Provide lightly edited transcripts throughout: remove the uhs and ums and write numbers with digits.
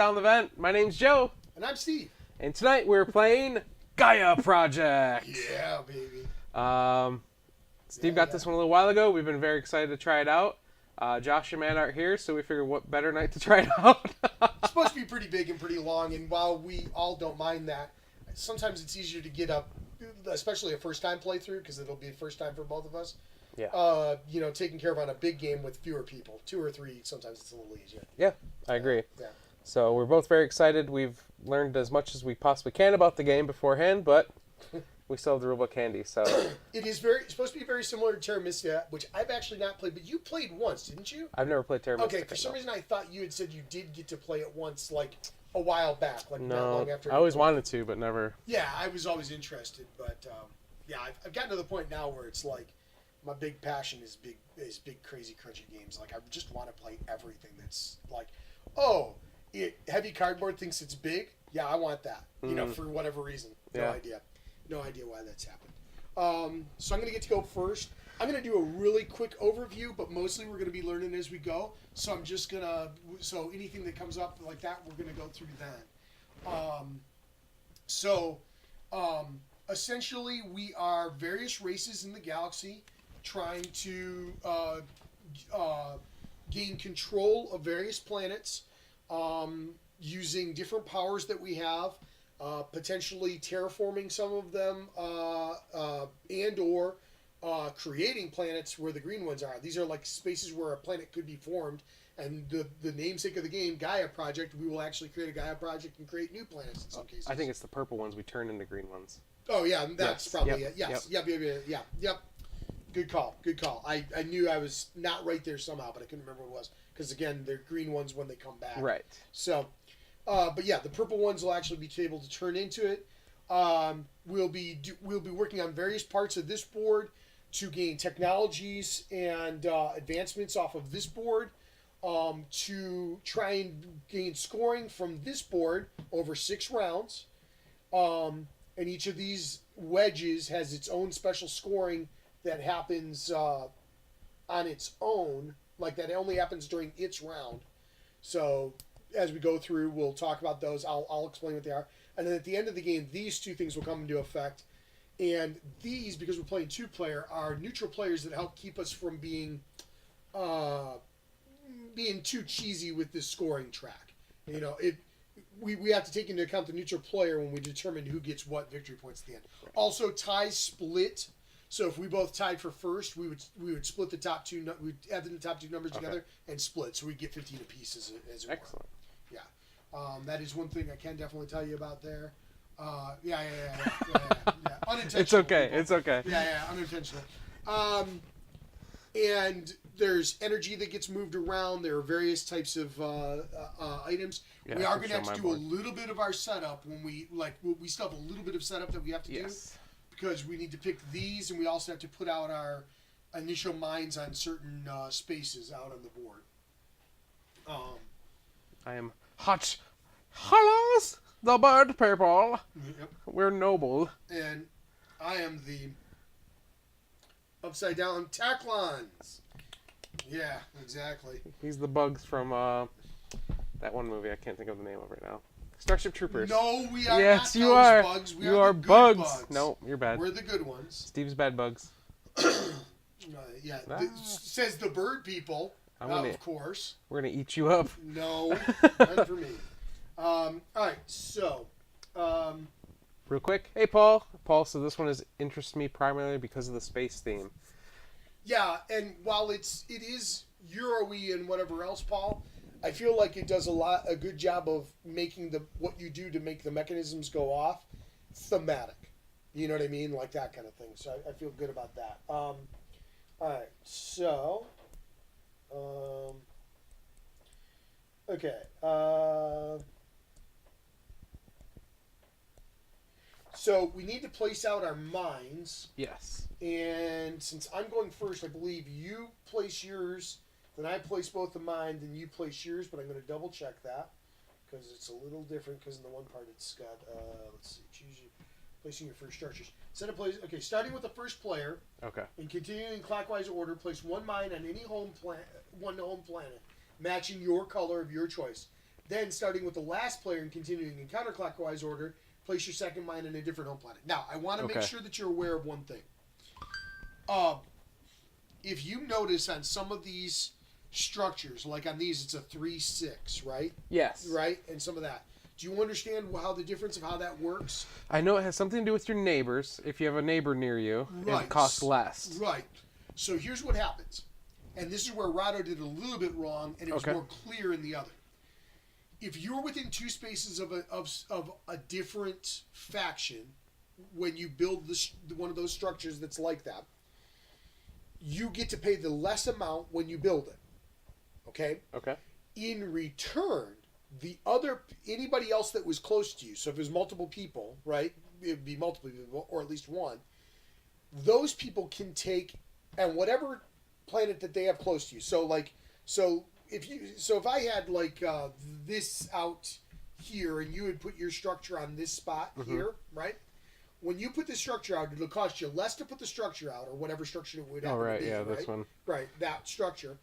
Down the Vent. My name's Joe. And I'm Steve. And tonight we're playing Gaia Project. Yeah, baby. Steve got this one a little while ago. We've been very excited to try it out. Josh and Matt aren't here, so we figured what better night to try it out. It's supposed to be pretty big and pretty long, and while we all don't mind that, sometimes it's easier to get up, especially a first-time playthrough, because it'll be a first time for both of us. Yeah. Taking care of on a big game with fewer people. 2 or 3, sometimes it's a little easier. Yeah, I agree. Yeah. So we're both very excited. We've learned as much as we possibly can about the game beforehand, but we still have the rulebook handy, so... It is supposed to be very similar to Terra Mystica, which I've actually not played, but you played once, didn't you? I've never played Terra Mystica. Okay, for some reason I thought you had said you did get to play it once, like, a while back, like not long after. I always wanted to, but never. Yeah, I was always interested, but I've gotten to the point now where it's like my big passion is big crazy crunchy games. Like I just want to play everything that's like, heavy cardboard thinks it's big. Yeah, I want that. You know, for whatever reason. No idea why that's happened. So I'm gonna get to go first. I'm going to do a really quick overview, but mostly we're going to be learning as we go. So I'm just going to, anything that comes up like that, we're going to go through then. Essentially, we are various races in the galaxy trying to gain control of various planets using different powers that we have, potentially terraforming some of them and/or creating planets where the green ones are. These are like spaces where a planet could be formed, and the namesake of the game, Gaia Project, we will actually create a Gaia Project and create new planets in some cases. I think it's the purple ones we turn into green ones. Oh yeah, that's probably it. Yes. Yep. Good call. I knew I was not right there somehow, but I couldn't remember what it was. Because again, they're green ones when they come back. Right. So, but yeah, the purple ones will actually be able to turn into it. We'll be working on various parts of this board to gain technologies and advancements off of this board, to try and gain scoring from this board over 6 rounds. And each of these wedges has its own special scoring that happens on its own, like that only happens during its round. So as we go through, we'll talk about those. I'll explain what they are. And then at the end of the game, these 2 things will come into effect. And these, because we're playing 2-player, are neutral players that help keep us from being too cheesy with this scoring track. You know, we have to take into account the neutral player when we determine who gets what victory points at the end. Also, ties split. So if we both tied for first, we would split the top 2. We'd add the top 2 numbers together and split, so we'd get 15 apiece as it Excellent. were. Yeah, that is one thing I can definitely tell you about there. Yeah. Unintentional. It's okay. Yeah, unintentional. And there's energy that gets moved around. There are various types of items. Yeah, we are going to have to do a little bit of our setup when we still have a little bit of setup that we have to do, because we need to pick these, and we also have to put out our initial mines on certain spaces out on the board. I am hot. Hellos, the bird people. Yep. We're noble. And I am the upside down Taclons. Yeah, exactly. He's the bugs from that one movie I can't think of the name of right now. Starship Troopers. No, we are yes, not you those are. bugs. We you are are the good bugs. No, you're bad. We're the good ones. Steve's bad bugs. Says the bird people. Of course. We're going to eat you up. No, not for me. All right, so... Real quick. Hey, Paul. Paul, so this one interests me primarily because of the space theme. Yeah, and while it is Euro-y and whatever else, Paul, I feel like it does a good job of making what you do to make the mechanisms go off thematic. You know what I mean? Like that kind of thing. So I feel good about that. All right, so... okay. So we need to place out our mines. Yes. And since I'm going first, I believe you place yours, then I place both of mine, then you place yours, but I'm going to double check that because it's a little different because in the one part it's got, let's see, choose your, placing your first structures. Set a place, okay, starting with the first player. Okay. And continuing in clockwise order, place one mine on any one home planet, matching your color of your choice. Then, starting with the last player and continuing in counterclockwise order, place your second mine in a different home planet. Now, I want to make sure that you're aware of one thing. If you notice on some of these structures, like on these, it's a 3-6, right? Yes. Right? And some of that. Do you understand how the difference of how that works? I know it has something to do with your neighbors. If you have a neighbor near you, Right. it costs less. Right. So here's what happens. And this is where Rado did a little bit wrong, and it was more clear in the other. If you're within 2 spaces of a different faction, when you build one of those structures that's like that, you get to pay the less amount when you build it. Okay? Okay. In return, anybody else that was close to you, so if it was multiple people, right? It would be multiple people, or at least one. Those people can take, and whatever planet that they have close to you. So if I had this out here, and you would put your structure on this spot here, right? When you put the structure out, it'll cost you less to put the structure out, or whatever structure it would have. Oh, right, to be, yeah, right? this one. Right, that structure.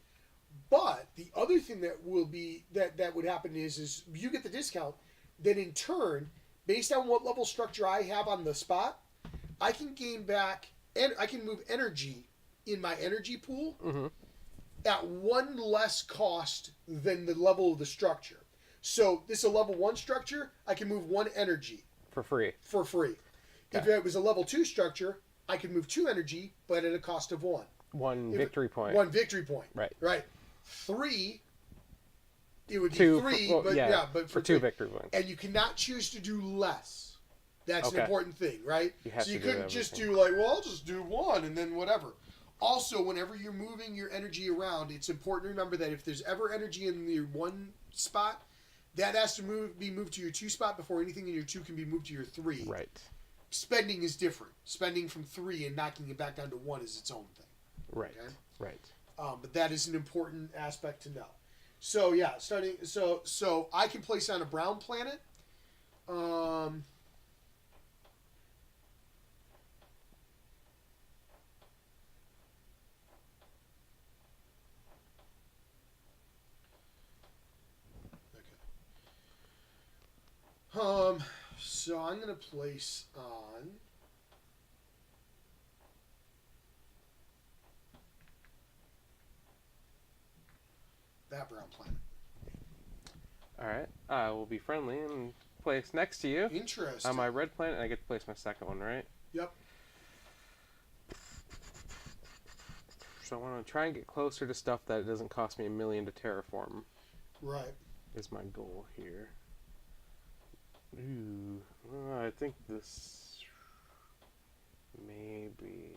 But the other thing that will be that would happen is you get the discount. Then in turn, based on what level structure I have on the spot, I can gain back and I can move energy in my energy pool at one less cost than the level of the structure. So this is a level 1 structure. I can move 1 energy for free. If it was a level 2 structure, I could move 2 energy, but at a cost of 1. Victory point. 1 victory point. Right. 3. It would be 2 3, but for 2 victory points. And you cannot choose to do less. That's an important thing, right? You couldn't just do I'll just do 1 and then whatever. Also, whenever you're moving your energy around, it's important to remember that if there's ever energy in your 1 spot, that has to be moved to your 2 spot before anything in your 2 can be moved to your 3. Right. Spending is different. Spending from 3 and knocking it back down to 1 is its own thing. Right. Okay? Right. But that is an important aspect to know. So yeah, so I can place on a brown planet. So I'm going to place on that brown planet. All right. I will be friendly and place next to you. Interesting. On my red planet, and I get to place my second one, right? Yep. So I want to try and get closer to stuff that it doesn't cost me $1 million to terraform. Right. Is my goal here. Ooh, I think this maybe.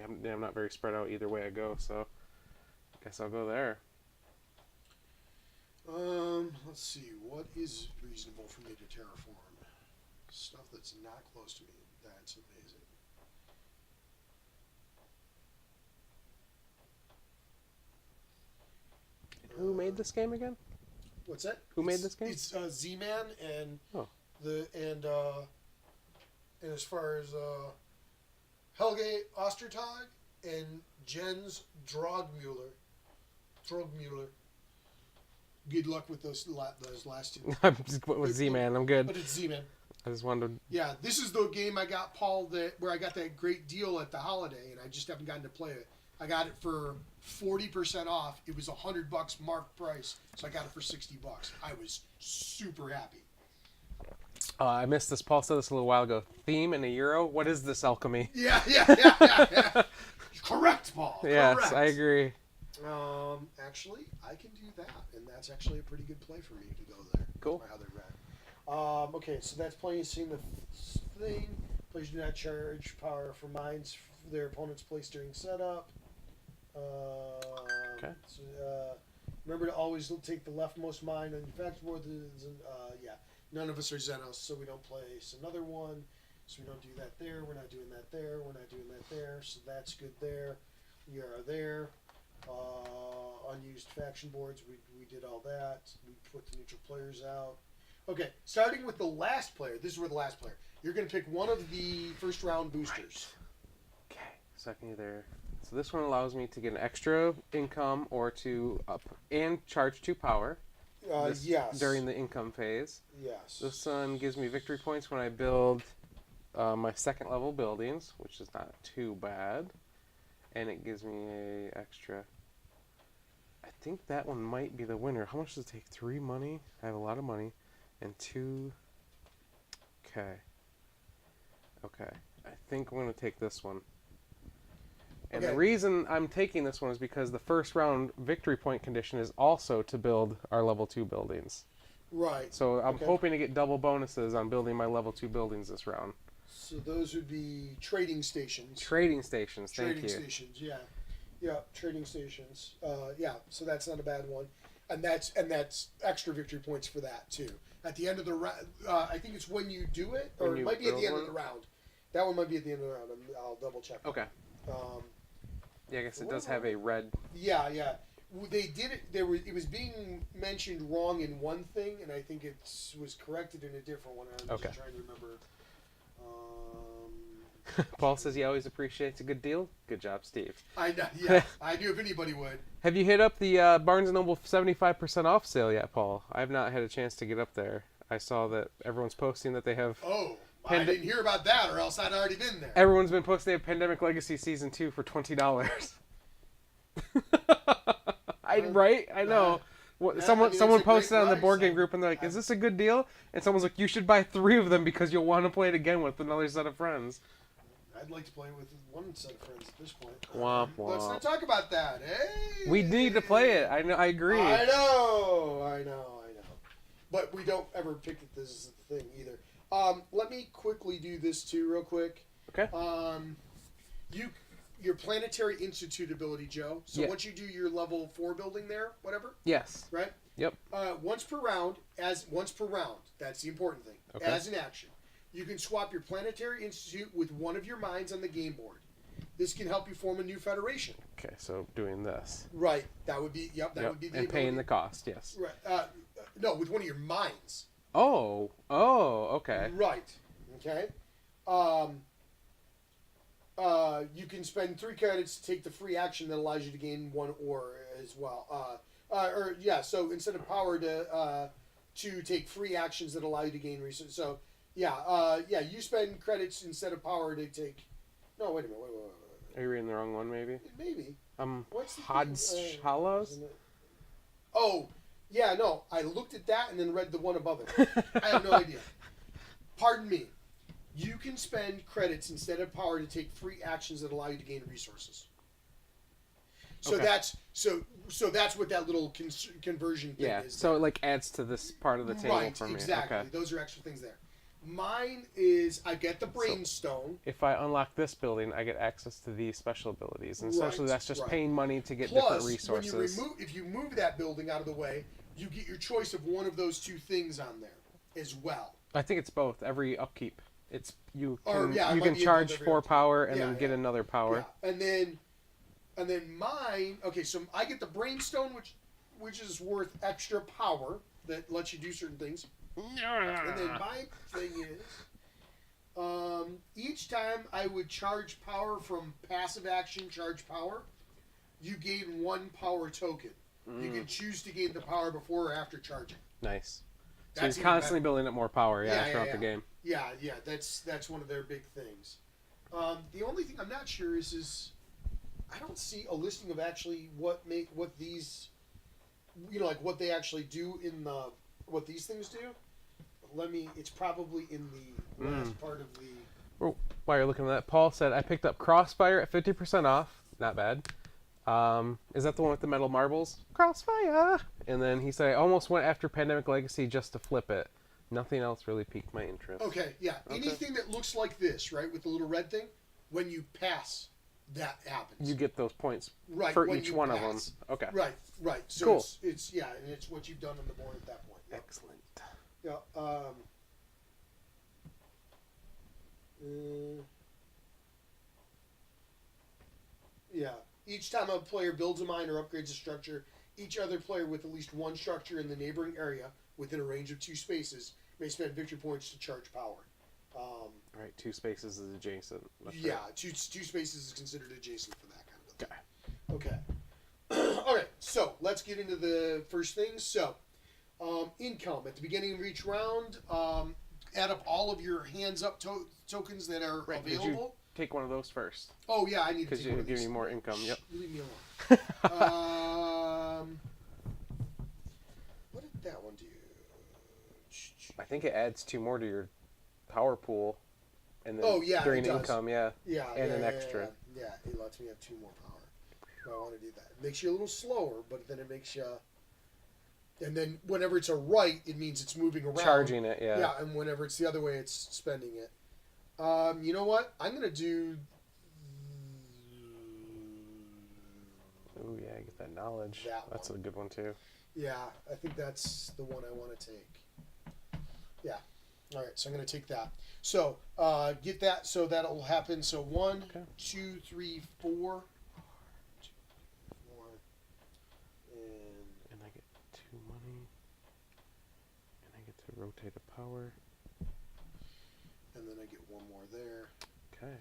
I'm not very spread out either way I go, so I guess I'll go there. Let's see. What is reasonable for me to terraform? Stuff that's not close to me. That's amazing. Who made this game again? What's that? Who made this game? It's Z-Man and and as far as Helge Ostertag and Jens Drogmuller. Good luck with those last 2. I'm just with Z-Man. I'm good. But it's Z-Man. I just wanted to... Yeah, this is the game I got Paul where I got that great deal at the holiday, and I just haven't gotten to play it. I got it for 40% off. It was $100 marked price, so I got it for $60. I was super happy. I missed this. Paul said this a little while ago. Theme in a euro? What is this alchemy? Yeah. Correct, Paul. Yes, correct. I agree. Actually, I can do that, and that's actually a pretty good play for me to go there. Cool. How they're read. Okay, so that's playing seeing the thing. Players do not charge power for mines their opponent's place during setup. Okay. So, remember to always take the leftmost mine on your faction board. Yeah, none of us are Xenos, so we don't place another one. So we don't do that there. We're not doing that there. We're not doing that there. So that's good there. We are there. Unused faction boards. We did all that. We put the neutral players out. Okay, starting with the last player. This is where the last player. You're going to pick one of the first round boosters. Right. Okay, so I can either... So this one allows me to get an extra income or to up and charge 2 power. Yes. during the income phase. Yes. This one gives me victory points when I build my second level buildings, which is not too bad. And it gives me a extra. I think that one might be the winner. How much does it take? 3 money? I have a lot of money. And 2. Okay. Okay. I think I'm going to take this one. And Okay. the reason I'm taking this one is because the first round victory point condition is also to build our level 2 buildings. Right. So I'm Okay. hoping to get double bonuses on building my level 2 buildings this round. So those would be trading stations. Trading stations, thank Trading you. stations, yeah. Yeah, trading stations. Yeah, so that's not a bad one. And that's extra victory points for that too. At the end of the round, I think it's when you do it, or When it you might be at the build end of one? the round. That one might be at the end of the round. I'll double check. Okay. Um, Yeah, I guess it does have a red. yeah. They did it. It was being mentioned wrong in one thing, and I think it was corrected in a different one. I'm Okay. just trying to remember. Paul says he always appreciates a good deal. Good job, Steve. I know. Yeah, I knew if anybody would. Have you hit up the Barnes & Noble 75% off sale yet, Paul? I've not had a chance to get up there. I saw that everyone's posting that they have... Oh, I didn't hear about that, or else I'd already been there. Everyone's been posting they have Pandemic Legacy Season 2 for $20. Right? I know. Yeah, someone it's a great posted on the price. board game group and they're like, is this a good deal? And someone's like, you should buy 3 of them because you'll want to play it again with another set of friends. I'd like to play with one set of friends at this point. Womp Let's womp. not talk about that. Hey, We need to play it. I know. I agree. I know. But we don't ever pick that this is the thing either. Let me quickly do this too, real quick. Okay. Your Planetary Institute ability, Joe. So Yeah. once you do your level 4 building there, whatever, Yes. right? Yep. Once per round. That's the important thing. Okay. As an action, you can swap your Planetary Institute with one of your mines on the game board. This can help you form a new federation. Okay, so doing this. Right. That would be. Yep. That Yep. would be the And paying the ability. cost, yes. Right. No, with one of your mines. Oh, okay. Right. Okay. You can spend 3 credits to take the free action that allows you to gain 1 ore as well. So instead of power to take free actions that allow you to gain resources. So you spend credits instead of power to take. No, wait a minute. Wait. Are you reading the wrong one, maybe? Maybe. What's the Halos? isn't it? Oh, yeah, no. I looked at that and then read the one above it. I have no idea. Pardon me. You can spend credits instead of power to take free actions that allow you to gain resources. So Okay. that's what that little conversion thing Yeah, is. so it like adds to this part of the table right, for me. exactly. Okay. Those are extra things there. Mine is I get the brainstone. If I unlock this building, I get access to these special abilities. And essentially Right, that's just right. paying money to get Plus, different resources. if you move that building out of the way, you get your choice of one of those 2 things on there as well. I think it's both. Every upkeep. It's you Or, can yeah, it you might can be charge above every 4 upkeep. power and Yeah, then get yeah. another power. Yeah. And then mine. Okay, so I get the brainstone, which is worth extra power that lets you do certain things. And then my thing is, each time I would charge power from passive action, charge power, you gain 1 power token. You can choose to gain the power before or after charging. Nice. So That's he's even constantly building up more power, Yeah, throughout the game. Yeah, that's one of their big things. The only thing I'm not sure is I don't see a listing of actually what these, like what they actually do in what these things do. It's probably in the last part of the. Well, while you're looking at that, Paul said, I picked up Crossfire at 50% off. Not bad. Is that the one with the metal marbles? Crossfire! And then he said, I almost went after Pandemic Legacy just to flip it. Nothing else really piqued my interest. Okay, yeah. Anything that looks like this, right, with the little red thing, when you pass, that happens. You get those points right, for when each you one pass. of them. Okay. Right. So Cool. it's and it's what you've done on the board at that point. Yep. Excellent. Yeah. Yeah. Each time a player builds a mine or upgrades a structure, each other player with at least 1 structure in the neighboring area within a range of 2 spaces may spend victory points to charge power. Right, 2 spaces is adjacent. That's Yeah, right. two spaces is considered adjacent for that kind of thing. Okay. Okay. Okay, so let's get into the first things. So, Income. At the beginning of each round, add up all of your hands up tokens that are Right, could you available. take one of those first? Oh, yeah, I need to Because take one you of give these. you more income. Yep. Leave me alone. What did that one do? I think it adds 2 more to your power pool. And then Oh, yeah, during it does. income, yeah. Yeah, And yeah, an yeah, extra. Yeah, it lets me have 2 more power. So I want to do that. It makes you a little slower, but then it makes you. And then whenever it's a right, it means it's moving around. Charging it, yeah. Yeah, and whenever it's the other way, it's spending it. You know what? I'm gonna do. Ooh, yeah, get that knowledge. That's one. a good one too. Yeah, I think that's the one I want to take. Yeah. All right, so I'm gonna take that. So get that. So that'll happen. So 1, Okay. 2, 3, 4. 2, 4. And I get 2 money. And I get to rotate a power. And then I get 1 more there. Okay.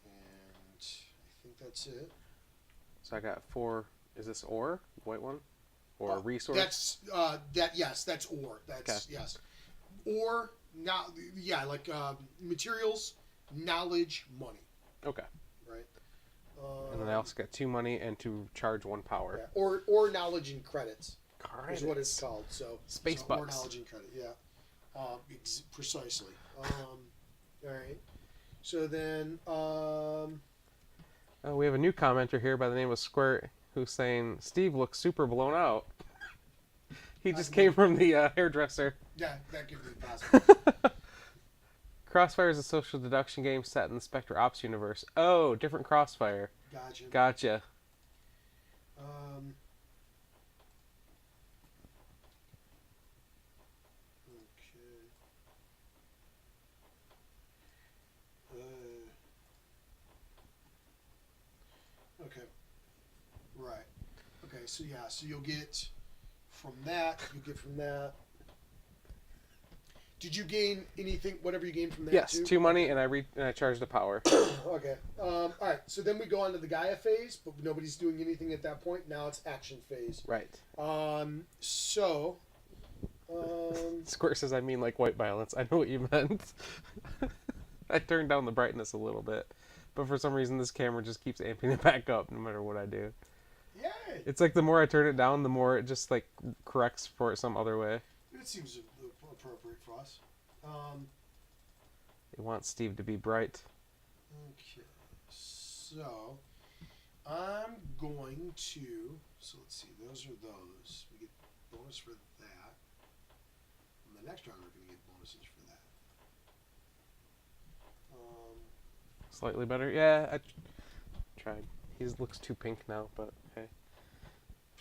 And I think that's it. So I got 4. Is this ore? White one? Or resource? That's yes, that's ore. That's Okay. yes. Ore, not like materials, knowledge, money. Okay. Right. And then I also got 2 money and to charge 1 power. Yeah. Or knowledge and credits. Credits. Is what it's called. So Space Or bucks. knowledge and credit. Yeah. Precisely. All right. So then, Oh, we have a new commenter here by the name of Squirt who's saying Steve looks super blown out. He just came from the hairdresser. yeah, that could be possible. Crossfire is a social deduction game set in the Spectre Ops universe. Oh, different Crossfire. Gotcha. Gotcha. Okay. Right. Okay. So yeah. So you'll get from that. Did you gain anything? Whatever you gained from that? Yes, too? 2 money and I charged the power. Okay. All right. So then we go on to the Gaia phase, but nobody's doing anything at that point. Now it's action phase. Right. So. Squirt says I mean like white violence. I know what you meant. I turned down the brightness a little bit, but for some reason this camera just keeps amping it back up no matter what I do. Yay! It's like the more I turn it down, the more it just like corrects for it some other way. It seems appropriate for us. It wants Steve to be bright. Okay. So I'm going to. So let's see. Those are those. We get bonus for that. And the next round we're going to get bonuses for that. Slightly better. Yeah, I tried. He looks too pink now, but hey.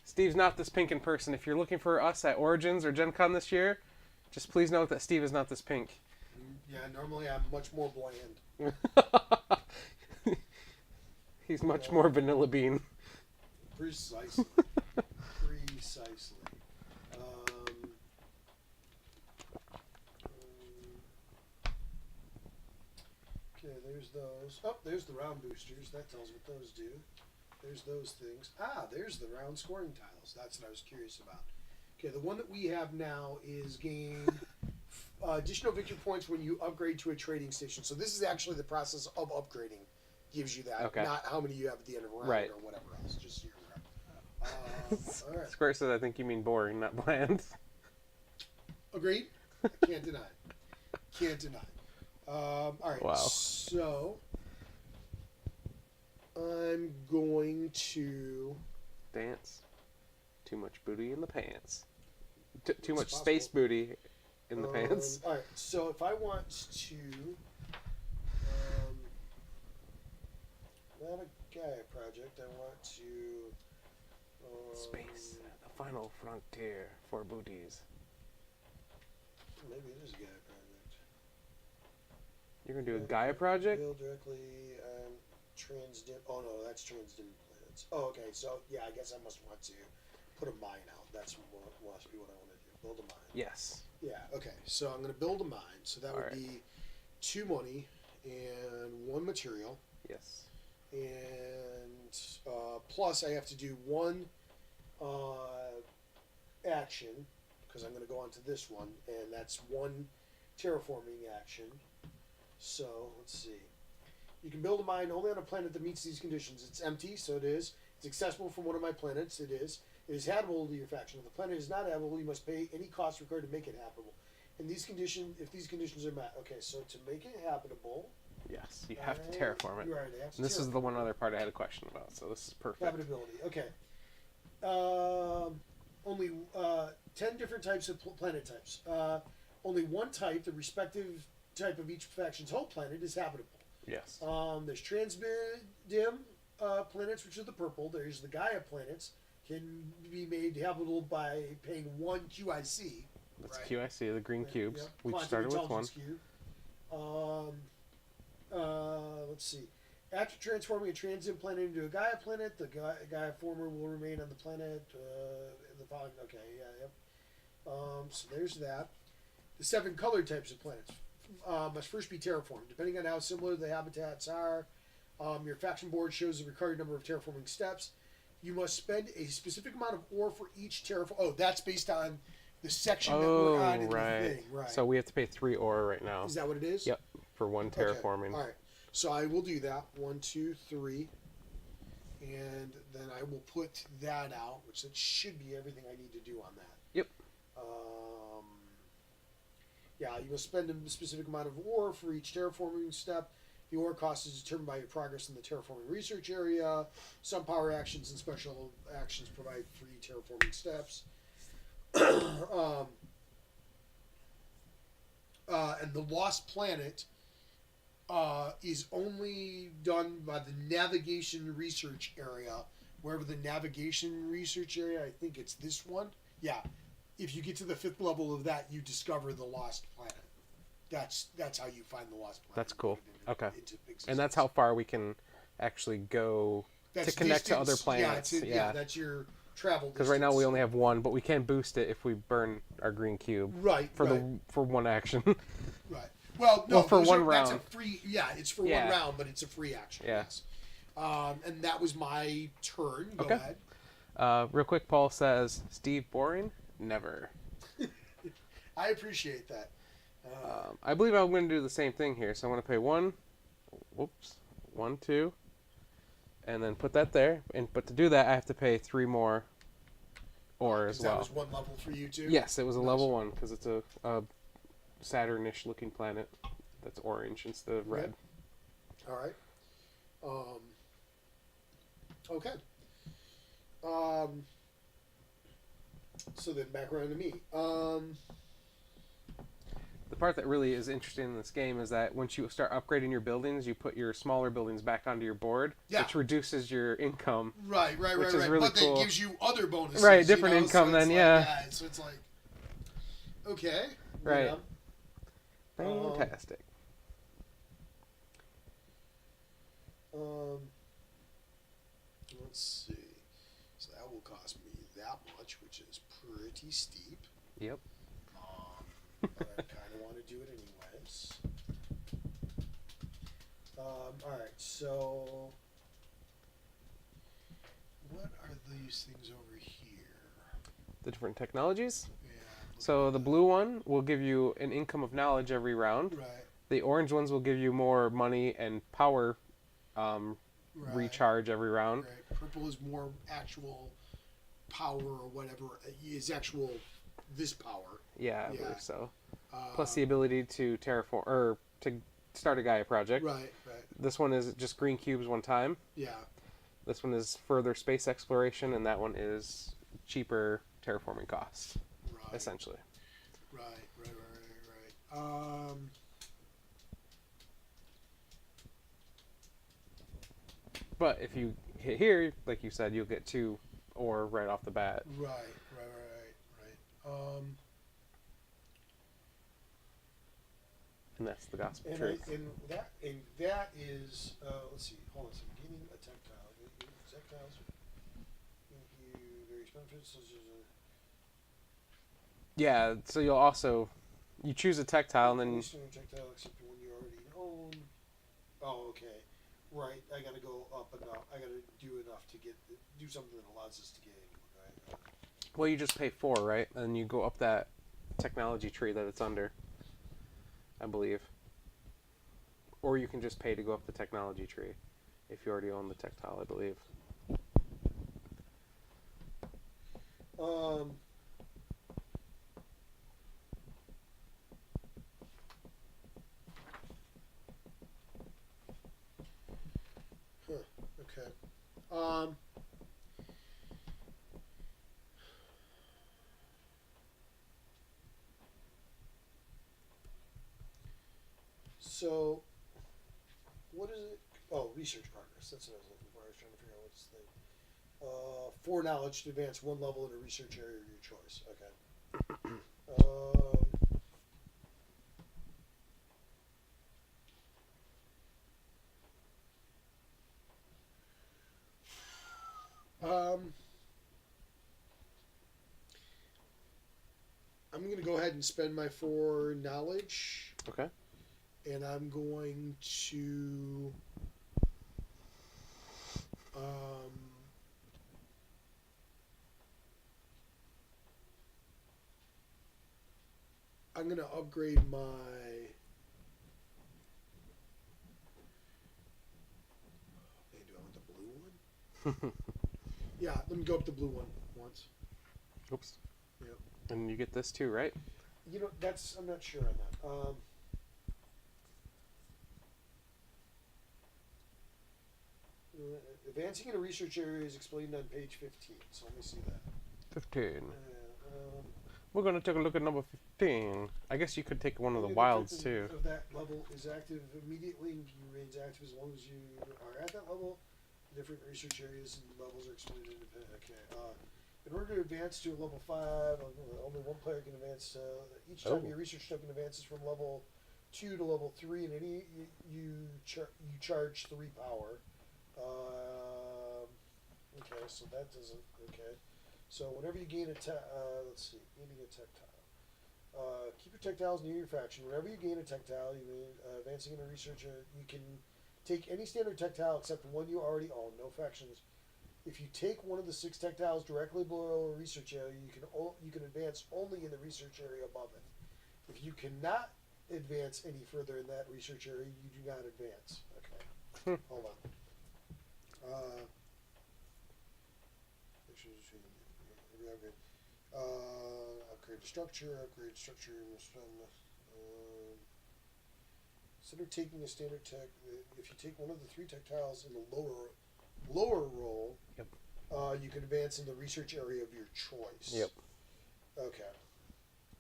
Steve's not this pink in person. If you're looking for us at Origins or Gen Con this year, just please note that Steve is not this pink. Yeah, normally I'm much more bland. He's much more vanilla bean. Precisely. Precisely. Okay, there's those. Oh, there's the round boosters. That tells what those do. There's those things. Ah, there's the round scoring tiles. That's what I was curious about. Okay, the one that we have now is gain additional victory points when you upgrade to a trading station. So this is actually the process of upgrading gives you that, Okay. not how many you have at the end of a round Right. or whatever else. Just your all right. Square says I think you mean boring, not bland. Agreed. Can't deny. Can't deny. All right. Wow. So I'm going to. Dance. Too much booty in the pants. Too much possible. space booty in the pants. All right. So if I want to, not a Gaia project. I want to. Space. The final frontier for booties. Maybe it is a Gaia project. You're gonna do a Gaia project? Build directly. Transdim. Oh no, that's transdim planets. Oh, okay. So yeah, I guess I must want to put a mine out. That's what must be what I want to do. Build a mine. Yes. Yeah. Okay. So I'm going to build a mine. So that would Alright. be 2 money and 1 material, Yes. and plus I have to do 1 action because I'm going to go on to this one, and that's one terraforming action. So let's see. You can build a mine only on a planet that meets these conditions. It's empty, so it is. It's accessible from one of my planets. It is. It is habitable to your faction. If the planet is not habitable, you must pay any cost required to make it habitable. In these conditions, if these conditions are met, okay. So to make it habitable, Yes, you have to terraform it. Right, have to And this is the one other part I had a question about, so this is perfect. habitability. Okay. Only 10 different types of planet types. Only one type, the respective type of each faction's whole planet, is habitable. Yes. There's transdim planets, which are the purple. There's the Gaia planets, can be made habitable by paying 1 QIC. That's right? QIC, the green cubes. Yep. We Quantum started with one. Cube. Let's see. After transforming a transient planet into a Gaia planet, the Gaia former will remain on the planet. The following. Okay, yep. So there's that. The 7 colored types of planets must first be terraformed. Depending on how similar the habitats are, your faction board shows the required number of terraforming steps. You must spend a specific amount of ore for each terraform. Oh, that's based on the section that we're on in the thing. Right. So we have to pay 3 ore right now. Is that what it is? Yep. For one terraforming. Okay. All right. So I will do that. 1, 2, 3. And then I will put that out, which that should be everything I need to do on that. Yep. Yeah, you must spend a specific amount of ore for each terraforming step. The ore cost is determined by your progress in the terraforming research area. Some power actions and special actions provide free terraforming steps. And the Lost Planet is only done by the navigation research area. Wherever the navigation research area, I think it's this one. Yeah. If you get to the 5th level of that, you discover the Lost Planet. That's how you find the Lost Planet. That's cool. Okay. Into and that's how far we can actually go to connect to other planets. Yeah, that's your travel distance. Because right now we only have one, but we can boost it if we burn our green cube. Right. For one action. Right. Well, no, for one round. That's a free. Yeah, it's for one round, but it's a free action. Yeah. Yes. And that was my turn. Go ahead. Real quick, Paul says, Steve, boring? Never. I appreciate that. I believe I'm going to do the same thing here. So I'm going to pay 1, 2, and then put that there. But to do that, I have to pay 3 more ore as well. That was one level for you too? Yes, it was a level 1 because it's a Saturn-ish looking planet that's orange instead of red. All right. Okay. So then back around to me. The part that really is interesting in this game is that once you start upgrading your buildings, you put your smaller buildings back onto your board, which reduces your income. Right. Which is really but cool. that gives you other bonuses. Right, different income then, So it's like, okay. Right. Fantastic. Let's see. So that will cost me that much, which is pretty steep. Yep. But I kind of want to do it anyways. Alright, so what are these things over here? The different technologies. Yeah. So the blue one will give you an income of knowledge every round. Right. The orange ones will give you more money and power recharge every round. Right. Purple is more actual power or whatever. Is actual this power. Yeah, I believe so. Plus the ability to terraform or to start a Gaia project. Right. This one is just green cubes one time. Yeah. This one is further space exploration, and that one is cheaper terraforming costs. Right. Essentially. Right. But if you hit here, like you said, you'll get 2 ore right off the bat. Right. And that's the gospel And truth. that is let's see. Hold on a second. Gaining a tactile. Tactiles. Various benefits. Yeah, so you'll also you choose a tactile and then Tactile except one you already own. Oh, okay. Right. I gotta go up enough. I gotta do enough to do something that allows us to get anyone, right? Well, you just pay 4, right? And you go up that technology tree that it's under, I believe. Or you can just pay to go up the technology tree if you already own the tech tile, I believe. Um, okay. So, what is it? Oh, research progress. That's what I was looking for. I was trying to figure out what's the thing. 4 knowledge to advance 1 level in a research area of your choice. Okay. Um, I'm going to go ahead and spend my 4 knowledge. Okay. And I'm going to I'm going to upgrade my hey, do I want the blue one? Yeah, let me go up the blue one once. Oops. Yep. And you get this too, right? You know, that's I'm not sure on that. Advancing in a research area is explained on page 15. So let me see that. 15. We're going to take a look at number 15. I guess you could take one of the wilds too. Of that level is active immediately and remains active as long as you are at that level. Different research areas and levels are explained independently. Okay. In order to advance to level 5, only one player can advance. Each time your research token advances from level 2 to level 3, and you charge 3 power. Okay, so that doesn't. Okay, so whenever you gain a let's see, gaining a tech tile. Keep your tech tiles near your faction. Whenever you gain a tech tile, you mean advancing in a researcher, you can take any standard tech tile except one you already own. No factions. If you take one of the 6 tech tiles directly below a research area, you can advance only in the research area above it. If you cannot advance any further in that research area, you do not advance. Okay, hold on. Upgrade the structure. Upgrade structure. Instead of taking a standard tech, if you take one of the 3 tech tiles in the lower roll, yep. You can advance in the research area of your choice. Yep.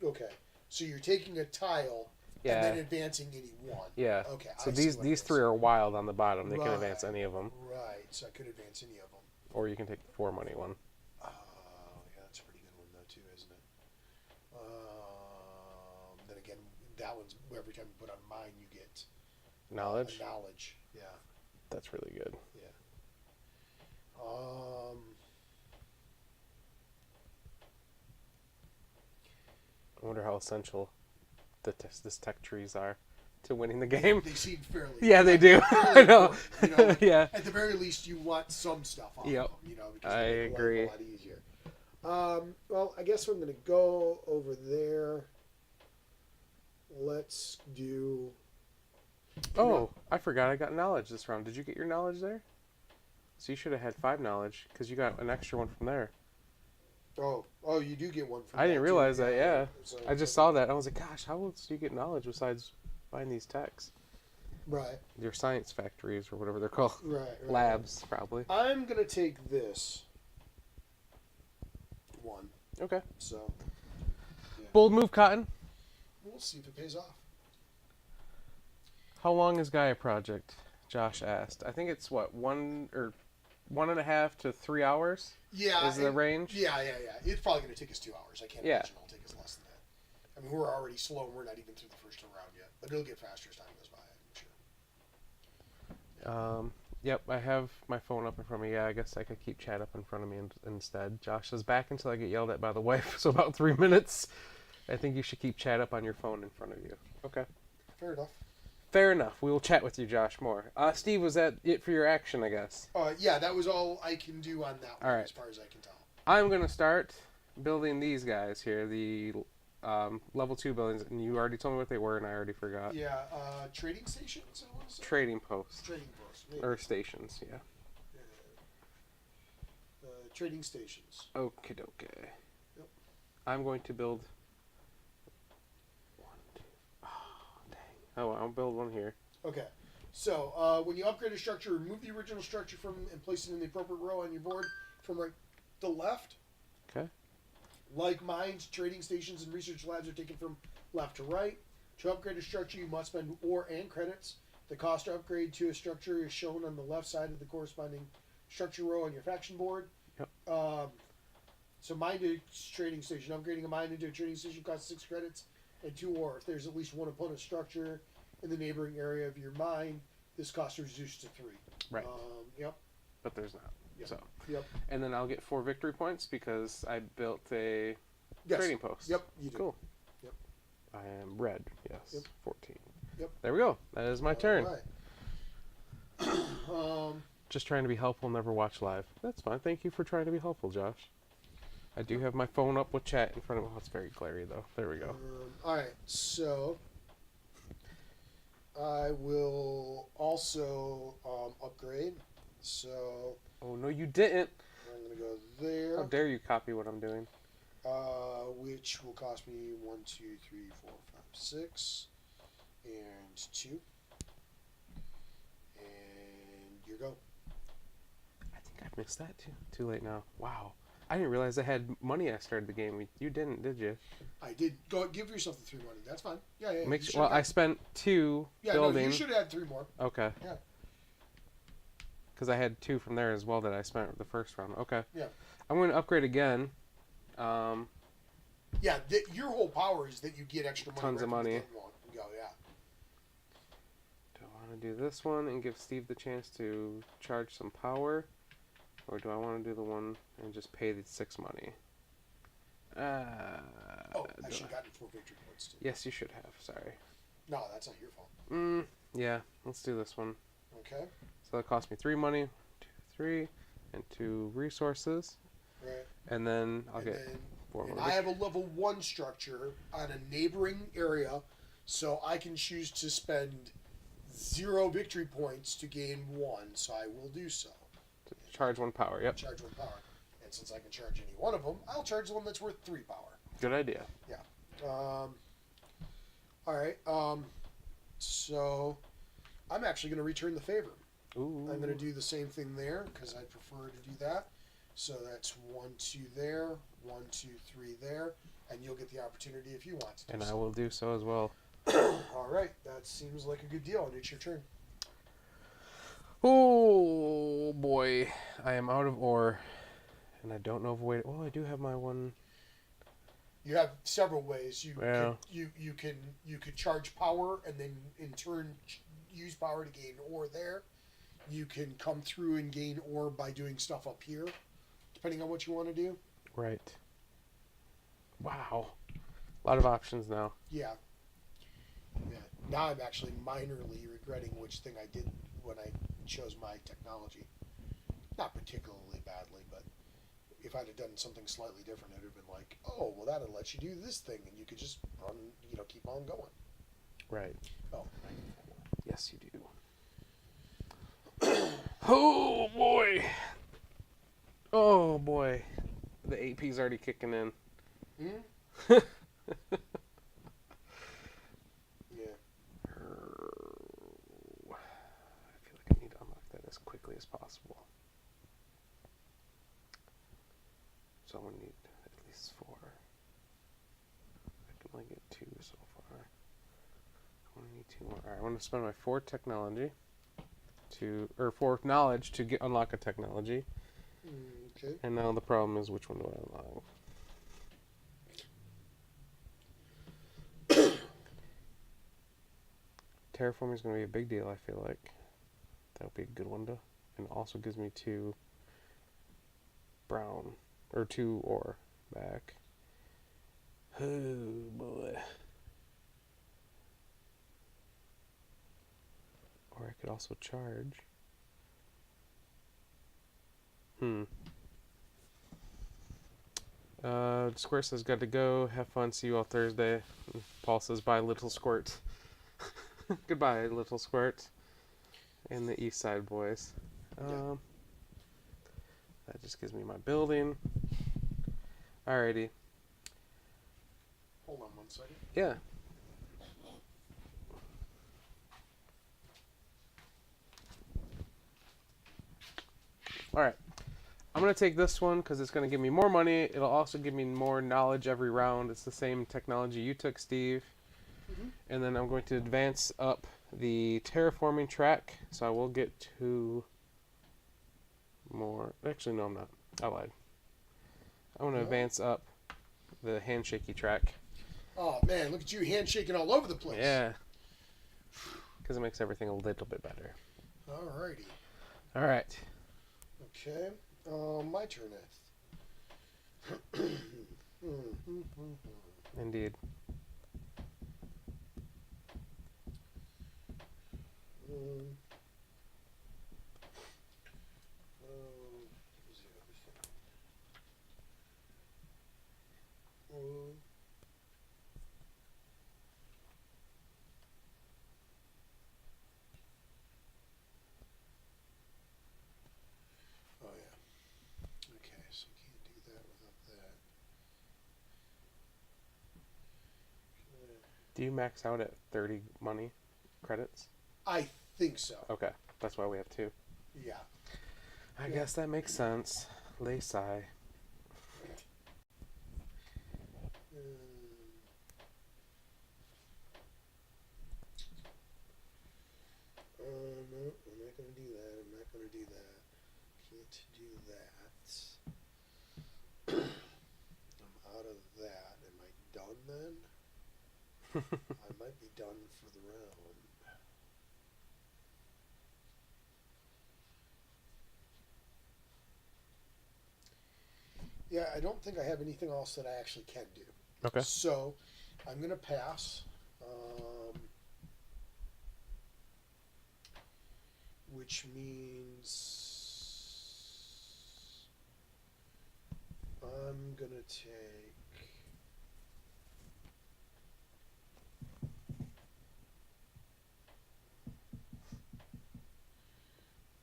Okay. So you're taking a tile. Yeah. And then advancing any one. Yeah. Okay. So these 3 are wild on the bottom. They can advance any of them. Right. So I could advance any of them. Or you can take the 4 money one. Oh, yeah, that's a pretty good one though too, isn't it? Then again, that one's every time you put on mine, you get knowledge. Knowledge. Yeah. That's really good. Yeah. I wonder how essential this tech trees are to winning the game. They seem fairly. Yeah, they do. I know. You know yeah. At the very least, you want some stuff off of them. You know, because I agree. Life a lot easier. Well, I guess I'm going to go over there. Let's do. Oh, I forgot I got knowledge this round. Did you get your knowledge there? So you should have had 5 knowledge because you got an extra one from there. Oh, you do get one from I didn't realize that, yeah. So, I just saw that. I was like, gosh, how else do you get knowledge besides buying these techs? Right. Your science factories or whatever they're called. Right. Labs, probably. I'm going to take this one. Okay. So. Yeah. Bold move, Cotton. We'll see if it pays off. How long is Gaia Project? Josh asked. I think it's what, 1.5 to 3 hours? Yeah. Is the range? Yeah. It's probably going to take us 2 hours. I can't imagine it'll take us less than that. I mean, we're already slow and we're not even through the first round yet. But it'll get faster as time goes by, I'm sure. Yep, I have my phone up in front of me. Yeah, I guess I could keep chat up in front of me instead. Josh says, back until I get yelled at by the wife, so about 3 minutes. I think you should keep chat up on your phone in front of you. Okay. Fair enough. Fair enough. We will chat with you, Josh, more. Steve, was that it for your action, I guess? Yeah, that was all I can do on that one, all right. as far as I can tell. I'm going to start building these guys here, the level 2 buildings, and you already told me what they were, and I already forgot. Yeah, trading stations, I want to say? Trading posts. Trading posts. Maybe. Or stations, yeah. Trading stations. Okie dokie. Yep. I'm going to build one, two. Oh, dang. Oh, I'll build one here. Okay. So, when you upgrade a structure, remove the original structure from and place it in the appropriate row on your board from right to left. Okay. Like mines, trading stations and research labs are taken from left to right. To upgrade a structure, you must spend ore and credits. The cost to upgrade to a structure is shown on the left side of the corresponding structure row on your faction board. Yep. So mine to trading station. Upgrading a mine into a trading station costs 6 credits and 2 ore. If there's at least one opponent structure in the neighboring area of your mine, this cost is reduced to 3. Right. Yep. But there's not. Yep. So. Yep. And then I'll get 4 victory points because I built a Yes. trading post. Yep. You do. Cool. Yep. I am red. Yes. Yep. 14. Yep. There we go. That is my turn. All right. Just trying to be helpful, never watch live. That's fine. Thank you for trying to be helpful, Josh. I do have my phone up with chat in front of me. Oh, it's very glary, though. There we go. All right. So I will also upgrade. So Oh, no, you didn't. I'm going to go there. How dare you copy what I'm doing? Which will cost me 1, 2, 3, 4, 5, 6, and 2. And you go. I think I missed that, too. Too late now. Wow. I didn't realize I had money I started the game with. You didn't, did you? I did. Go give yourself the 3 money. That's fine. Yeah, yeah. Make sure, well, I spent 2 building. No, you should add 3 more. Okay. Yeah. Because I had 2 from there as well that I spent the first round. Okay. Yeah. I'm going to upgrade again. Yeah, your whole power is that you get extra money. Tons of money. Go, yeah. Do I want to do this one and give Steve the chance to charge some power? Or do I want to do the one and just pay the 6 money? I should have gotten 4 victory points, too. Yes, you should have. Sorry. No, that's not your fault. Yeah, let's do this one. Okay. So that cost me 3 money, 2, 3, and 2 resources. Right. And then I'll get 4 more. I have a level 1 structure on a neighboring area, so I can choose to spend 0 victory points to gain 1, so I will do so. To charge 1 power, yep. Charge 1 power. And since I can charge any one of them, I'll charge the one that's worth 3 power. Good idea. Yeah. Alright, so I'm actually going to return the favor. Ooh. I'm going to do the same thing there, because I prefer to do that. So that's 1, 2 there, 1, 2, 3 there, and you'll get the opportunity if you want to do And so. I will do so as well. All right, that seems like a good deal, and it's your turn. Oh boy, I am out of ore, and I don't know of a way. Well, I do have my one. You have several ways. You could charge power, and then in turn use power to gain ore there. You can come through and gain ore by doing stuff up here, depending on what you want to do. Right. Wow, a lot of options now. Yeah. Now I'm actually minorly regretting which thing I did when I chose my technology. Not particularly badly, but if I'd have done something slightly different, it would have been like, oh, well, that'll let you do this thing, and you could just run, keep on going. Right. Oh, Yes, you do. Oh boy. Oh boy. The AP's already kicking in. Hmm? Yeah. I feel like I need to unlock that as quickly as possible. So I'm going to need at least 4. I can only get 2 so far. I only need 2 more. Alright, I want to spend my 4 technology or 4 knowledge to unlock a technology. Okay. And now the problem is, which one do I unlock? Terraforming is going to be a big deal, I feel like. That would be a good one to... And also gives me 2 brown, or 2 ore back. Oh, boy. Or I could also charge. Squirt says, got to go. Have fun. See you all Thursday. And Paul says, bye, little squirt. Goodbye, little squirt. And the East Side boys. Yeah. That just gives me my building. Alrighty. Hold on 1 second. Yeah. Alright. I'm going to take this one because it's going to give me more money. It'll also give me more knowledge every round. It's the same technology you took, Steve. Mm-hmm. And then I'm going to advance up the terraforming track. So I will get 2 more. Actually, no, I'm not. I lied. I want to advance up the handshaky track. Oh, man, look at you handshaking all over the place. Yeah. Because it makes everything a little bit better. Alrighty. All right. Okay. My turn next. Indeed. Oh yeah. Okay, so we can't do that without that. Do you max out at 30 money credits? I think so. Okay. That's why we have 2. Yeah. I guess that makes sense. Lay sigh. No, I'm not going to do that. I'm not going to do that. Can't do that. I'm out of that. Am I done then? I might be done for the round. Yeah, I don't think I have anything else that I actually can do. Okay. So, I'm going to pass. Which means I'm going to take...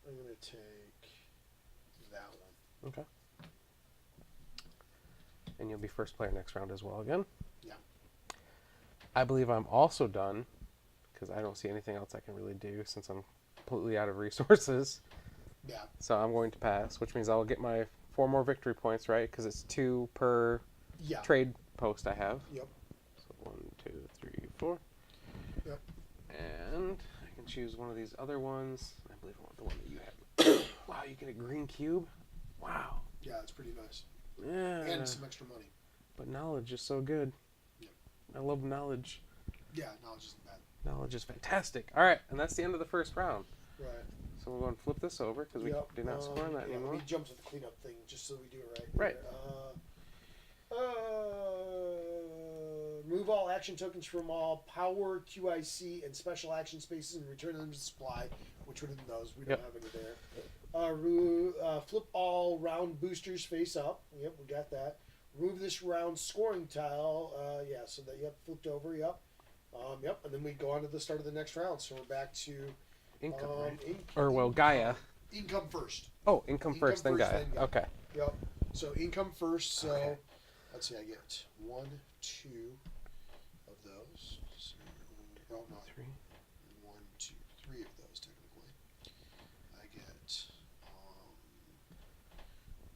I'm going to take that one. Okay. And you'll be first player next round as well again? Yeah. I believe I'm also done because I don't see anything else I can really do since I'm completely out of resources. Yeah. So I'm going to pass, which means I'll get my 4 more victory points, right? Because it's 2 per trade post I have. Yep. So 1, 2, 3, 4. Yep. And I can choose one of these other ones. I believe I want the one that you had. Wow, you get a green cube? Wow. Yeah, it's pretty nice. Yeah. And some extra money. But knowledge is so good. Yep. I love knowledge. Yeah, knowledge isn't bad. Knowledge is fantastic. All right, and that's the end of the first round. Right. So we'll go and flip this over because we do not score on that anymore. Let me jump to the cleanup thing just so we do it Right. Remove all action tokens from all power, QIC, and special action spaces and return them to supply. Which one of those? We don't have any there. Flip all round boosters face up. Yep, we got that. Remove this round scoring tile. So that flipped over. Yep. And then we go on to the start of the next round. So we're back to income, right? Gaia. Income first. Oh, income first, then Gaia. Okay. Yep. So income first. So okay. Let's see. I get 1, 2 of those. So, no, 3. 1, 2, 3 of those technically. I get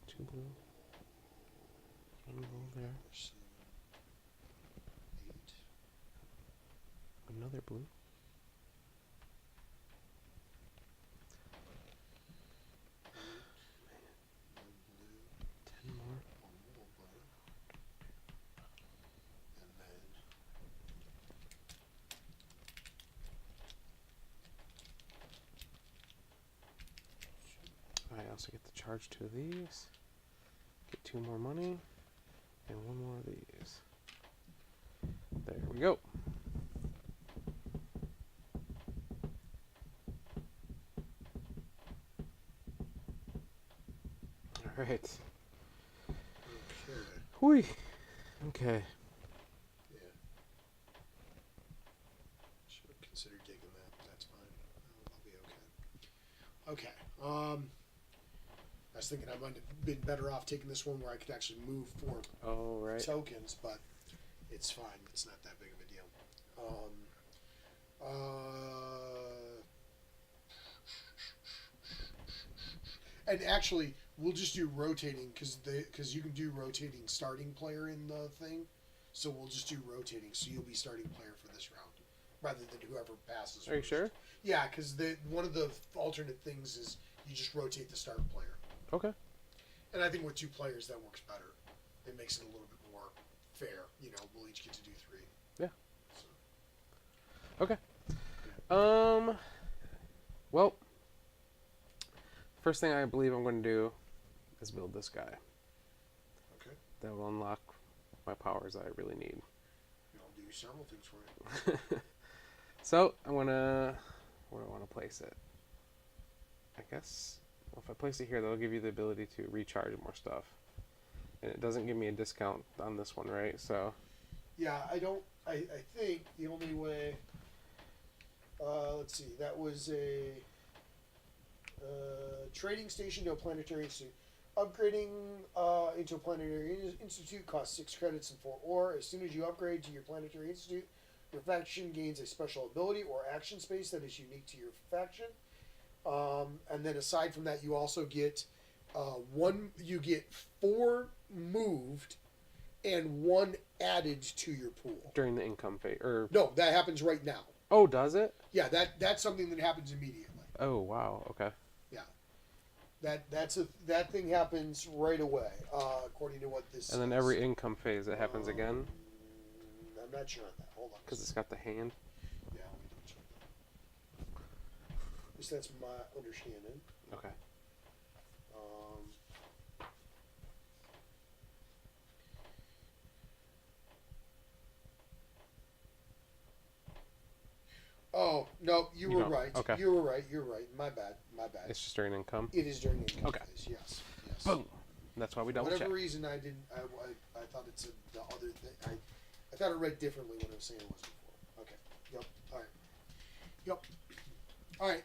2 blue. 1 blue there. 7, 8. Another blue. 10 more. 1 more blue. And then I also get to charge 2 of these. Get 2 more money. And 1 more of these. There we go. All right. okay. Whew. Okay. Yeah. Should have considered taking that. But that's fine. I'll be okay. Okay. I was thinking I might have been better off taking this one where I could actually move 4 Oh, right. tokens, but it's fine. It's not that big of a deal. And actually, we'll just do rotating because you can do rotating starting player in the thing. So we'll just do rotating. So you'll be starting player for this round, rather than whoever passes. Are you sure? Yeah, because one of the alternate things is you just rotate the start player. Okay. And I think with 2 players that works better. It makes it a little bit more fair. You know, we'll each get to do 3. Yeah. So. Okay. Well, first thing I believe I'm going to do is build this guy. Okay. That will unlock my powers that I really need. I'll do several things for you. So I'm gonna, where do I want to place it? I guess, well, if I place it here, that'll give you the ability to recharge more stuff. And it doesn't give me a discount on this one, right? So. Yeah, I think the only way. Let's see. That was a trading station to a planetary institute. Upgrading into a planetary institute costs 6 credits and 4 ore. As soon as you upgrade to your planetary institute, your faction gains a special ability or action space that is unique to your faction. And then aside from that, you also get 4 moved and 1 added to your pool. During the income phase, or no, that happens right now. Oh, does it? Yeah, that's something that happens immediately. Oh, wow. Okay. Yeah, that thing happens right away, according to what this. And then every income phase, it happens again. I'm not sure on that. Hold on. Because it's got the hand. Yeah, let me double check that. At least that's my understanding. Okay. Oh no, you were right. Okay. You were right. You're right. My bad. It's just during income. It is during income Okay. phase. Yes. Yes. Boom. That's why we double Whatever check. reason I didn't. I thought it said the other thing. I thought it read differently when I was saying it was before. Okay. Yep. All right. Yep. All right.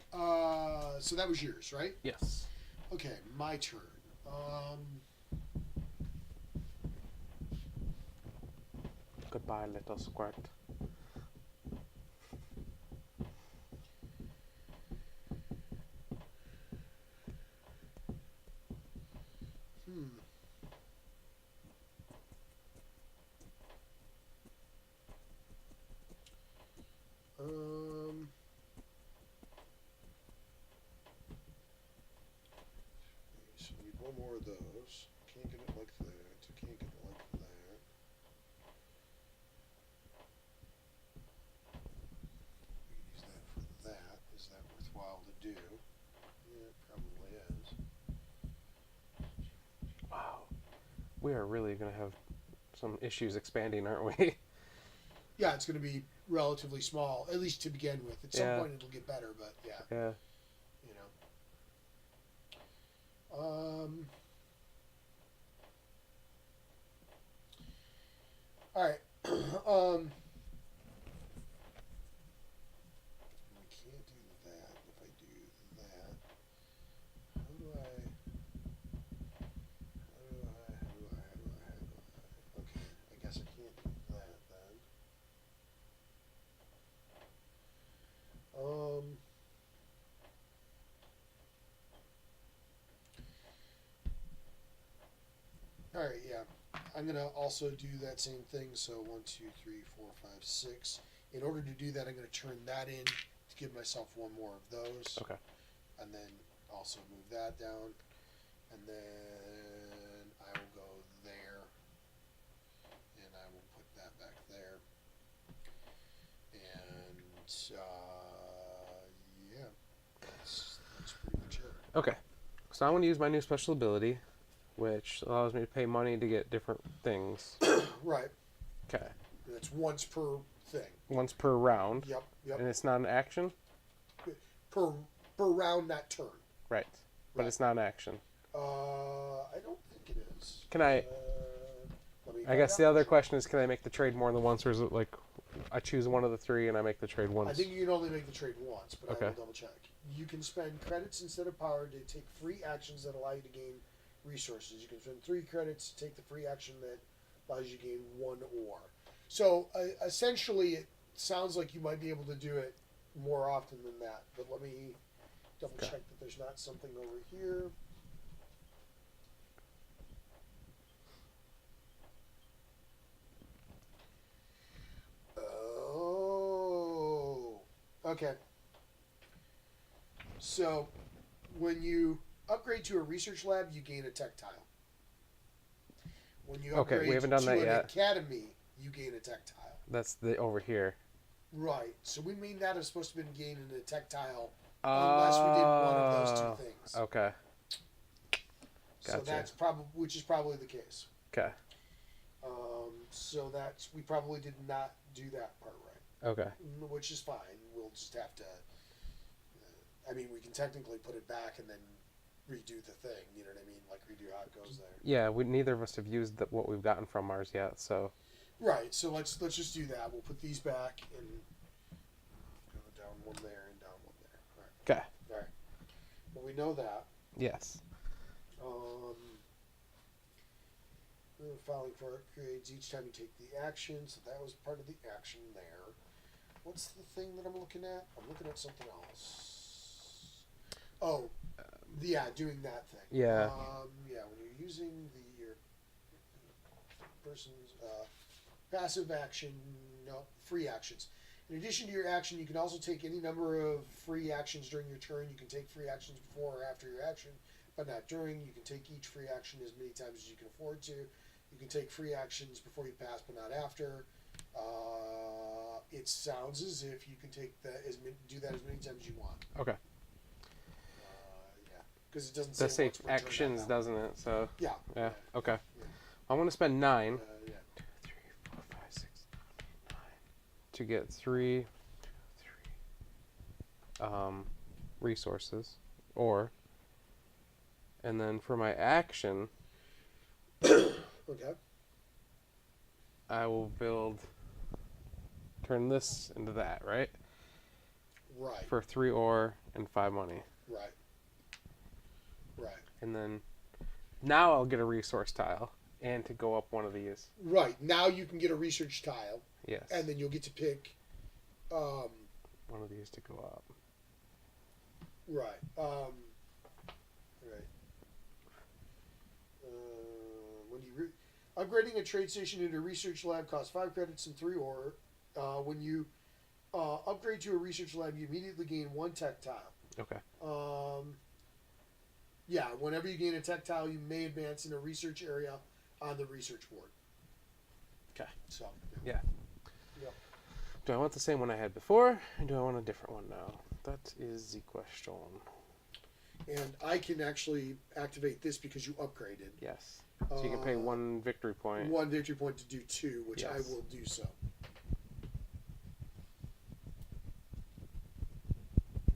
So that was yours, right? Yes. Okay. My turn. Goodbye, little squirt. So we need one more of those. Can't get it like that. Can't get it like that. We can use that for that. Is that worthwhile to do? Yeah, it probably is. Wow. We are really going to have some issues expanding, aren't we? Yeah, it's going to be relatively small, at least to begin with. At some point it'll get better, but yeah. Yeah. You know. All right. I can't do that. If I do that, how do I? Okay, I guess I can't do that then. All right, yeah. I'm gonna also do that same thing. So 1, 2, 3, 4, 5, 6. In order to do that, I'm gonna turn that in to give myself 1 more of those. Okay. And then also move that down, and then I will go there, and I will put that back there, and yeah, that's pretty much it. Okay. So I want to use my new special ability, which allows me to pay money to get different things. Right. Okay. That's once per thing. Once per round. Yep. Yep. And it's not an action? Per round, that turn. Right. But Right. it's not an action. I don't think it is. Can I... Let I guess the other question is, can I make the trade more than once, or is it like I choose one of the three and I make the trade once? I think you can only make the trade once, but Okay. I will double check. You can spend credits instead of power to take free actions that allow you to gain resources. You can spend 3 credits to take the free action that allows you to gain 1 ore. So essentially, it sounds like you might be able to do it more often than that. But let me double check that there's not something over here. Oh, okay. So when you upgrade to a research lab, you gain a tech tile. When you upgrade we haven't done to that an yet. academy, you gain a tech tile. That's the over here. Right. So we mean that is supposed to be gaining a tech tile unless we did one of those 2 things. Okay. So Gotcha. that's probably, which is probably the case. Okay. So that's, we probably did not do that part right. Okay. Which is fine. We'll just have to. I mean, we can technically put it back and then redo the thing. You know what I mean? Like redo how it goes there. Yeah, neither of us have used what we've gotten from Mars yet, so. Right. So let's just do that. We'll put these back and go down 1 there and down 1 there. All right. Okay. All right. Well, we know that. Yes. Filing for upgrades each time you take the action, so that was part of the action there. What's the thing that I'm looking at? I'm looking at something else. Oh, yeah, doing that thing. Yeah. Yeah, when you're using your person's passive action, no, free actions. In addition to your action, you can also take any number of free actions during your turn. You can take free actions before or after your action, but not during. You can take each free action as many times as you can afford to. You can take free actions before you pass, but not after. It sounds as if you can take that do that as many times as you want. Okay. Yeah, because it doesn't Does say say actions, doesn't it? So. Yeah. Yeah. Okay. Yeah. I want to spend 9. Yeah. 2, 3, 4, 5, 6, 9 to get 3 resources, and then for my action, Okay. I will turn this into that, right? Right. For 3 ore and 5 money. Right. Right. And then now I'll get a resource tile and to go up one of these. Right. Now you can get a research tile. Yes. And then you'll get to pick. One of these to go up. Right. Right. When you upgrading a trade station into a research lab costs 5 credits and 3 ore. When you upgrade to a research lab, you immediately gain 1 tech tile. Okay. Yeah, whenever you gain a tech tile, you may advance in a research area on the research board. Okay. So. Yeah. Yeah. Do I want the same one I had before, or do I want a different one now? That is the question. And I can actually activate this because you upgraded. Yes. So you can pay 1 victory point. 1 victory point to do 2, which Yes. I will do so.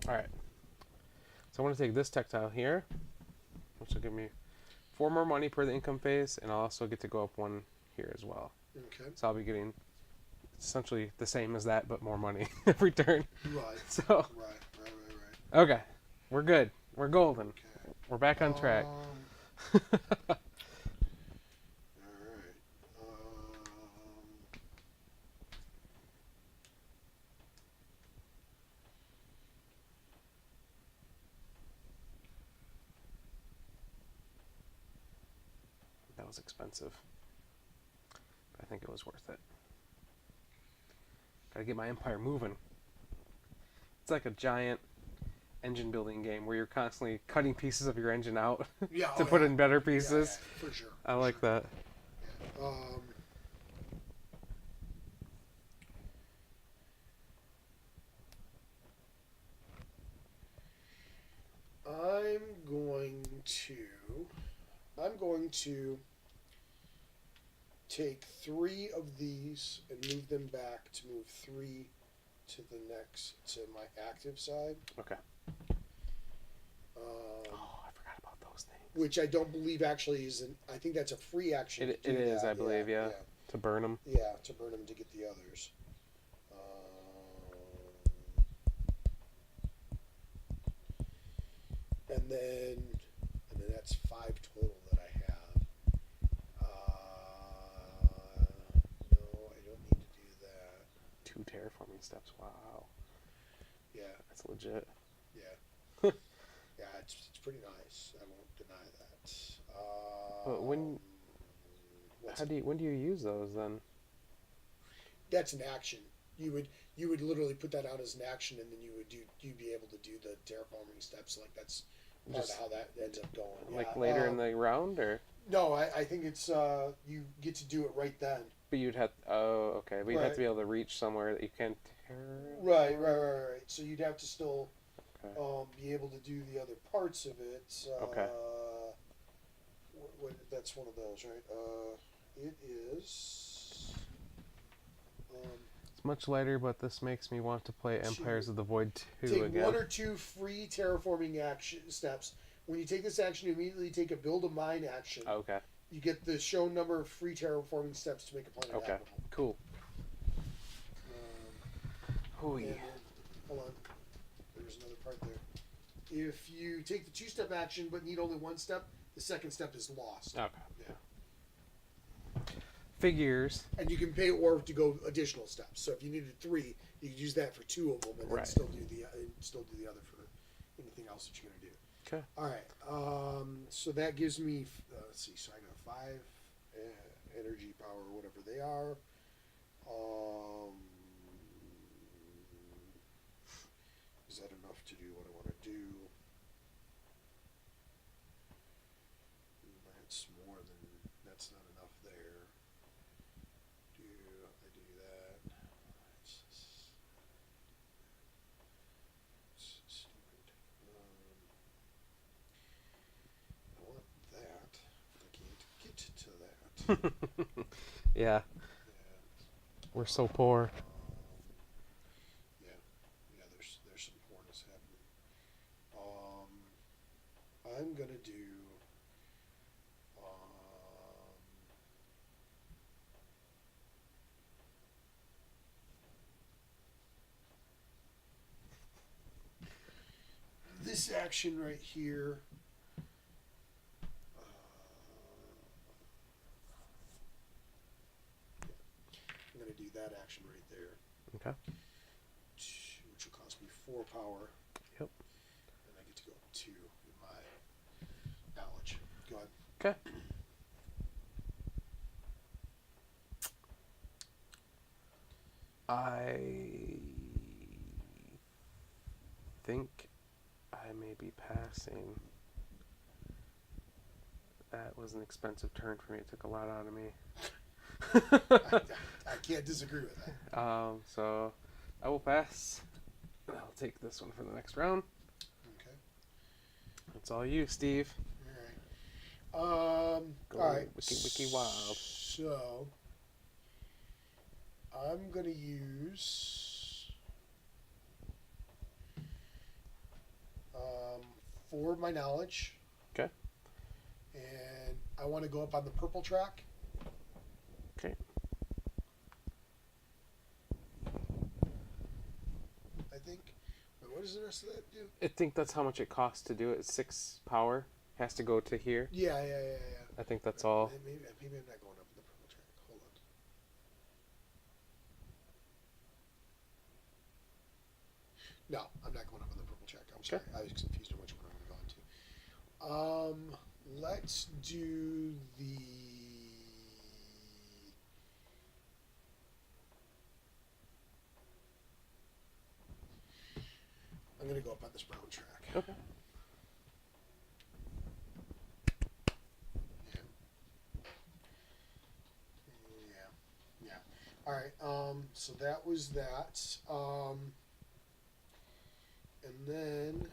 Alright. So I want to take this tactile here, which will give me 4 more money per the income phase, and I'll also get to go up 1 here as well. Okay. So I'll be getting essentially the same as that, but more money every turn. Right. So. Right. Okay. We're good. We're golden. Okay. We're back on track. All right. That was expensive. But I think it was worth it. Gotta get my empire moving. It's like a giant engine building game where you're constantly cutting pieces of your engine out Yeah. to put in better pieces. Yeah, for sure. I like that. I'm going to take 3 of these and move them back to move 3 to my active side. Okay. Um, Oh, I forgot about those those things. which I don't believe actually is an. I think that's a free action. It to do is, that. I believe, yeah. To burn them. Yeah, to burn them to get the others. And then that's 5 total that I have. No, I don't need to do that. 2 terraforming steps. Wow. Yeah, That's legit. yeah, yeah. It's pretty nice. I won't deny that. But when do you use those then? That's an action. You would literally put that out as an action, and then you'd be able to do the terraforming steps. Like that's part Just of how that ends up going. like Yeah. later in the round, or? No, I think it's you get to do it right then. But you'd have. Oh, okay. But you'd have Right. to be able to reach somewhere that you can't. Right. So you'd have to still Okay. be able to do the other parts of it. Okay. That's one of those, right? It is. It's much lighter, but this makes me want to play Empires of the Void 2 Take again. 1 or 2 free terraforming action steps. When you take this action, you immediately take a build a mine action. Okay. You get the shown number of free terraforming steps to make a planet Okay. habitable. Cool. And then, hold on. There's another part there. If you take the 2-step action but need only 1 step, the second step is lost. Okay. Yeah. Figures. And you can pay or to go additional steps. So if you needed 3, you could use that for 2 of them, and then Right. still do the other for anything else that you're gonna do. Okay. All right. So that gives me. Let's see. So I got 5 energy power, whatever they are. Is that enough to do what I want to do? That's more than. That's not enough there. Do I do that? It's stupid. I want that, but I can't get to that. Yeah. Yeah. We're so poor. Yeah. There's some poorness happening. I'm gonna do. This action right here. I'm going to do that action right there. Okay. Which will cost me 4 power. Yep. And I get to go 2 in my knowledge. Go ahead. Okay. I think I may be passing. That was an expensive turn for me. It took a lot out of me. I can't disagree with that. So I will pass. I'll take this one for the next round. Okay. It's all you, Steve. All right. Wiki wild. So I'm gonna use 4 of my knowledge. Okay. And I want to go up on the purple track. Okay. I think. Wait, what does the rest of that do? I think that's how much it costs to do it. 6 power has to go to here. Yeah. I think that's all. Maybe I'm not going up on the purple track. Hold on. No, I'm not going up on the purple track. I'm sorry. I was confused on which one I'm going to. Let's do the. I'm going to go up on this brown track. Okay. Yeah. All right. So that was that. And then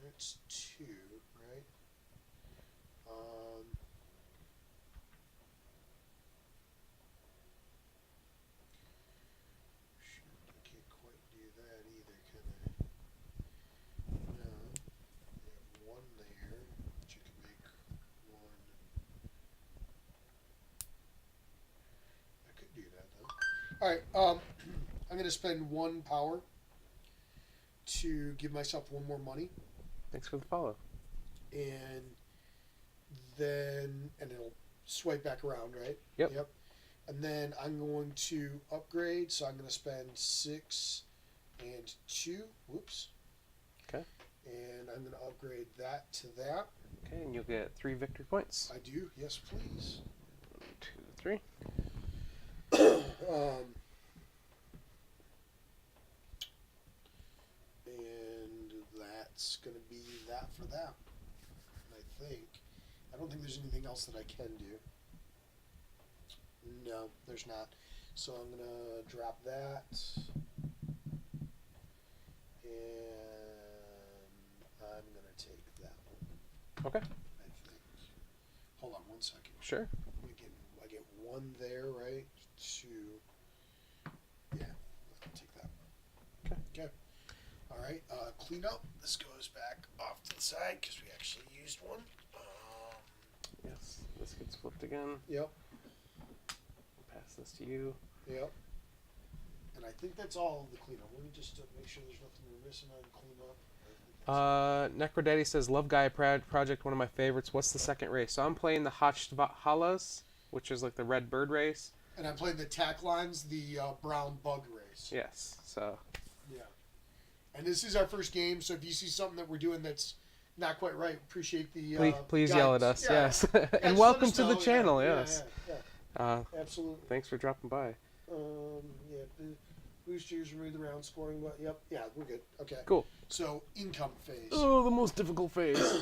that's 2, right? Shoot, I can't quite do that either, can I? I'm going to spend 1 power to give myself 1 more money, Thanks for the follow. and and it'll swipe back around, right? Yep. And then I'm going to upgrade, so I'm going to spend 6 and 2. Whoops. Okay. And I'm going to upgrade that to that. Okay, and you'll get 3 victory points. I do, yes, please. 1, 2, 3. And that's going to be that for that. I think. I don't think there's anything else that I can do. No, there's not. So I'm going to drop that. And I'm going to take that one. Okay. I think. Hold on 1 second. Sure. I get 1 there, right? 2. Yeah, I'll take that. Okay. All right. Clean up. This goes back off to the side because we actually used one. Yes. This gets flipped again. Yep. Pass this to you. Yep. And I think that's all of the cleanup. Let me just make sure there's nothing we're missing on cleanup. Necrodaddy says, love Gaia Project, one of my favorites. What's the second race? So I'm playing the Hashvahalas, which is like the red bird race. And I'm playing the tack lines, the brown bug race. Yes, so. Yeah. And this is our first game, so if you see something that we're doing that's not quite right, appreciate the please yell at us, yeah. yes. Yeah, and just welcome let us to the know. channel, Yeah, yes. Yeah. Absolutely. Thanks for dropping by. Yeah, the boosters remove the round scoring, but yep, yeah, we're good. Okay. Cool. So income phase. Oh, the most difficult phase.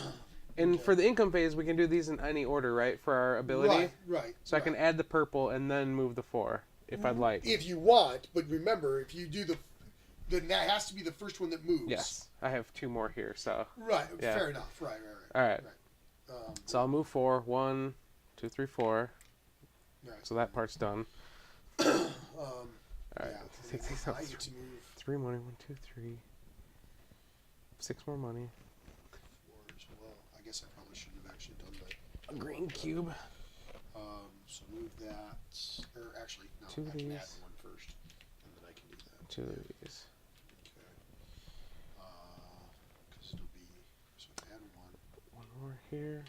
And for the income phase, we can do these in any order, right? For our ability. Right. So I can add the purple and then move the 4 if I'd like. If you want, but remember, if you do then that has to be the first one that moves. Yes, I have 2 more here, so. Right. Yeah. Fair enough. Right. All right. So I'll move 4. 1, 2, 3, 4. Right. So that part's done. All right, Yeah. take these I out. get to move 3 money. 1, 2, 3. 6 more money. 4 as well. I guess I probably shouldn't have actually done that. A green cube. So move that, or actually, no, 2 of I can add these. 1 first, and then I can do that. 2 of these. Okay. Because it'll be, so add 1. 1 more here.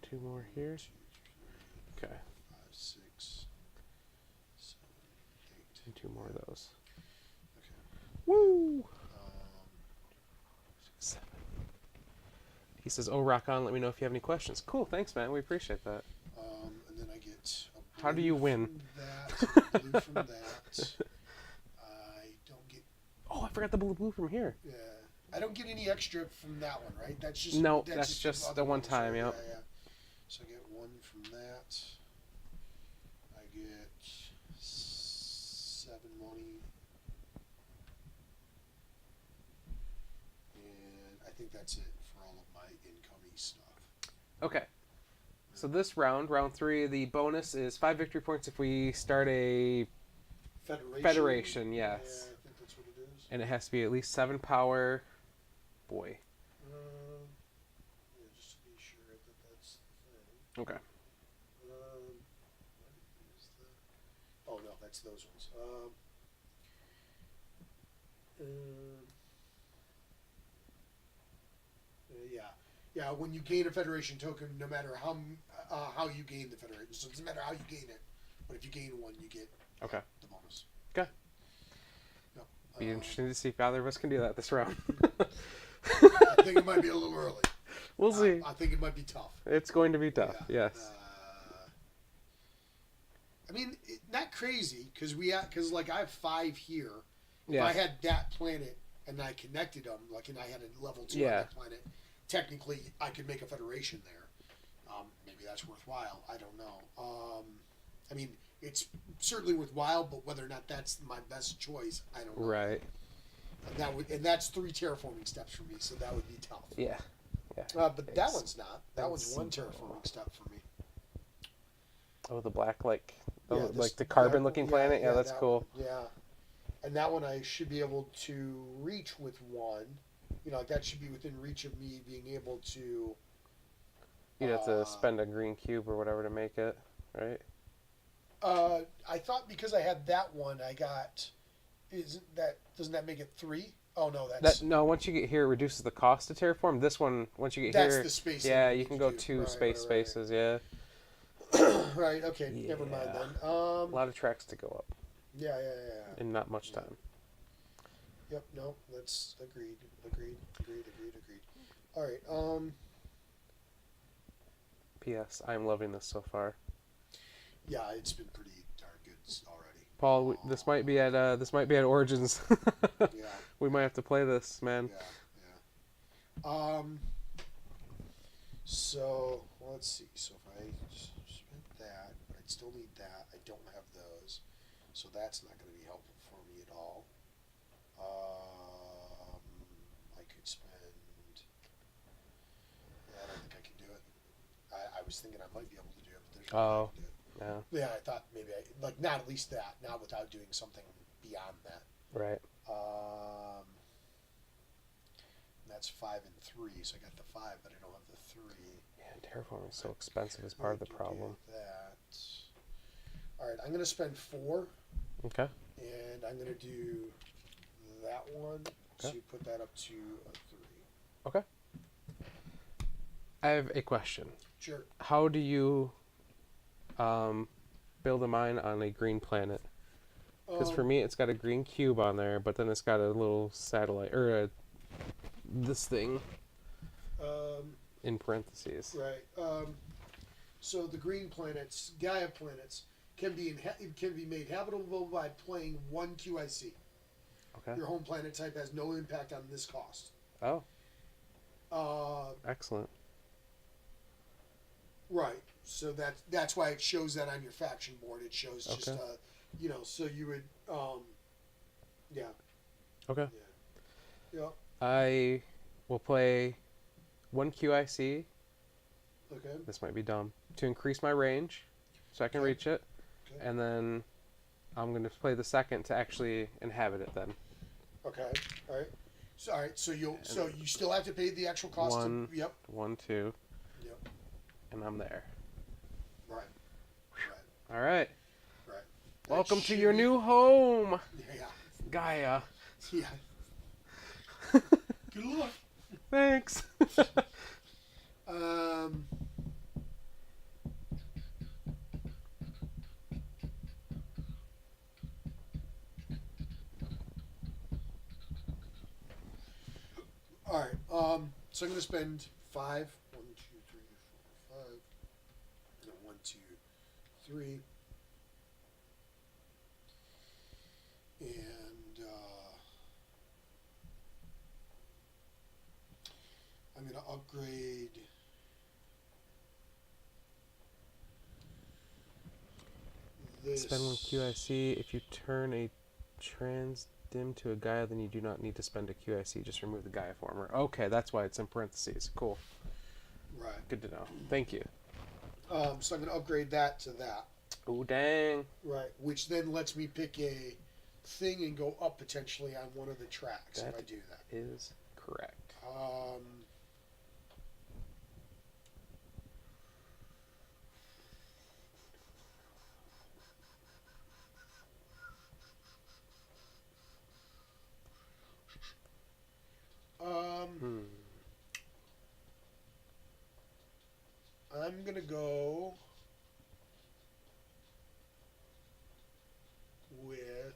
2 more here. 2, 3, Okay. 5, 6, 7, 8. And 2 more of those. Okay. Woo! 6, 7. He says, "Oh, rock on. Let me know if you have any questions." Cool. Thanks, man. We appreciate that. And then I get a blue How do you win? from that, blue from that. I don't get. Oh, I forgot the blue from here. Yeah, I don't get any extra from that one, right? That's just No, that's just other the one ones, time, right? yep. Yeah. So I get 1 from that. I get 7 money, and I think that's it for all of my incoming stuff. Okay. So this round 3, the bonus is 5 victory points if we start a Federation, yes. Yeah, I think that's what it is. and it has to be at least 7 power. Boy. Yeah, just to be sure that that's the thing. Okay. What is the... Oh no, that's those ones. Yeah. When you gain a Federation token, no matter how you gain the Federation, so it doesn't matter how you gain it, but if you gain 1, you get Okay. the bonus. Okay. No. Be interesting to see if either of us can do that this round. I think it might be a little early. We'll see. I think it might be tough. It's going to be tough. Yeah. Yes. I mean, not crazy because like I have 5 here. If Yeah. I had that planet and I connected them, like, and I had a level 2 on Yeah. that planet, technically I could make a Federation there. Maybe that's worthwhile. I don't know. I mean, it's certainly worthwhile, but whether or not that's my best choice, I don't know. Right. And that's 3 terraforming steps for me, so that would be tough. Yeah. Yeah. But that one's not. That one's 1 terraforming step for me. Oh, the black, like Yeah, the carbon-looking planet. Yeah, that's that cool. one, yeah, and that one I should be able to reach with 1. You know, like that should be within reach of me being able to. You'd have to spend a green cube or whatever to make it, right? I thought because I had that one, I got. Doesn't that make it 3? Oh no, No, once you get here, it reduces the cost to terraform. This one, once you get that's here, the space. yeah, That you need can to go do. 2 Right, spaces. Yeah, right. Okay, never mind yeah. then. A lot of tracks to go up Yeah. in not much Yeah. time. Yep. No, that's agreed. Agreed. All right. P.S. I'm loving this so far. Yeah, it's been pretty darn good already. Paul, this might be at Origins. Yeah. We might have to play this, man. Yeah. So let's see. So if I spent that, but I'd still need that. I don't have those, so that's not going to be helpful for me at all. I could spend. Yeah, I don't think I can do it. I was thinking I might be able to do it, but there's no way I Oh, can do it. yeah, Yeah, I thought maybe not at least that, not without doing something beyond that. right. That's 5 and 3, so I got the 5, but I don't have the 3. Yeah, terraforming is so expensive is part of the problem. That. All right, I'm gonna spend 4, Okay. and I'm gonna do that one to Okay. put that up to a 3. Okay. I have a question. Sure. How do you build a mine on a green planet? Because for me, it's got a green cube on there, but then it's got a little satellite this thing in parentheses. Right. So the green planets, Gaia planets, can be made habitable by playing 1 QIC. Okay. Your home planet type has no impact on this cost. Oh, Uh, excellent. right. So that's why it shows that on your faction board. It shows just Okay. so you would yeah. Okay. Yeah. I will play 1 QIC. Okay. This might be dumb. To increase my range, so I can Okay. reach it. Okay. And then I'm going to play the second to actually inhabit it then. Okay. All right. So all right. So you still have to pay the actual cost. One. Yep. 1, 2. Yep. And I'm there. Right. All right. Right. Welcome That to should your be- new home, Yeah. Gaia. Yeah. Good luck. Thanks. Um. All right. So I'm going to spend 5. 1, 2, 3, 4, 5. No, 1, 2, 3. And I'm going to upgrade. This. Spend 1 QIC. If you turn a trans dim to a Gaia, then you do not need to spend a QIC. Just remove the Gaia former. Okay, that's why it's in parentheses. Cool. Right. Good to know. Thank you. So I'm going to upgrade that to that. Oh, dang. Right. Which then lets me pick a thing and go up potentially on one of the tracks if That I do that. is correct. I'm gonna go with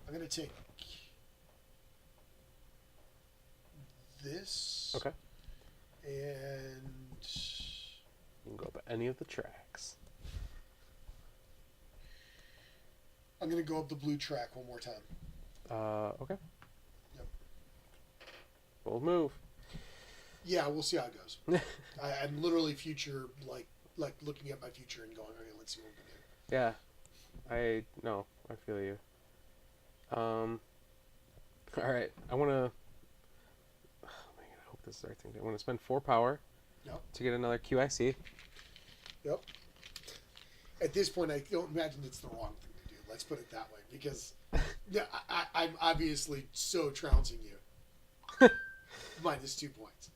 I'm gonna take this. Okay. And You can go up any of the tracks. I'm gonna go up the blue track one more time. Okay. Yep. Bold move. Yeah, we'll see how it goes. I'm literally future like looking at my future and going, okay, let's see what we can do. Yeah. I feel you. All right. I want to. Oh man, I hope this is the right thing. I want to spend 4 power Yep. to get another QIC. Yep. At this point, I don't imagine it's the wrong thing to do. Let's put it that way, because yeah, I'm obviously so trouncing you. Minus 2 points.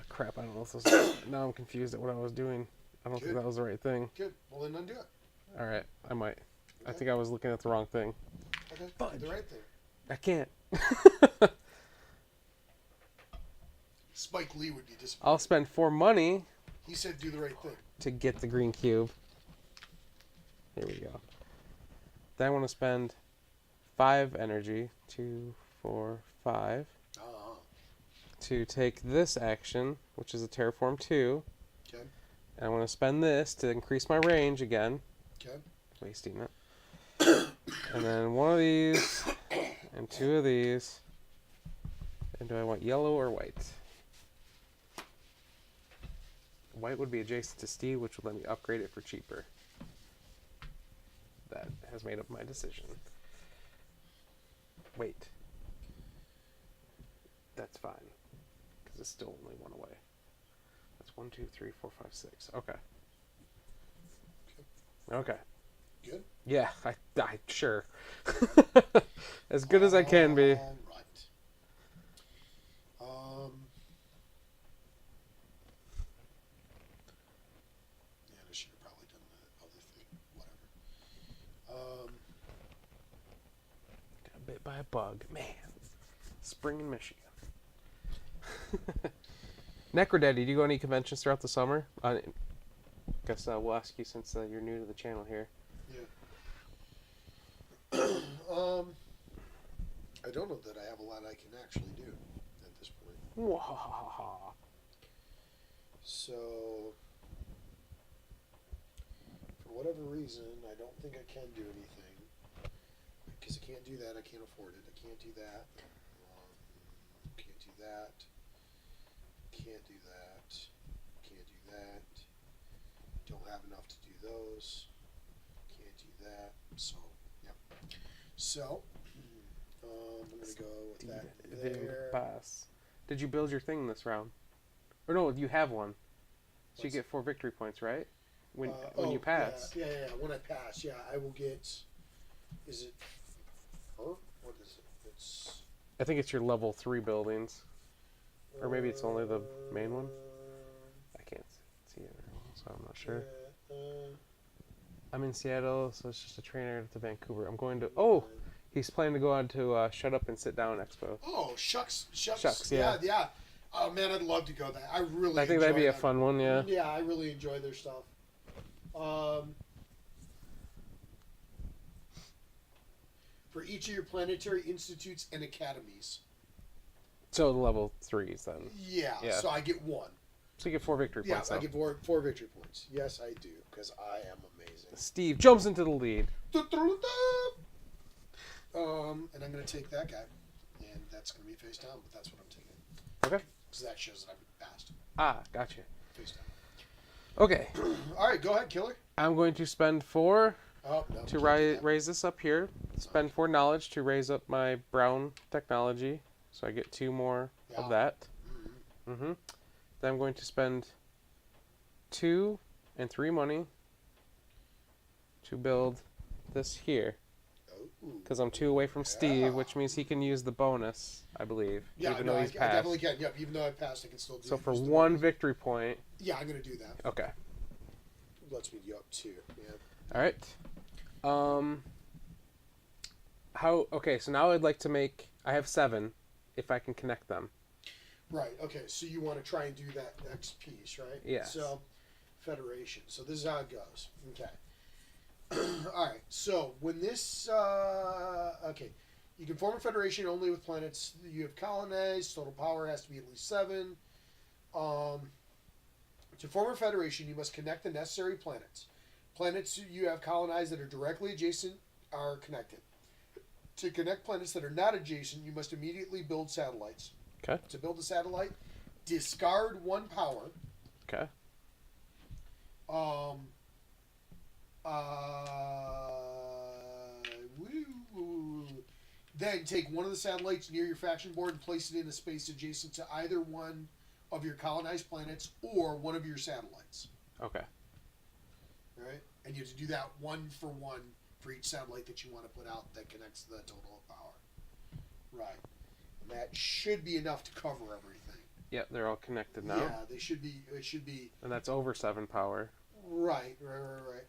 Crap, I don't know if this is... Now I'm confused at what I was doing. I don't think that was the right thing. Good. Well, then undo it. Alright, I might. Okay. I think I was looking at the wrong thing. Okay. Fudge. Do the right thing. I can't. Spike Lee would be disappointed. I'll spend 4 money He said do the right thing. to get the green cube. Here we go. Then I want to spend 5 energy. 2, 4, 5. To take this action, which is a Terraform 2. Okay. And I want to spend this to increase my range again. Okay. Wasting it. And then 1 of these, and 2 of these. And do I want yellow or white? White would be adjacent to Steve, which would let me upgrade it for cheaper. That has made up my decision. Wait. That's fine. Because it's still only 1 away. That's 1, 2, 3, 4, 5, 6. Okay. Okay. Good? Yeah, I sure. As good as I can be. All right. Yeah, I should have probably done the other thing. Whatever. Got bit by a bug. Man. Spring in Michigan. Necrodaddy, do you go to any conventions throughout the summer? I guess we'll ask you since you're new to the channel here. Yeah. I don't know that I have a lot I can actually do at this point. Wahahaha. So, for whatever reason, I don't think I can do anything. Because I can't do that. I can't afford it. I can't do that. Can't do that. Can't do that. Can't do that. Don't have enough to do those. Can't do that. So, yep. So, I'm going to go with that there. Pass. Did you build your thing this round? Or no, you have one. So you get 4 victory points, right? When you pass. Yeah. When I pass, I will get. Is it her? What is it? It's. I think it's your level 3 buildings. Or maybe it's only the main one. I can't see it very well, so I'm not sure. I'm in Seattle, so it's just a trainer to Vancouver. I'm going to... Oh! He's planning to go on to Shut Up and Sit Down Expo. Oh, shucks. Yeah. Oh, man, I'd love to go there. I think that'd be a fun one, yeah. Yeah, I really enjoy their stuff. For each of your planetary institutes and academies. So level 3s then. Yeah, so I get 1. So you get 4 victory points. Yeah, I get 4 victory points. Yes, I do, because I am amazing. Steve jumps into the lead. And I'm going to take that guy. And that's going to be face down, but that's what I'm taking. Okay. So that shows that I'm fast. Ah, gotcha. Face down. Okay. All right, go ahead, killer. I'm going to spend 4 to raise raise this up here. Spend 4 knowledge to raise up my brown technology. So I get 2 more of that. Then I'm going to spend 2 and 3 money to build this here. Because I'm 2 away from Steve, which means he can use the bonus, I believe. Yeah, even though he's passed. I definitely can. Yep, even though I passed, I can still do it. So for 1 victory point. Yeah, I'm going to do that. Okay. Lets me go up 2. Yeah. All right. Okay, so now I'd like to make... I have 7, if I can connect them. Right, okay, so you want to try and do that next piece, right? Yeah. So, Federation. So this is how it goes. Okay. Alright, so when this... okay. You can form a Federation only with planets you have colonized. Total power has to be at least 7. To form a Federation, you must connect the necessary planets. Planets you have colonized that are directly adjacent are connected. To connect planets that are not adjacent, you must immediately build satellites. Okay. To build a satellite, discard 1 power. Okay. Then take one of the satellites near your faction board and place it in a space adjacent to either one of your colonized planets or one of your satellites. Okay. and you have to do that one for each satellite that you want to put out that connects to the total of power. Right. And that should be enough to cover everything. Yep, they're all connected now. Yeah, they should be. It should be. And that's over 7 power. Right.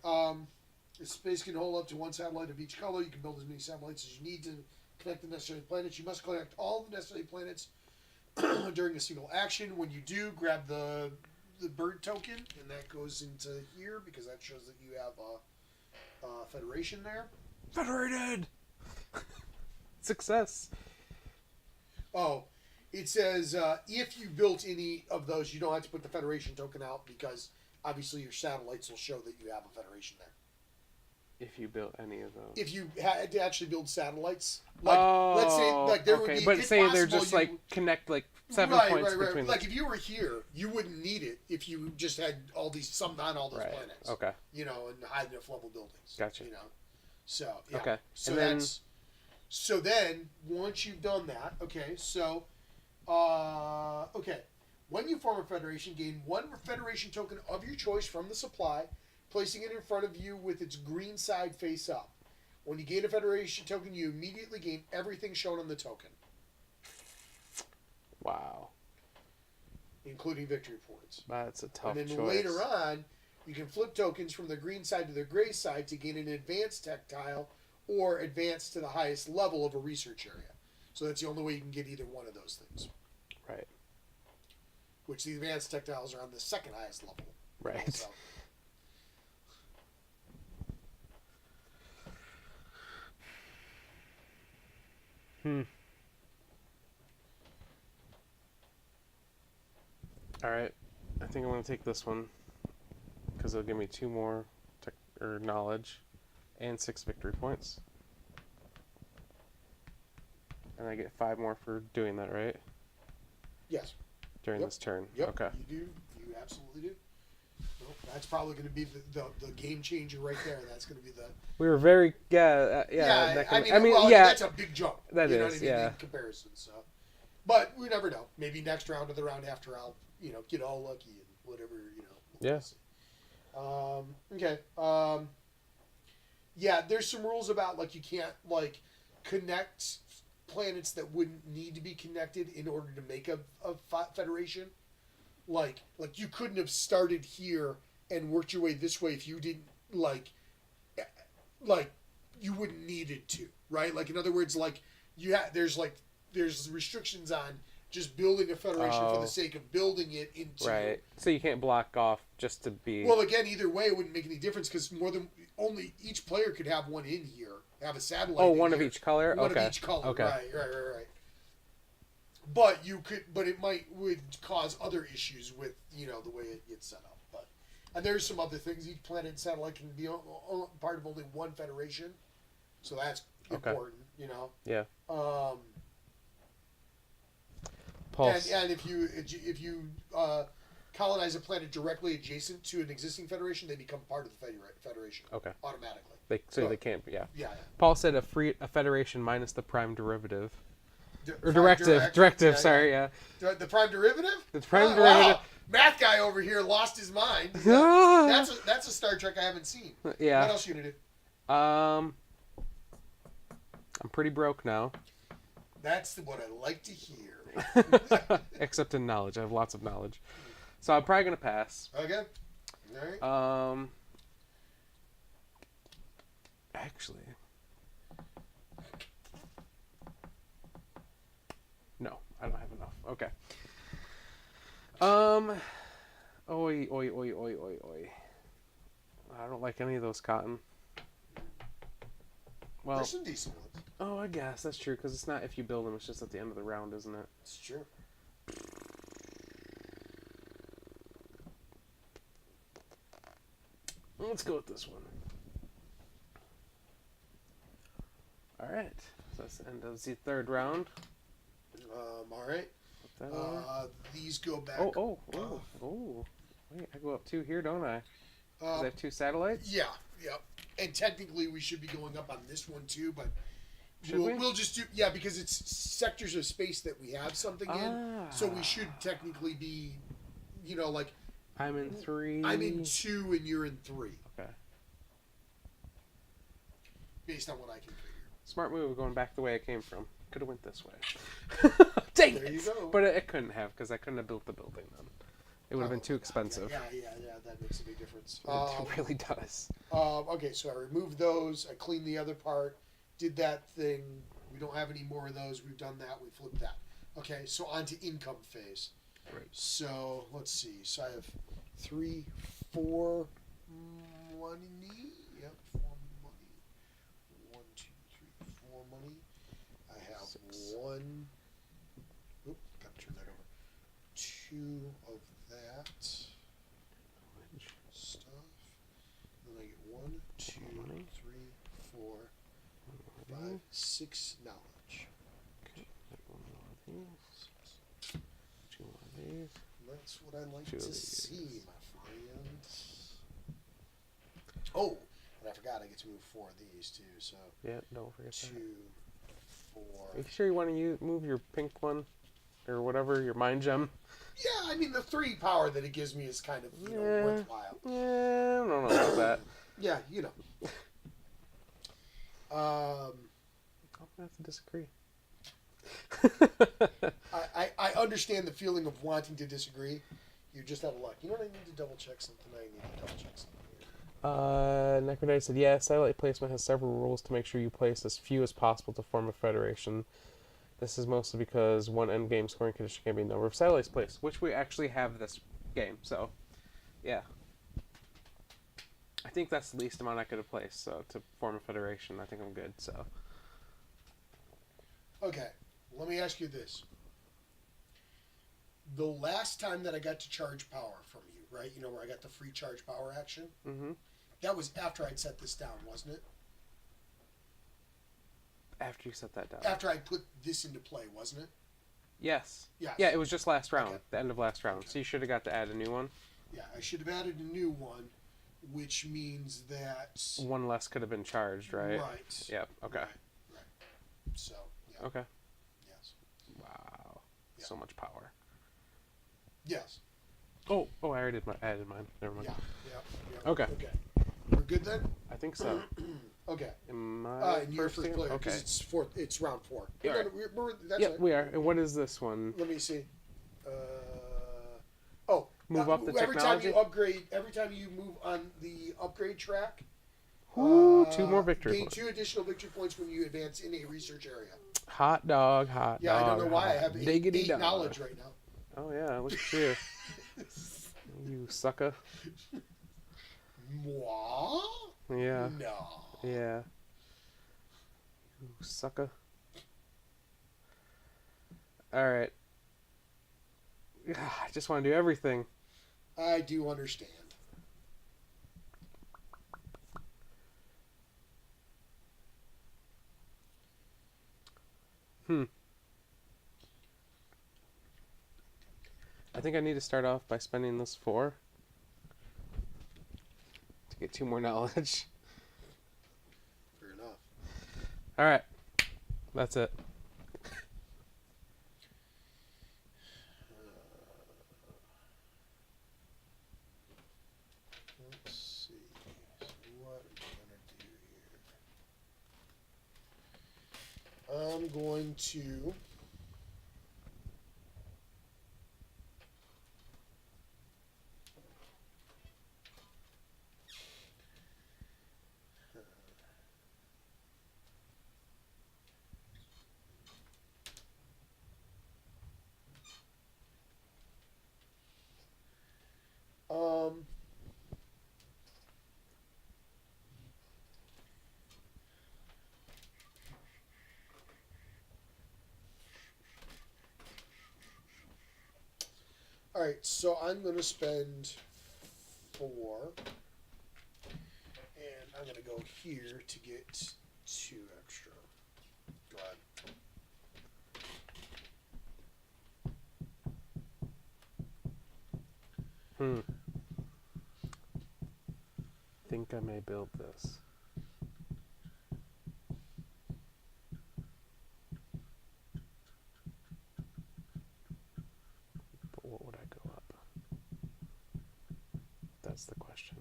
The space can hold up to one satellite of each color. You can build as many satellites as you need to connect the necessary planets. You must collect all the necessary planets during a single action. When you do, grab the bird token, and that goes into here because that shows that you have a Federation there. Federated! Success. Oh, it says if you built any of those, you don't have to put the Federation token out because obviously your satellites will show that you have a Federation there. If you built any of those. If you had to actually build satellites, let's say there would be. But say they're just connect 7 points between them. Like if you were here, you wouldn't need it if you just had all those planets. Okay. And high enough level buildings. Gotcha. So yeah. Okay. So then once you've done that, when you form a Federation, gain 1 Federation token of your choice from the supply, placing it in front of you with its green side face up. When you gain a Federation token, you immediately gain everything shown on the token. Wow. Including victory points. That's a tough choice. And then choice. later on, you can flip tokens from the green side to the gray side to gain an advanced tech tile or advance to the highest level of a research area. So that's the only way you can get either one of those things. Right. Which the advanced tech tiles are on the second highest level. Right. So. Alright. I think I'm going to take this one. Because it'll give me 2 more knowledge. And 6 victory points. And I get 5 more for doing that, right? Yes. During this turn. Yep. Okay. You do. You absolutely do. Well, that's probably going to be the game changer right there. That's going to be the. We were very that's a big jump. That you know is, what I mean, in comparison. So, but we never know. Maybe next round or the round after, I'll get all lucky and whatever Yes. Okay. Yeah, there's some rules about you can't connect planets that wouldn't need to be connected in order to make a federation. Like you couldn't have started here and worked your way this way if you didn't you wouldn't need it to, right? In other words, there's restrictions on just building a federation for the sake of building it into. Right. So you can't block off just to be. Well, again, either way, it wouldn't make any difference because only each player could have one in here, have a satellite. Oh, one of each color. One of each color. Okay. Right. But it would cause other issues with the way it gets set up. And there's some other things. Each planet and satellite can be part of only one federation, so that's important. Yeah. And if you colonize a planet directly adjacent to an existing federation, they become part of the federation. Okay. Automatically. They can't. Yeah. Yeah. Paul said a federation minus the prime derivative. Directive. Directive. Sorry. Yeah. The prime derivative. The prime derivative. Wow. Math guy over here lost his mind. That's a Star Trek I haven't seen. Yeah. What else are you gonna do? I'm pretty broke now. That's what I like to hear. Except in knowledge. I have lots of knowledge. So I'm probably going to pass. Okay. All right. Actually. No, I don't have enough. Okay. Oi. I don't like any of those cotton. Well, there's some decent ones. Oh, I guess that's true because it's not if you build them; it's just at the end of the round, isn't it? It's true. Let's go with this one. All right, so that's the end of the 3rd round. All right. These go back. Oh! Wait, I go up 2 here, don't I? 'Cause I have 2 satellites. Yeah. And technically, we should be going up on this one too, but we'll just do because it's sectors of space that we have something in, so we should technically be, I'm in 3. I'm in 2 and you're in 3. Okay. based on what I can figure. Smart move going back the way I came from. Could have went this way. Dang There it! you go. But it couldn't have because I couldn't have built the building then. It would have been too expensive. Yeah, that makes a big difference. It really does. Okay, so I removed those. I cleaned the other part. Did that thing. We don't have any more of those. We've done that. We flipped that. Okay, so on to income phase. Right. So let's see. So I have 3, 4 money. Yep, 4 money. 1, 2, 3, 4 money. I have 6. 1. Oop, gotta turn that over. 2 of that stuff. Then I get 1, 2, 3, 4, 5, 6 knowledge. Okay, one more of these. 2 more of these. That's what I like 2 of to these. see, my friend. Oh, and I forgot I get to move 4 of these too. So Yeah, don't forget 2, that. 4. Are you sure you want to move your pink one? Or whatever, your mind gem? Yeah, I mean the 3 power that it gives me is kind of Yeah. worthwhile. Yeah, I don't know about that. Yeah, you know. I'm gonna have to disagree. I understand the feeling of wanting to disagree. You're just out of luck. You know what? I need to double check something. Necrodite said, yeah, satellite placement has several rules to make sure you place as few as possible to form a federation. This is mostly because one endgame scoring condition can be number of satellites placed, which we actually have this game, so, yeah. I think that's the least amount I could have placed, so to form a federation, I think I'm good, so. Okay, let me ask you this. The last time that I got to charge power from you, right? You know, where I got the free charge power action? Mm-hmm. That was after I'd set this down, wasn't it? After you set that down. After I put this into play, wasn't it? Yes. Yes. Yeah, it was just last round, Okay. the end of last round, Okay. so you should have got to add a new one. Yeah, I should have added a new one, which means that... One less could have been charged, right? Right. Yep, okay. Right. So, yeah. Okay. Yes. Wow. Yeah. So much power. Yes. Oh, I already added mine. Never mind. Yeah. Okay. Okay. We're good then? I think so. Okay. Am I And you're first again? player Okay. because it's round 4. Yeah, No, right. that's Yep, right. we are. And what is this one? Let me see. Move up the every technology? every time you move on the upgrade track, Ooh, 2 more victory gain points. 2 additional victory points when you advance in a research area. Hot dog, hot Yeah, dog. I don't know why I hot have 8 diggity dog. knowledge right now. Oh, yeah, look at you. You sucker. Moi? Yeah. No. Yeah. You sucker. Alright. I just want to do everything. I do understand. I think I need to start off by spending this 4 to get 2 more knowledge. Fair enough. Alright. That's it. Let's see. So what am I going to do here? I'm going to... All right, so I'm going to spend 4, and I'm going to go here to get 2 extra. Go ahead. Think I may build this. But what would I go up? That's the question.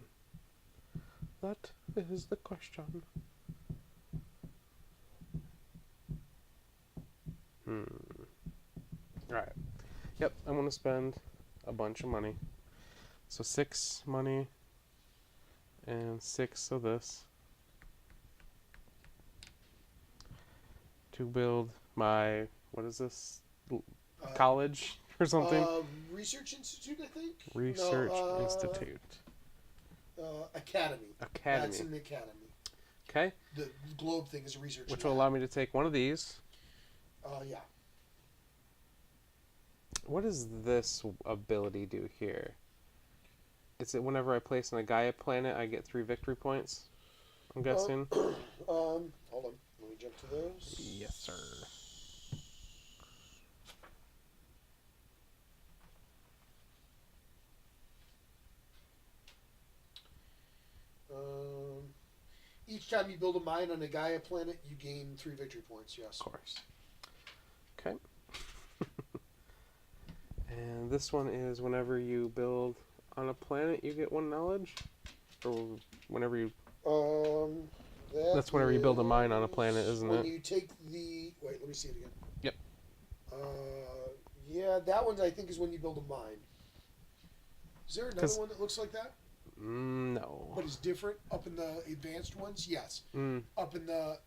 That is the question. Yep, I'm going to spend a bunch of money. So 6 money and 6 of this to build my, what is this? College or something? Research Institute, I think. Research Institute. Academy. Academy. That's an academy. Okay. The globe thing is a research. Which will allow me to take one of these. Yeah. What does this ability do here? Is it whenever I place on a Gaia planet, I get 3 victory points? I'm guessing. Hold on. Let me jump to those. Yes, sir. Each time you build a mine on a Gaia planet, you gain 3 victory points. Yes. Of course. Okay. And this one is whenever you build on a planet, you get 1 knowledge? Or whenever you... That's whenever you build a mine on a planet, isn't it? When you take the... Wait, let me see it again. Yep. Yeah, that one I think is when you build a mine. Is there another one that looks like that? No. But it's different up in the advanced ones? Yes. Up in the...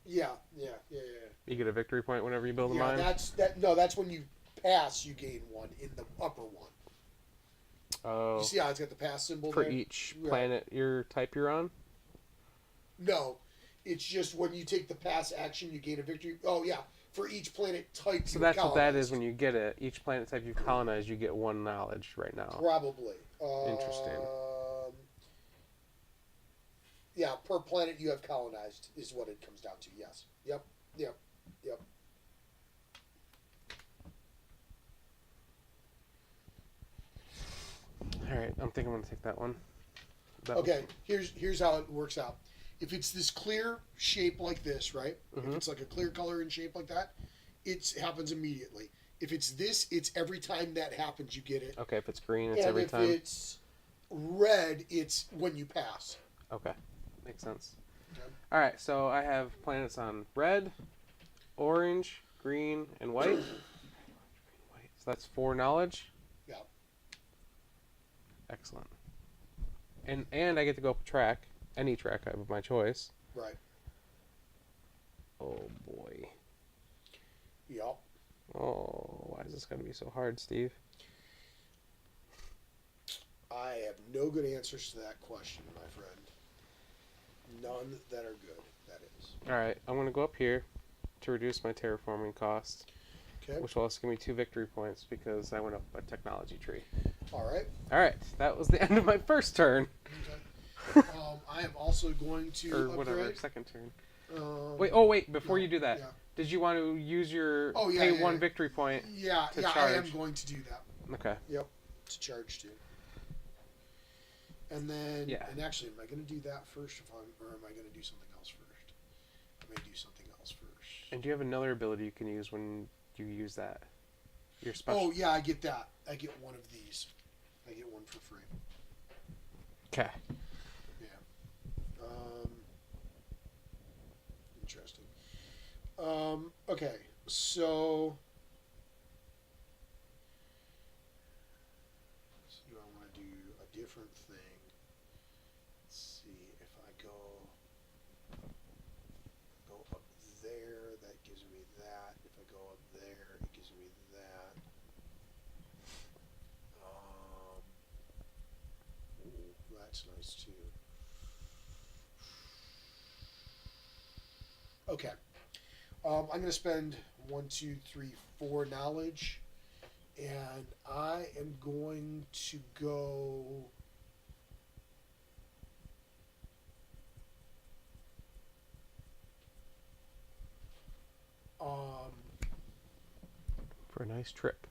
Yeah. You get a victory point whenever you build a mine? That's when you pass, you gain 1 in the upper one. Oh. You see how it's got the pass symbol for there? each planet your type you're on? No. It's just when you take the pass action, you gain a victory. Oh, yeah. For each planet type So that's what that is when you get it. Each planet type you colonize, you get 1 knowledge right now. Probably. Interesting. Yeah, per planet you have colonized is what it comes down to. Yes. Yep. Alright, I'm thinking I'm going to take that one. Okay, here's how it works out. If it's this clear shape like this, right? Mm-hmm. If it's like a clear color and shape like that, it happens immediately. If it's this, it's every time that happens you get it. Okay, if it's green, it's every time. And if it's red, it's when you pass. Okay, makes sense. Okay. Alright, so I have planets on red, orange, green, and white. So that's 4 knowledge. Yeah. Excellent. And I get to go up a track, any track of my choice. Right. Oh boy. Yep. Oh, why is this going to be so hard, Steve? I have no good answers to that question, my friend. None that are good, that is. Alright, I'm going to go up here to reduce my terraforming cost. Okay. Which will also give me 2 victory points because I went up a technology tree. Alright. Alright, that was the end of my first turn. Okay. I am also going to Or upgrade. whatever, second turn. Wait, before you do that, did you want to use your pay 1 victory point to charge? I am going to do that. Okay. Yep, to charge too. And then, and actually, am I going to do that first, or am I going to do something else first? I may do something else first. And do you have another ability you can use when you use that? Your special. Oh yeah, I get that. I get 1 of these. I get 1 for free. Okay. Yeah. Interesting. Okay, so do I want to do a different thing? Let's see if I go up there, that gives me that. If I go up there, it gives me that. Ooh, that's nice too. Okay. I'm going to spend 1, 2, 3, 4 knowledge, and I am going to go. For a nice trip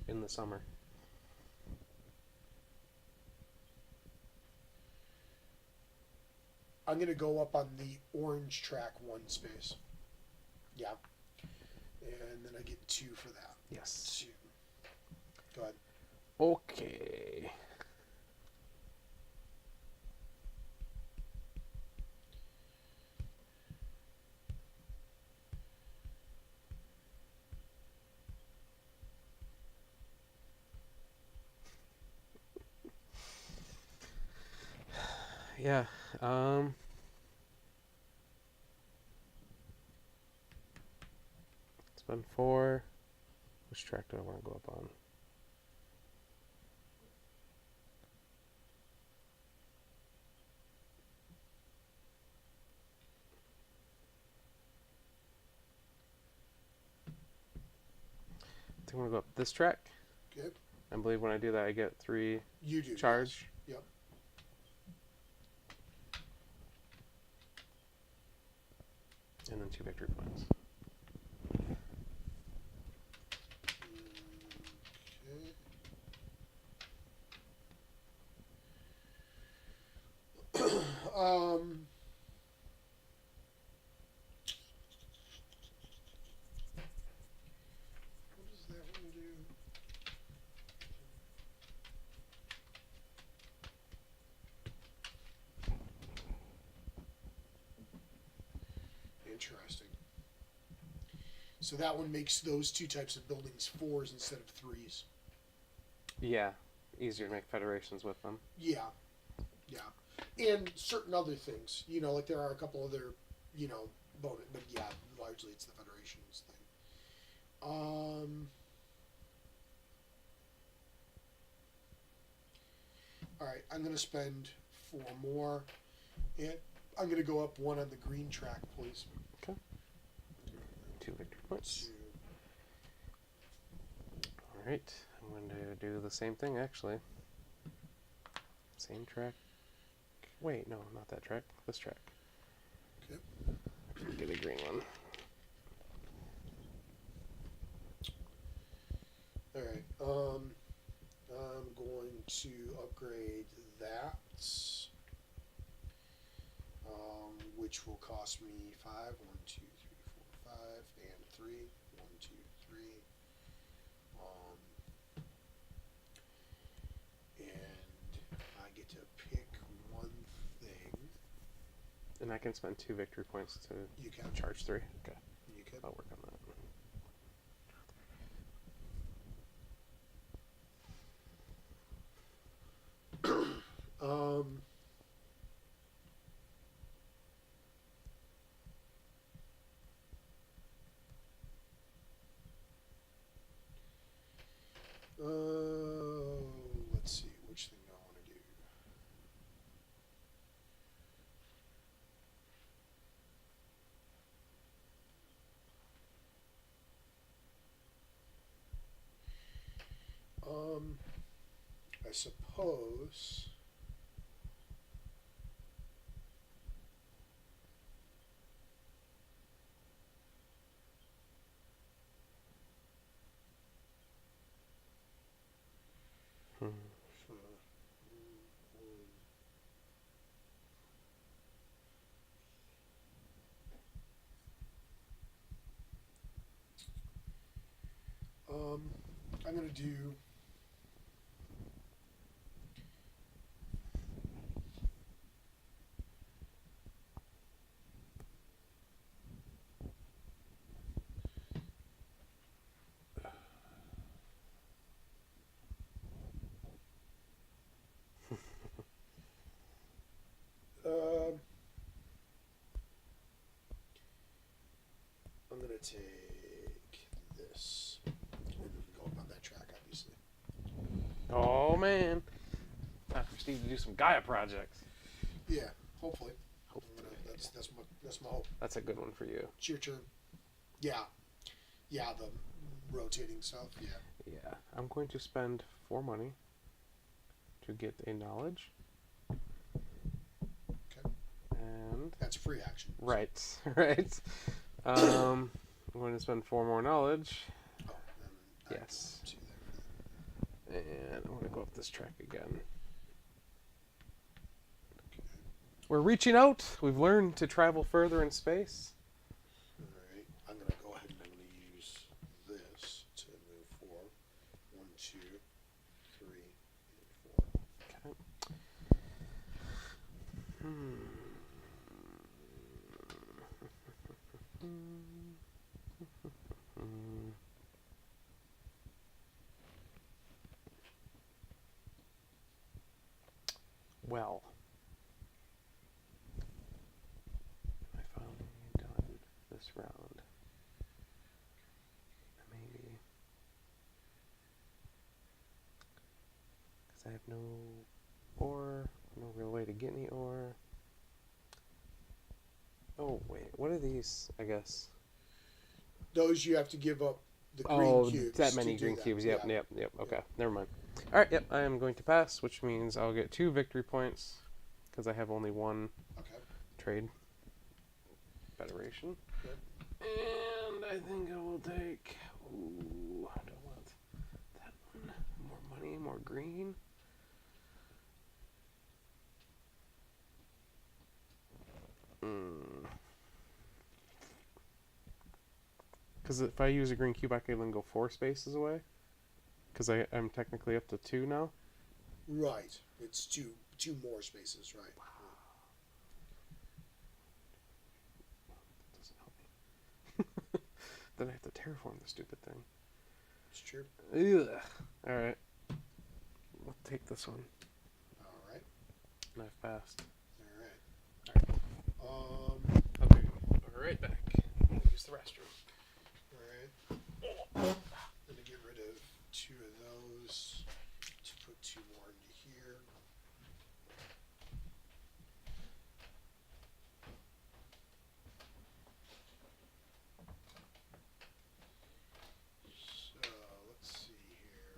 in the summer. I'm going to go up on the orange track 1 space. Yeah. And then I get 2 for that. Yes. 2. Go ahead. Okay. Yeah. Spend 4. Which track do I want to go up on? I think I'm going to go up this track. Good. I believe when I do that, I get 3 You do. charge. Yes. Yep. And then 2 victory points. Okay. What does that one do? Interesting. So that one makes those 2 types of buildings 4s instead of 3s. Yeah. Easier to make federations with them. Yeah. Yeah. And certain other things. Like there are a couple other, bonus, but yeah, largely it's the federations thing. Alright, I'm going to spend 4 more. And I'm going to go up 1 on the green track, please. Okay. 2 victory points. 2. Alright. I'm going to do the same thing, actually. Same track. Wait, no, not that track. This track. Okay. Get a green one. Alright, I'm going to upgrade that, which will cost me 5. 1, 2, 3, 4, 5, and 3. 1, 2, 3. And I get to pick one thing. And I can spend 2 victory points to You can. charge 3. Okay. You can. I'll work on that. Let's see, which thing do I want to do? I suppose. I'm gonna do. I'm gonna take this and go up on that track, obviously. Oh, man. Time for Steve to do some Gaia projects. Yeah, hopefully. Hopefully. That's my hope. That's a good one for you. It's your turn. Yeah, the rotating stuff. Yeah. Yeah. I'm going to spend 4 money to get a knowledge. Okay. And That's a free action. right, right. I'm going to spend 4 more knowledge. Oh, then Yes. I can see And I'm going to go up this track again. Okay. We're reaching out. We've learned to travel further in space. All right. I'm gonna go ahead and I'm gonna use this to move 4. 1, 2, 3, and 4. Okay. Hmm. Well, this round. Maybe. Because I have no ore, no real way to get any ore. Oh, wait, what are these, I guess? Those you have to give up the green Oh, cubes. that many green cubes. Yep, yep, yep. Okay, never mind. All right, yep, I am going to pass, which means I'll get 2 victory points because I have only 1 trade federation. Okay. And I think I will take. Ooh, I don't want that one. More money, more green. Because if I use a green cube, I can then go 4 spaces away. Because I'm technically up to 2 now. Right. It's two more spaces, right? That doesn't help me. Then I have to terraform the stupid thing. It's true. Ugh. All right. We'll take this one. All right. And I've passed. All right. I'll be right back. I'm gonna use the restroom. All right. I'm gonna get rid of 2 of those to put 2 more into here. So let's see here.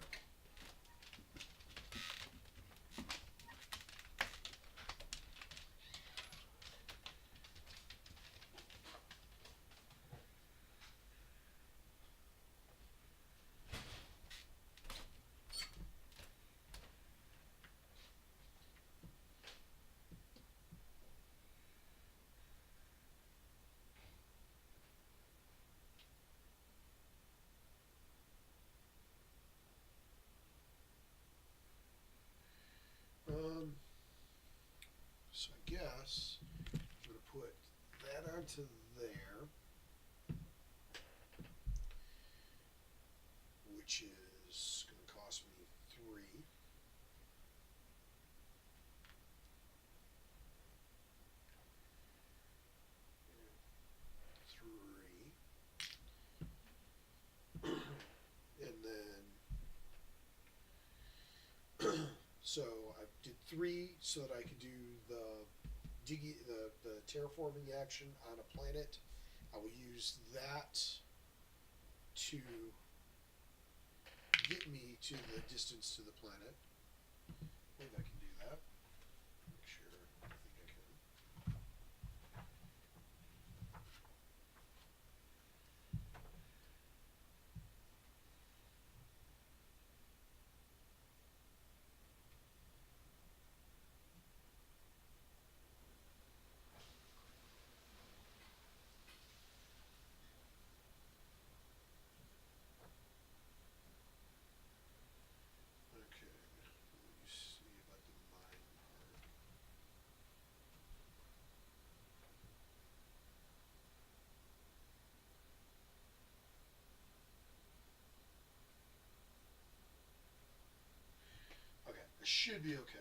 So I guess I'm going to put that onto there, which is going to cost me 3. And then, so I did 3 so that I could do the terraforming action on a planet. I will use that to get me to the distance to the planet. I think I can do that. Make sure. I think I can. Okay. Let me see about the mine part. Okay, I should be okay.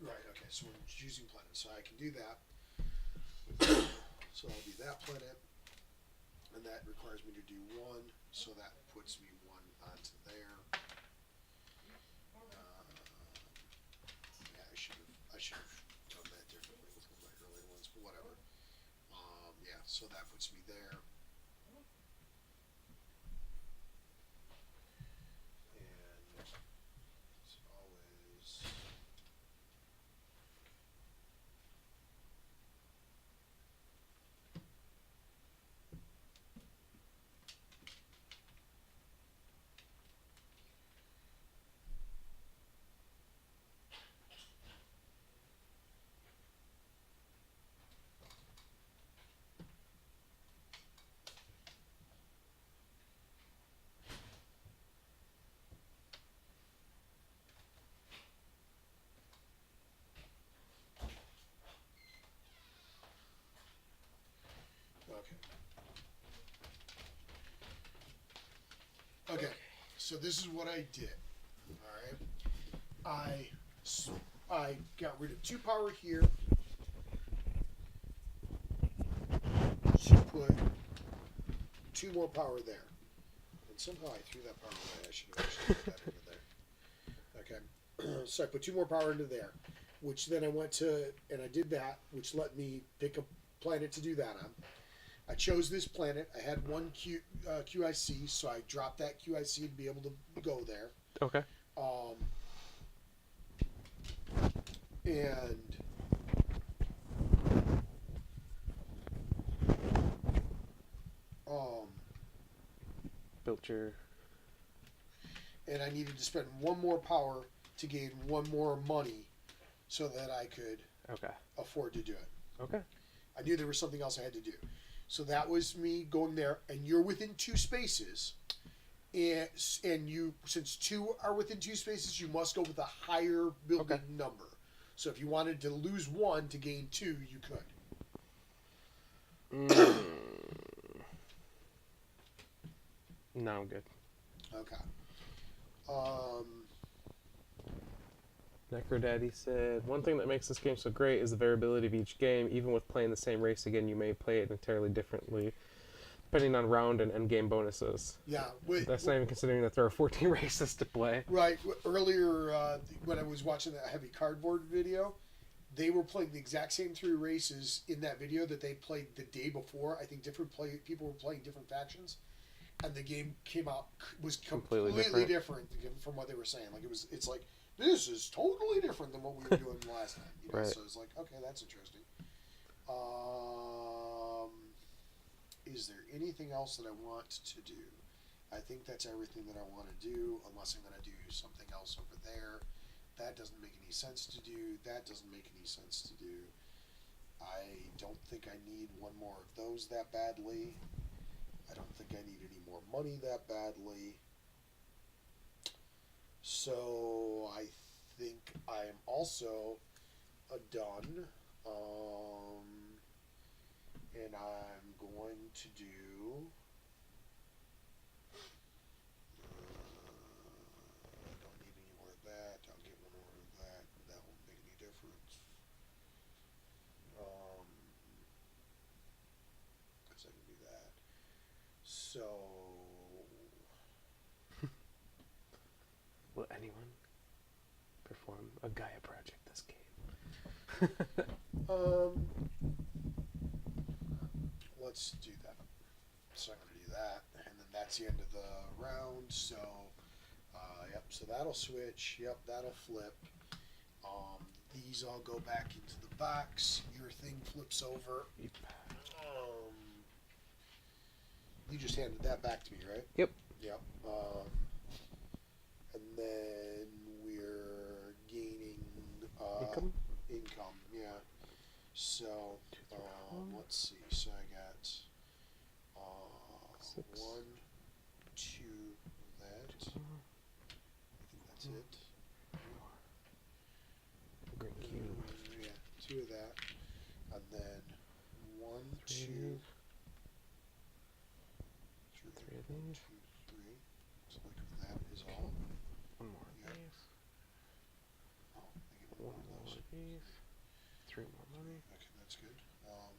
Right, okay, so we're choosing planets. So I can do that. So I'll do that planet. And that requires me to do 1. So that puts me 1 onto there. Yeah, I should have done that differently with one of my early ones, but whatever. Yeah, so that puts me there. And it's always. Okay, so this is what I did. All right, I I got rid of 2 power here to put 2 more power there. And somehow I threw that power away. I should have actually put that into there. Okay. So I put 2 more power into there, which then I went to, and I did that, which let me pick a planet to do that on. I chose this planet. I had one QIC, so I dropped that QIC to be able to go there. Okay. And built your. and I needed to spend 1 more power to gain 1 more money, so that I could Okay. afford to do it. Okay. I knew there was something else I had to do. So that was me going there, and you're within 2 spaces. And you, since 2 are within 2 spaces, you must go with a higher building number. So if you wanted to lose 1 to gain 2, you could. No, I'm good. Okay. Necrodaddy said, one thing that makes this game so great is the variability of each game. Even with playing the same race again, you may play it entirely differently, depending on round and end game bonuses. Yeah. That's not even considering that there are 14 races to play. Right. Earlier, when I was watching that heavy cardboard video, they were playing the exact same 3 races in that video that they played the day before. I think people were playing different factions, and the game came out was completely different from what they were saying. Like it's like, this is totally different than what we were doing last time. You know? Right. So it's like, okay, that's interesting. Is there anything else that I want to do? I think that's everything that I want to do, unless I'm going to do something else over there. That doesn't make any sense to do. That doesn't make any sense to do. I don't think I need 1 more of those that badly. I don't think I need any more money that badly. So I think I am also done. And I'm going to do. I don't need any more of that. I'll get 1 more of that. That won't make any difference. Because I can do that. So. Will anyone perform a Gaia Project this game? Let's do that. So I'm going to do that, and then that's the end of the round. So, yep. So that'll switch. Yep, that'll flip. These all go back into the box. Your thing flips over. You just handed that back to me, right? Yep. Yep. And then we're gaining income. Yeah. So let's see. So I got 6. 1, 2, that. I think that's it. Green cube. Yeah, 2 of that, and then 1, 2, 3 of these. 2, 3. So look if that is all. 1 more of Yep. these. Oh, I get 1 1 more more of those. of these. 3 more money. Okay, that's good. And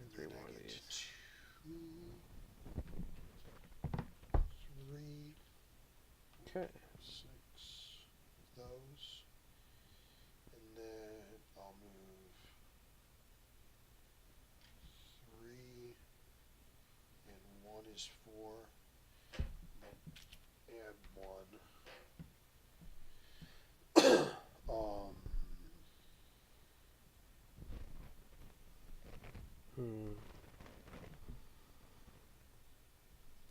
And 3 then more I of get these. 2, 3, Okay. 6 of those, and then I'll move 3, and 1 is 4, and 1.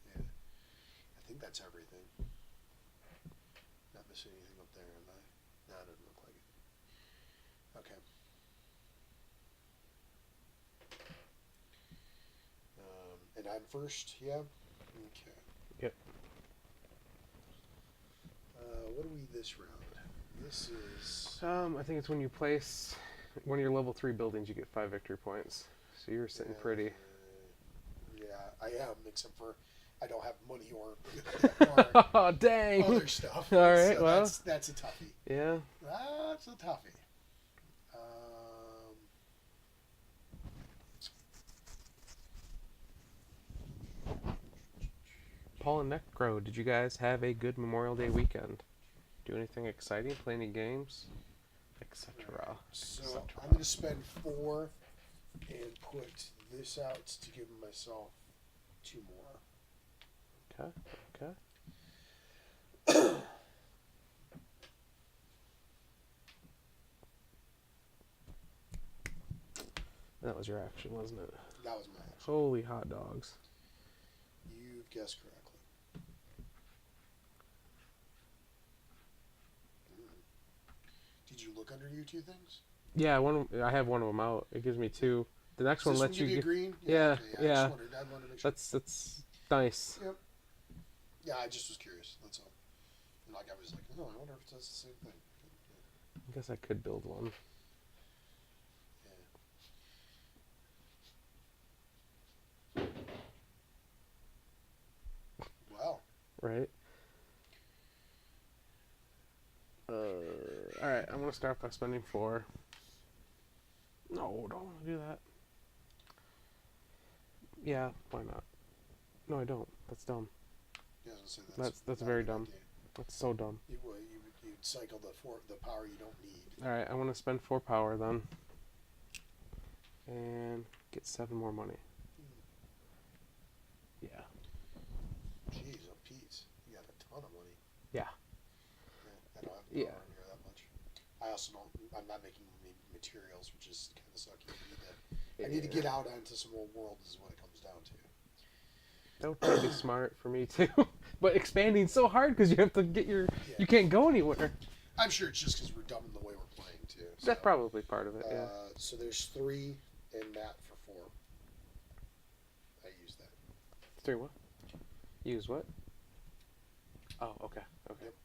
Yeah, I think that's everything. Not missing anything up there, am I? No, it doesn't look like it. Okay. And I'm first, yeah? Okay. Yep. What do we this round? This is... I think it's when you place one of your level 3 buildings, you get 5 victory points. So you're sitting pretty. Yeah, I am, except for I don't have money or Oh, dang. other stuff. All right, So well. that's a toughie. Yeah. That's a toughie. Paul and Necro, did you guys have a good Memorial Day weekend? Do anything exciting? Play any games? Etc. So I'm going to spend 4 and put this out to give myself 2 more. Okay. Okay. That was your action, wasn't it? That was my action. Holy hot dogs. You've guessed correctly. Did you look under you 2 things? Yeah, I have one of them out. It gives me 2. The next Does one this lets give you you a get. green? Yeah, okay, yeah. I wanted to make sure. That's nice. Yep. Yeah, I just was curious. That's all. And like I was like, oh, I wonder if it does the same thing. I guess I could build one. Yeah. Wow. Right. All right. I'm gonna start by spending 4. No, don't want to do that. Yeah, why not? No, I don't. That's dumb. Yeah, I was gonna say That's not very a good dumb. idea. That's so dumb. You'd cycle the power you don't need. All right, I want to spend 4 power then, and get 7 more money. Yeah. Jeez, oh Pete, you got a ton of money. Yeah. I don't have Yeah. power near that much. I also don't. I'm not making any materials, which is kind of sucky. I need to get out onto some old world. Is what it comes down to. That would probably be smart for me too. But expanding's so hard because you have to get your. Yeah. You can't go anywhere. I'm sure it's just because we're dumb in the way we're playing too. So, That's probably part of it. Yeah. So there's 3 and that for 4. I use that. 3 what? Use what? Oh, okay. Okay. Yep.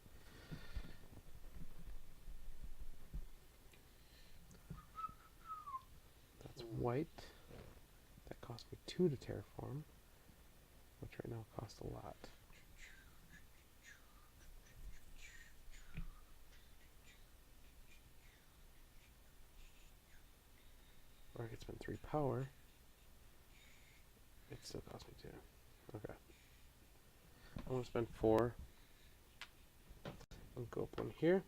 That's white. That cost me 2 to terraform, which right now costs a lot. Or I could spend 3 power. It still costs me 2. Okay. I'm gonna spend 4. I'll go up 1 here,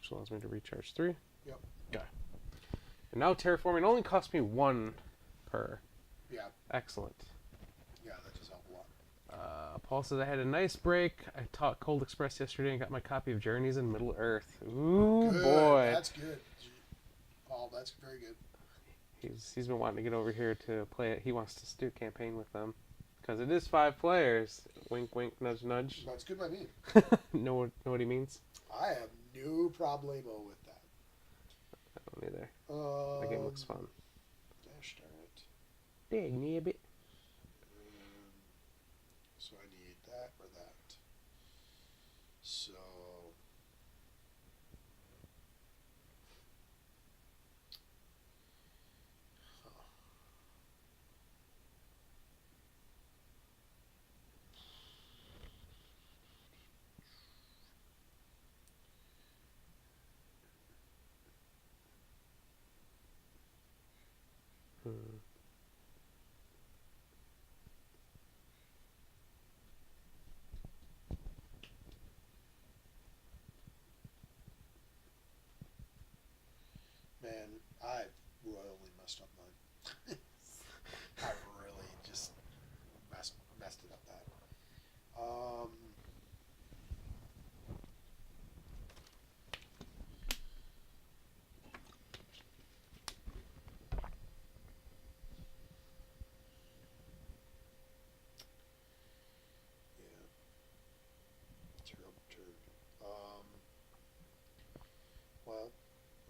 which allows me to recharge 3. Yep. Okay. And now terraforming only costs me 1 per. Yeah. Excellent. Yeah, that does help a lot. Paul says I had a nice break. I taught Cold Express yesterday and got my copy of Journeys in Middle Earth. Ooh, Good. boy. That's good. Paul, that's very good. He's been wanting to get over here to play it. He wants to do a campaign with them. Because it is 5 players. Wink, wink, nudge, nudge. That's good by me. know what he means? I have no problemo with that. I don't either. That game looks fun. Gosh darn it. Dig me a bit. So I need that or that. So. Huh. Man, I royally messed up mine. I really just messed it up that. Yeah. Terrible turn. Well,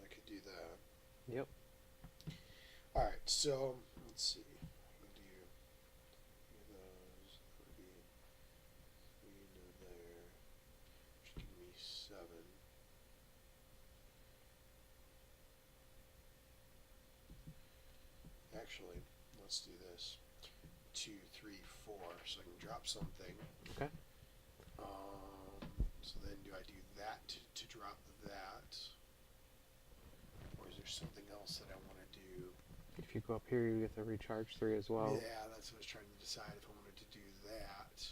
I could do that. Yep. All right, so let's see. I'm gonna do those. That would be 3 into there. Which give me 7. Actually, let's do this. 2, 3, 4, so I can drop something. Okay. So then do I do that to drop that? Or is there something else that I want to do? If you go up here, you get the recharge 3 as well. Yeah, that's what I was trying to decide if I wanted to do that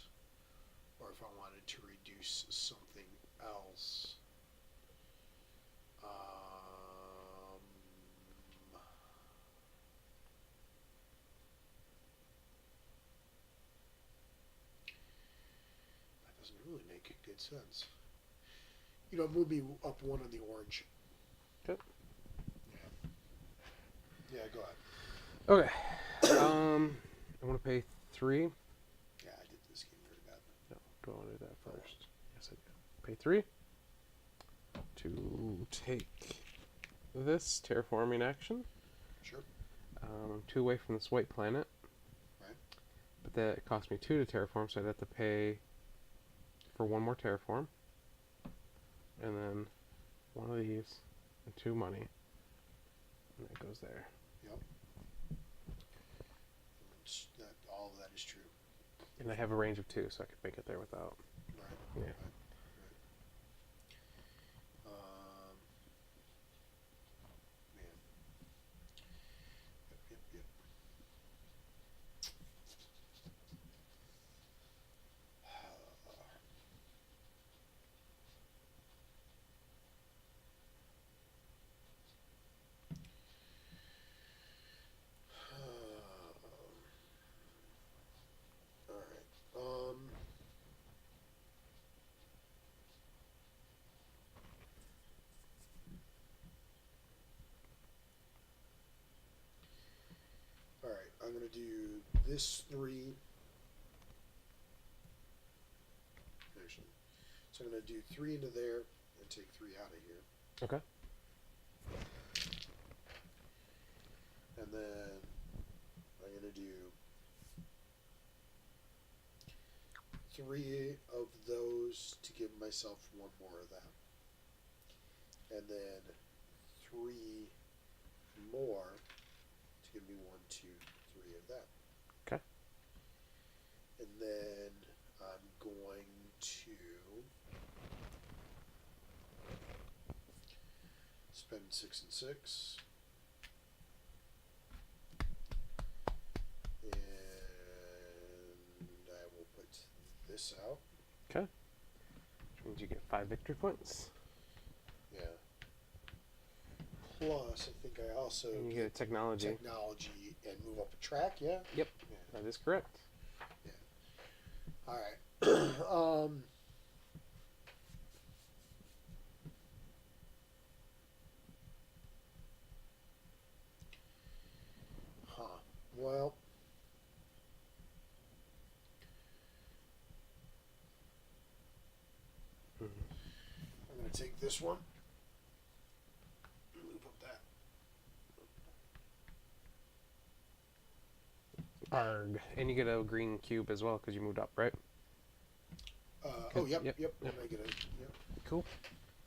or if I wanted to reduce something else. That doesn't really make good sense. You know, move me up 1 on the orange. Okay. Yeah, go ahead. Okay. I want to pay 3. Yeah, I did this game very bad. No, do I want to do that first? Yes, I do. Pay 3 to take this terraforming action. Sure. I'm 2 away from this white planet. Right. But that cost me 2 to terraform, so I'd have to pay for 1 more terraform. And then 1 of these and 2 money. And that goes there. Yep. All of that is true. And I have a range of 2, so I could make it there without. Right. Yeah. Right. Man. Yep. All right. All right. I'm gonna do this 3. Actually, so I'm gonna do 3 into there and take 3 out of here. Okay. And then I'm gonna do 3 of those to give myself 1 more of that. And then 3 more to give me 1, 2, 3 of that. Okay. And then I'm going to spend 6 and 6. And I will put this out. Okay. Which means you get 5 victory points. Yeah. Plus, I think I also And you get technology. technology and move up a track. Yeah. Yep. Yeah. That is correct. All right. Well, I'm going to take this one. Move up that. Arg. And you get a green cube as well because you moved up, right? Oh, yep. Yep. And I get it. Yep. Cool.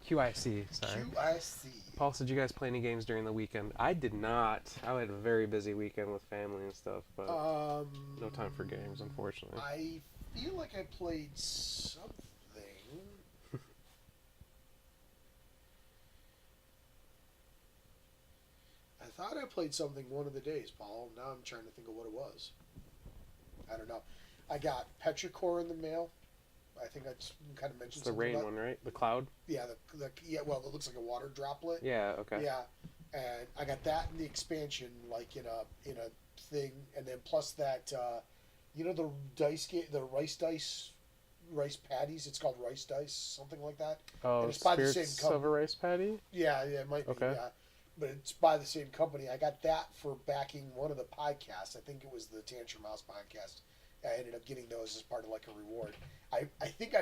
QIC, sorry. QIC. Paul, did you guys play any games during the weekend? I did not. I had a very busy weekend with family and stuff, but no time for games, unfortunately. I feel like I played something. I thought I played something one of the days, Paul. Now I'm trying to think of what it was. I don't know. I got Petrichor in the mail. I think I just kind of mentioned It's the something rain about. one, right? The cloud? Yeah, well, it looks like a water droplet. Yeah, okay. Yeah, and I got that in the expansion, like in a thing, and then plus that, you know, the rice patties. It's called rice dice, something like that. Oh, And it's by the same Spirits company. of a Rice Patty? Yeah, it might be. Okay. Yeah, but it's by the same company. I got that for backing one of the podcasts. I think it was the Tantrum Mouse podcast. I ended up getting those as part of like a reward. I think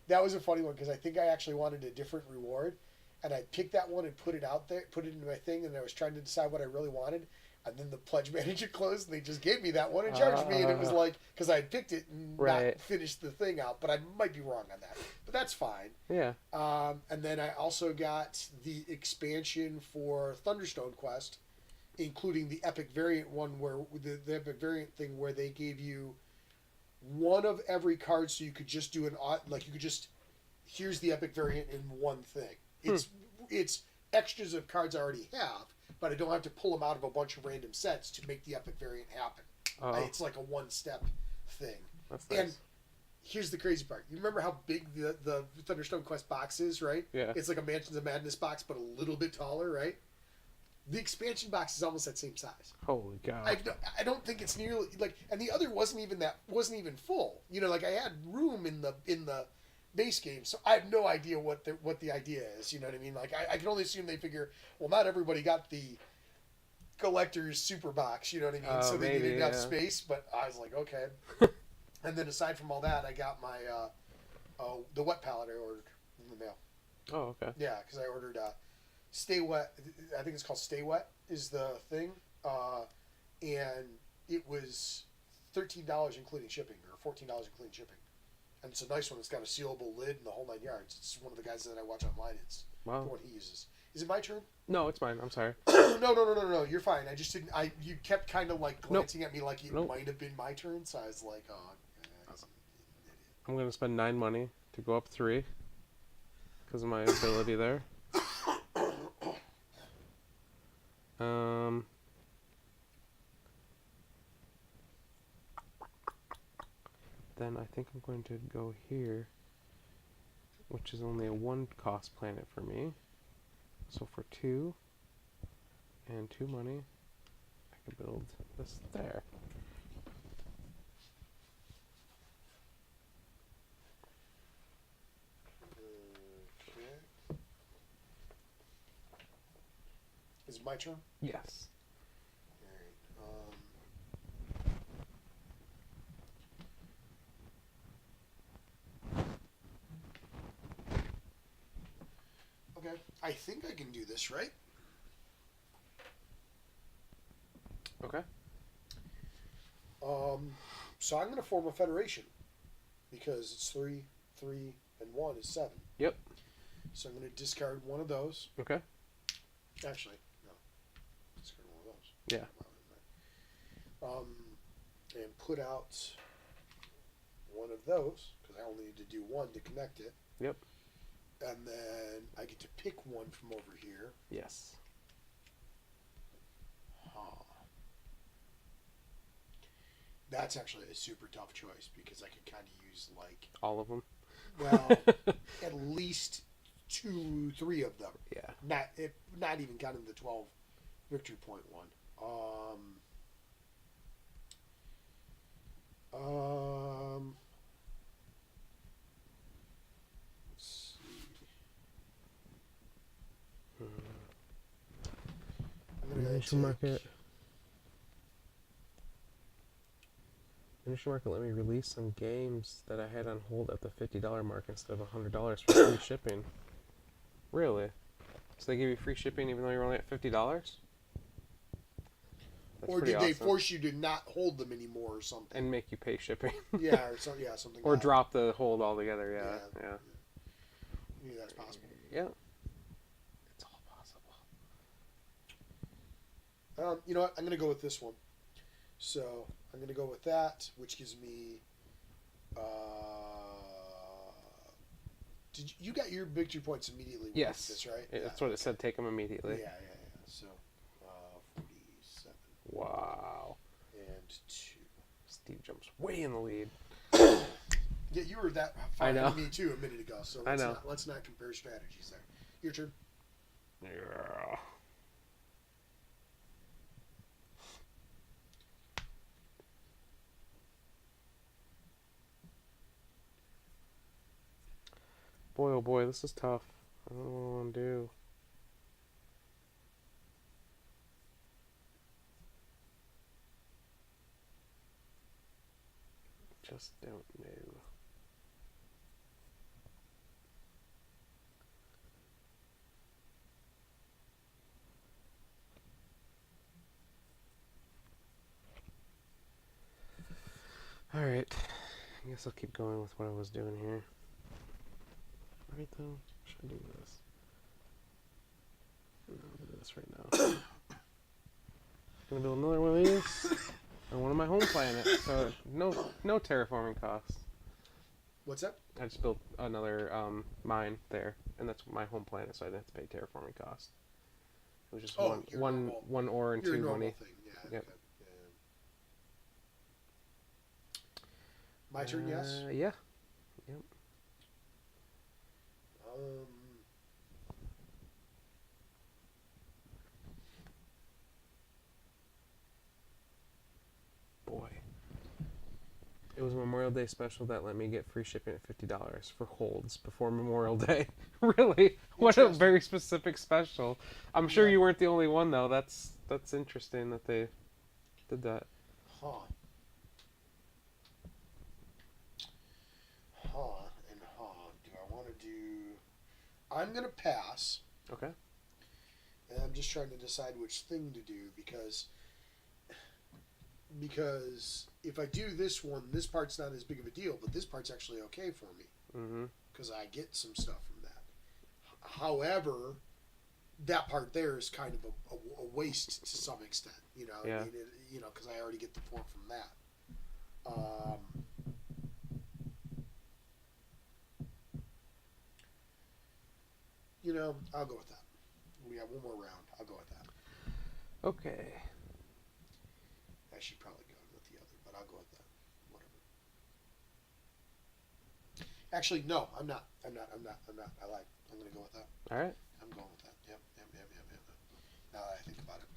that was a funny one because I think I actually wanted a different reward, and I picked that one and put it out there, put it into my thing, and I was trying to decide what I really wanted, and then the pledge manager closed, and they just gave me that one and charged me, and it was like because I had picked it and Right. not finished the thing out, but I might be wrong on that, but that's fine. Yeah. And then I also got the expansion for Thunderstone Quest, including the epic variant one where the epic variant thing where they gave you one of every card, so you could just do you could just here's the epic variant in one thing. It's extras of cards I already have, but I don't have to pull them out of a bunch of random sets to make the epic variant happen. It's like a one-step thing. That's nice. And here's the crazy part. You remember how big the Thunderstone Quest box is, right? Yeah. It's like a Mansions of Madness box, but a little bit taller, right? The expansion box is almost that same size. Holy cow! I don't think it's nearly like, and the other wasn't even full. You know, like I had room in the base game, so I have no idea what the idea is. You know what I mean? Like I can only assume they figure, well, not everybody got the collector's super box. You know what I mean? So they needed enough space. But I was like, okay. And then aside from all that, I got my the wet palette I ordered in the mail. Oh, okay. Yeah, because I ordered Stay Wet. I think it's called Stay Wet is the thing, and it was $13 including shipping, or $14 including shipping. And it's a nice one. It's got a sealable lid and the whole 9 yards. It's one of the guys that I watch online. It's the one he uses. Is it my turn? No, it's mine. I'm sorry. No. You're fine. I just didn't. You kept kind of like glancing at me like it might have been my turn. So I was like, oh. I'm gonna spend 9 money to go up 3 because of my ability there. Then I think I'm going to go here, which is only a 1 cost planet for me. So for 2 and 2 money, I can build this there. Okay. Is it my turn? Yes. Okay, I think I can do this, right? Okay. So I'm going to form a federation because it's 3, 3, and 1 is 7. Yep. So I'm going to discard one of those. Okay. Actually, no. Discard one of those. Yeah. And put out one of those because I only need to do one to connect it. Yep. And then I get to pick one from over here. Yes. That's actually a super tough choice because I could kind of use like all of them. Well, at least 2, 3 of them. Yeah. Not even counting the 12 victory point one. Let's see. Initial market. Initial market let me release some games that I had on hold at the $50 mark instead of $100 for free shipping. Really? So they give you free shipping even though you're only at $50? Or did they force you to not hold them anymore or something? And make you pay shipping. Yeah, or something. Or drop the hold altogether. Yeah. Yeah, that's possible. Yeah. It's all possible. You know what? I'm going to go with this one. So I'm going to go with that, which gives me. Did you got your victory points immediately? Yes. This, right? That's what it said. Take them immediately. Yeah. So 47. Wow. And 2. Steve jumps way in the lead. Yeah, you were that far ahead of me too a minute ago. So let's not compare strategies there. Your turn. Yeah. Boy, oh boy, this is tough. I don't know what I want to do. Just don't know. Alright. I guess I'll keep going with what I was doing here. Right though? Should I do this? No, I'll do this right now. Gonna build another one of these on one of my home planets. So no terraforming costs. What's that? I just built another mine there, and that's my home planet, so I didn't have to pay terraforming costs. It was just one ore and your two normal money. thing. Yeah. Yep. Okay. Yeah. My turn. Yes. Yeah. Yep. Boy. It was a Memorial Day special that let me get free shipping at $50 for holds before Memorial Day. Really? What a very specific special. I'm sure you weren't the only one though. That's interesting that they did that. Huh. Do I want to do... I'm going to pass. Okay. And I'm just trying to decide which thing to do because if I do this one, this part's not as big of a deal, but this part's actually okay for me. Mm-hmm. Because I get some stuff from that. However, that part there is kind of a waste to some extent, you know. Yeah. I mean, because I already get the point from that. I'll go with that. We got one more round. I'll go with that. Okay. I should probably go with the other, but I'll go with that. Whatever. Actually, no, I'm not. I lied. I'm going to go with that. All right. I'm going with that. Yep. Now that I think about it.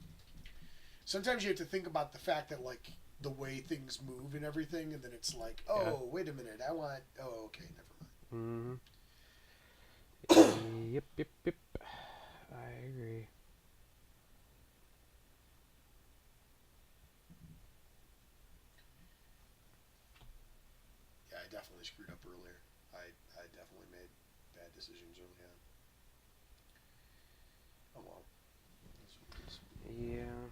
Sometimes you have to think about the fact that, like, the way things move and everything, and then it's like, wait a minute, okay, never mind. Mm-hmm. Yep. I agree. Yeah, I definitely screwed up earlier. I definitely made bad decisions early on. Oh well. Yeah.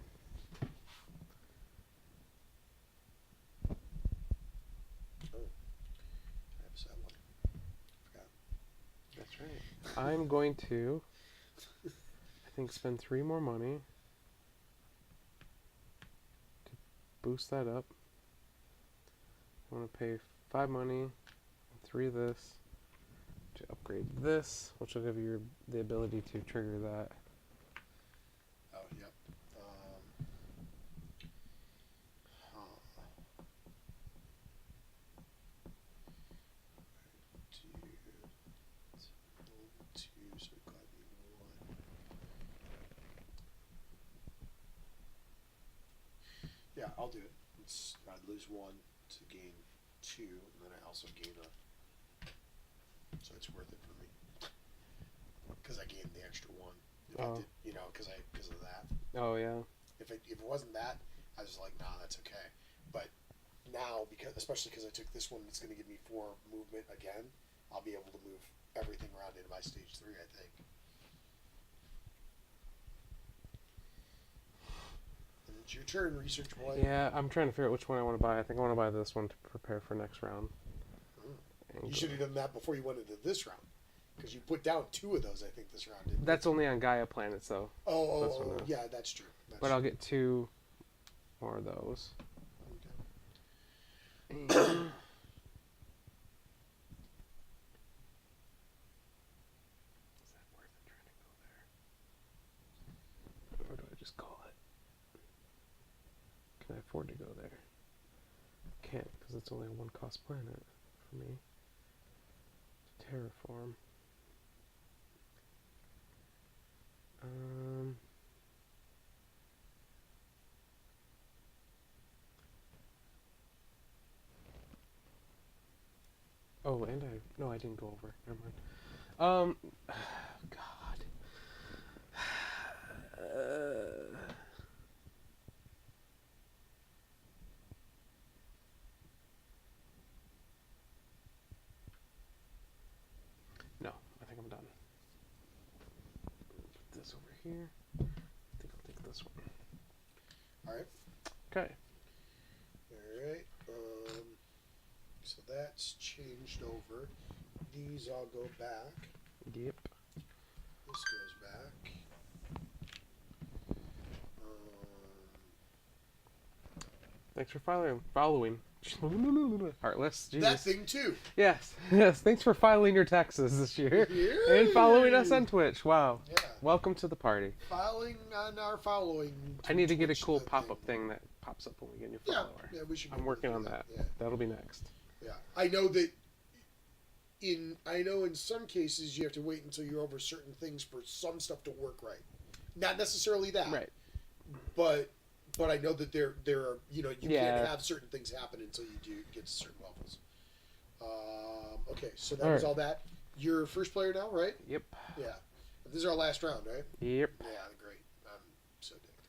Oh, I have set one. Forgot. That's right. I'm going to, I think, spend 3 more money to boost that up. I want to pay 5 money, 3 of this, to upgrade this, which will give you the ability to trigger that. Oh, yep. Two, so it got me 1. Yeah, I'll do it. I'd lose 1 to gain 2, and then I also gain a... So it's worth it for me. Because I gained the extra 1. If I did, because of that. Oh, yeah. If it wasn't that, I was like, nah, that's okay. But now, especially because I took this one, it's going to give me 4 movement again. I'll be able to move everything around into my stage 3, I think. And it's your turn, research boy. Yeah, I'm trying to figure out which one I want to buy. I think I want to buy this one to prepare for next round. You should have done that before you went into this round. Because you put down 2 of those, I think, this round. Didn't That's only on Gaia planets, though. Yeah, that's true. But I'll get 2 more of those. Okay. Is that worth it trying to go there? Or do I just call it? Can I afford to go there? Can't, because it's only a 1-cost planet for me to terraform. Oh, and I didn't go over. Never mind. God. No, I think I'm done. Put this over here. I think I'll take this one. Alright. Okay. Alright. So that's changed over. These all go back. Yep. This goes back. Thanks for following. Heartless. Jesus. That thing too. Yes. Yes. Thanks for filing your taxes this year. Yeah. And following us on Twitch. Wow. Yeah. Welcome to the party. Filing on our following. I need to get a Twitch, cool that pop-up thing. thing that pops up when we get a new Yeah. follower. Yeah, we should. I'm working on that. Yeah. That'll be next. Yeah. I know that. I know in some cases you have to wait until you're over certain things for some stuff to work right. Not necessarily that. Right. But I know that there are, you Yeah. can't have certain things happen until you do get to certain levels. Okay, so that All was right. all that. You're first player now, right? Yep. Yeah. This is our last round, right? Yep. Yeah, great. I'm so dicked.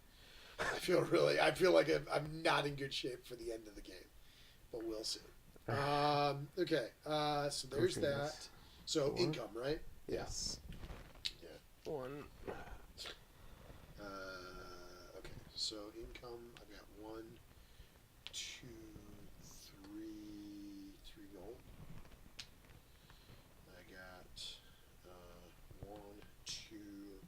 I feel like I'm not in good shape for the end of the game, but we'll see. Okay. So there's Okay, that. yes. So 4. income, right? Yes. Yeah. 1. Okay. So income, I've got 1, 2, 3 gold. I got 1, 2.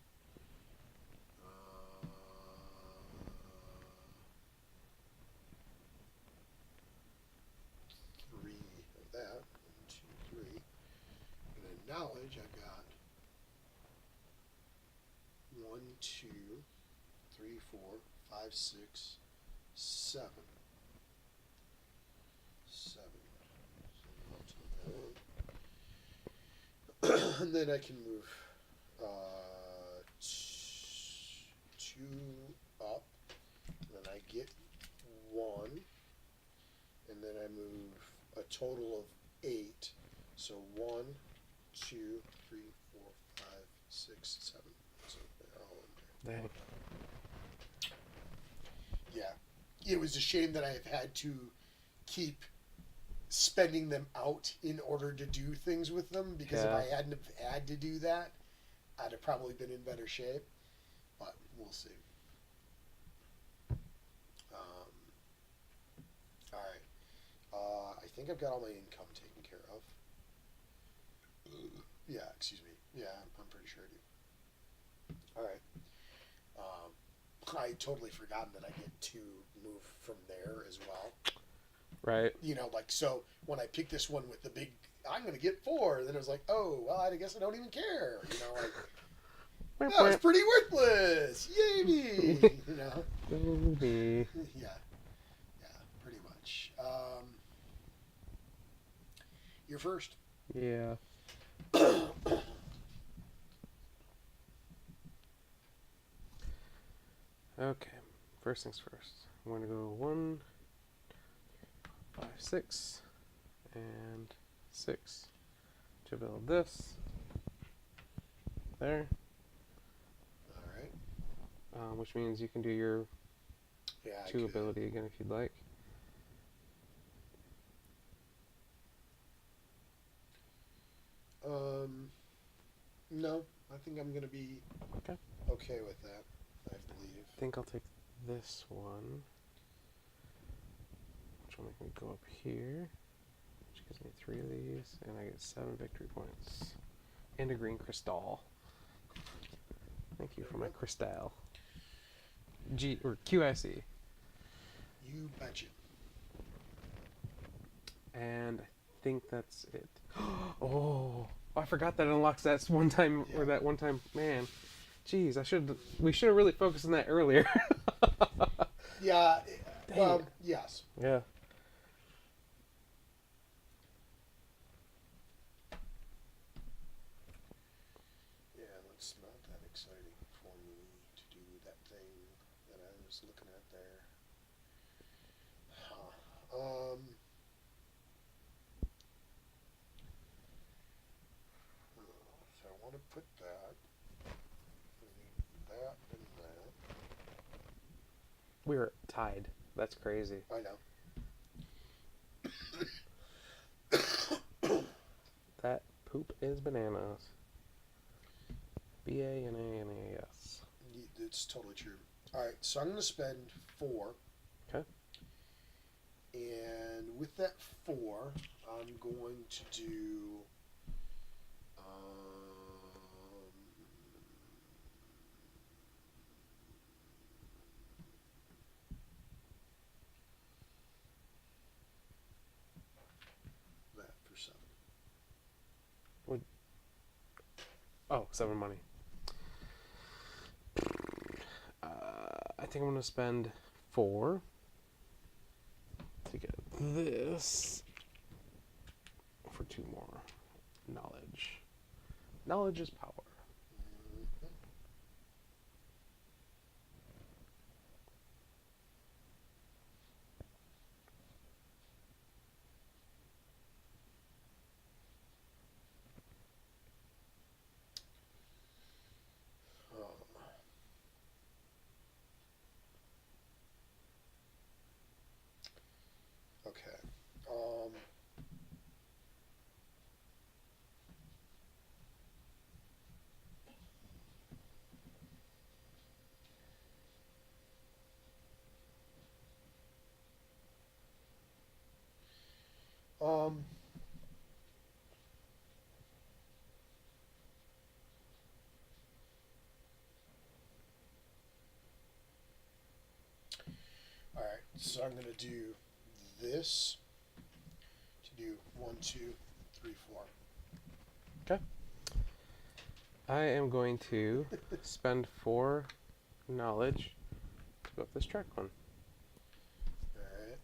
3 of that. 1, 2, 3. And then knowledge, I've got 1, 2, 3, 4, 5, 6, 7. 7. And then I can move 2 up. And then I get 1. And then I move a total of 8. So 1, 2, 3, 4, 5, 6, 7. So they're all in there. Dang. Yeah. It was a shame that I have had to keep spending them out in order to do things with them, because if I hadn't have had to do that, I'd have probably been in better shape. But we'll see. All right. I think I've got all my income taken care of. Yeah, excuse me. Yeah, I'm pretty sure I do. All right. I totally forgotten that I get to move from there as well. Right. So when I picked this one with the big, I'm going to get 4, then it was like, oh, well, I guess I don't even care. Oh, it's pretty worthless. Yay me. Maybe. Yeah, pretty much. You're first. Yeah. Okay. First things first. I'm going to go 1, 5, 6, and 6 to build this. There. All right. Which means you can do your Yeah. 2 ability again if you'd like. No, I think I'm going to be okay with that, I believe. I think I'll take this one, which will make me go up here, which gives me 3 of these, and I get 7 victory points. And a green crystal. Thank you for my crystal. QIC. You betcha. And I think that's it. Oh, I forgot that unlocks that one time, or that one time, man. Jeez, we should have really focused on that earlier. Yeah, Dang well, it. yes. Yeah. Yeah, it's not that exciting for me to do that thing that I was looking at there. So I want to put that, that, and that. We're tied. That's crazy. I know. That poop is bananas. BANANAS. It's totally true. All right, so I'm going to spend 4. Okay. And with that 4, I'm going to do. Oh, 7 money. I think I'm going to spend 4 to get this for 2 more. Knowledge. Knowledge is power. Okay. Um, all right, so I'm going to do this to do 1, 2, 3, 4. Okay. I am going to spend 4 knowledge to go up this track one. All right.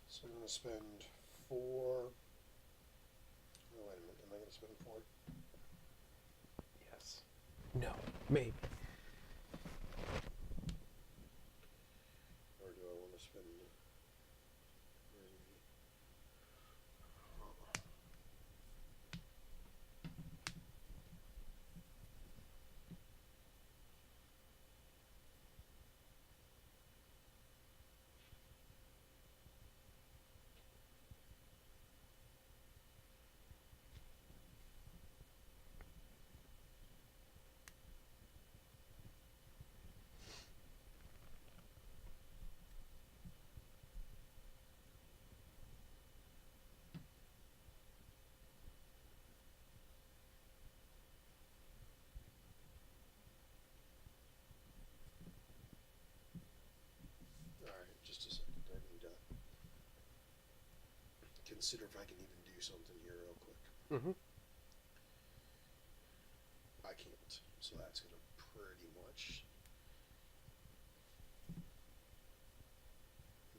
So I'm going to spend 4. Oh, wait a minute. Am I going to spend 4? Yes. No. Maybe. Or do I want to spend 3? All right, just a second. I need to consider if I can even do something here real quick. Mm-hmm. I can't, so that's going to pretty much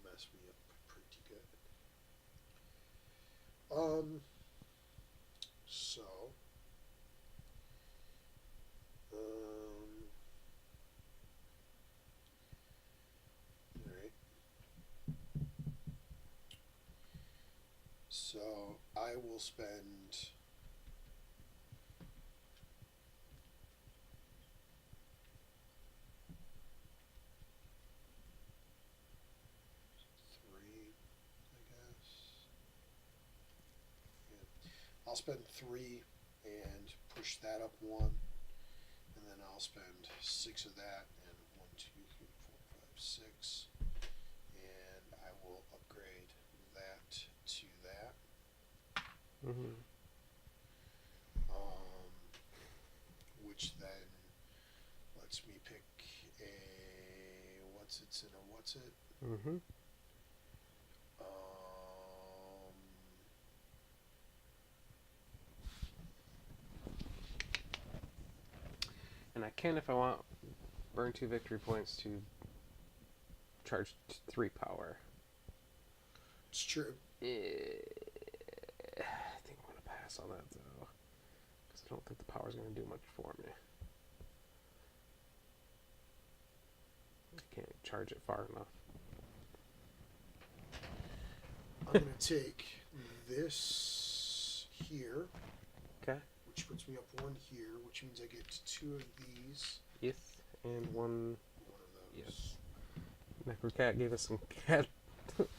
mess me up pretty good. So, all right. So I will spend 3, I guess. Yeah. I'll spend 3 and push that up 1, and then I'll spend 6 of that, and 1, 2, 3, 4, 5, 6, and I will upgrade that to that. Mm-hmm. Which then lets me pick a what's it and a what's it. Mm-hmm. And I can, if I want, burn 2 victory points to charge 3 power. It's true. I think I'm going to pass on that, though. Because I don't think the power's going to do much for me. I can't charge it far enough. I'm going to take this here. Okay. Which puts me up 1 here, which means I get 2 of these. Yes, and 1. 1 of those. Yes. Necrocat gave us some cat.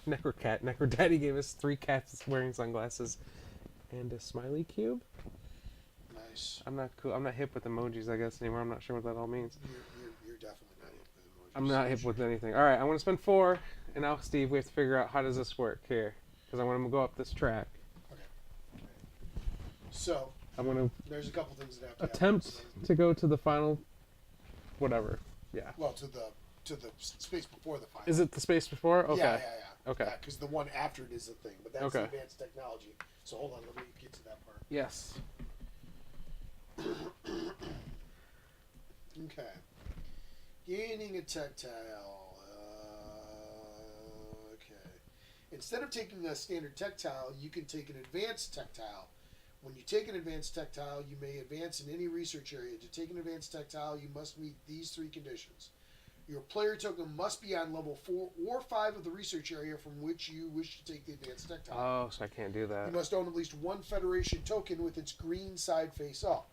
Necrodaddy gave us 3 cats wearing sunglasses and a smiley cube. Nice. I'm not cool. I'm not hip with emojis, I guess, anymore. I'm not sure what that all means. You're definitely not hip with emojis. I'm not hip with anything. All right, I want to spend 4, and now, Steve, we have to figure out how does this work here, because I want to go up this track. Okay. So I want to there's a couple things that have to attempt to go to the final whatever. Yeah. Well, to the space before the final. Is it the space before? Okay. Yeah. Okay. Yeah, because the one after it is the thing, but that's Okay. the advanced technology. So hold on, let me get to that part. Yes. Okay. Gaining a tactile. Okay. Instead of taking a standard tactile, you can take an advanced tactile. When you take an advanced tactile, you may advance in any research area. To take an advanced tactile, you must meet these 3 conditions. Your player token must be on level 4 or 5 of the research area from which you wish to take the advanced tactile. Oh, so I can't do that. You must own at least 1 Federation token with its green side face up.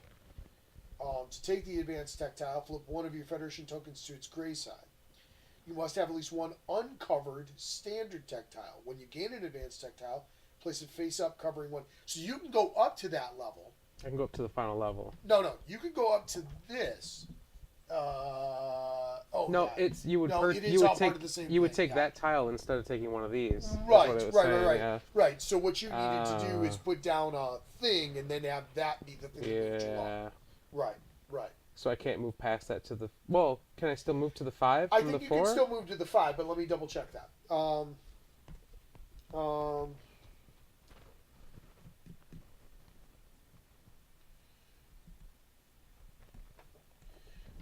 To take the advanced tactile, flip one of your Federation tokens to its gray side. You must have at least 1 uncovered standard tactile. When you gain an advanced tactile, place it face up, covering 1. So you can go up to that level. I can go up to the final level. No, you can go up to this. No, yeah. it's you would No, it is you would all take part of the same you would thing, take that tile instead of taking one of these. Right, That's what it was right, saying, right. Yeah. Right. So what you needed to do is put down a thing and then have that be the thing that moved you Yeah. up. Right. So I can't move past that to the. Well, can I still move to the 5 I from think the you 4? can still move to the 5, but let me double check that.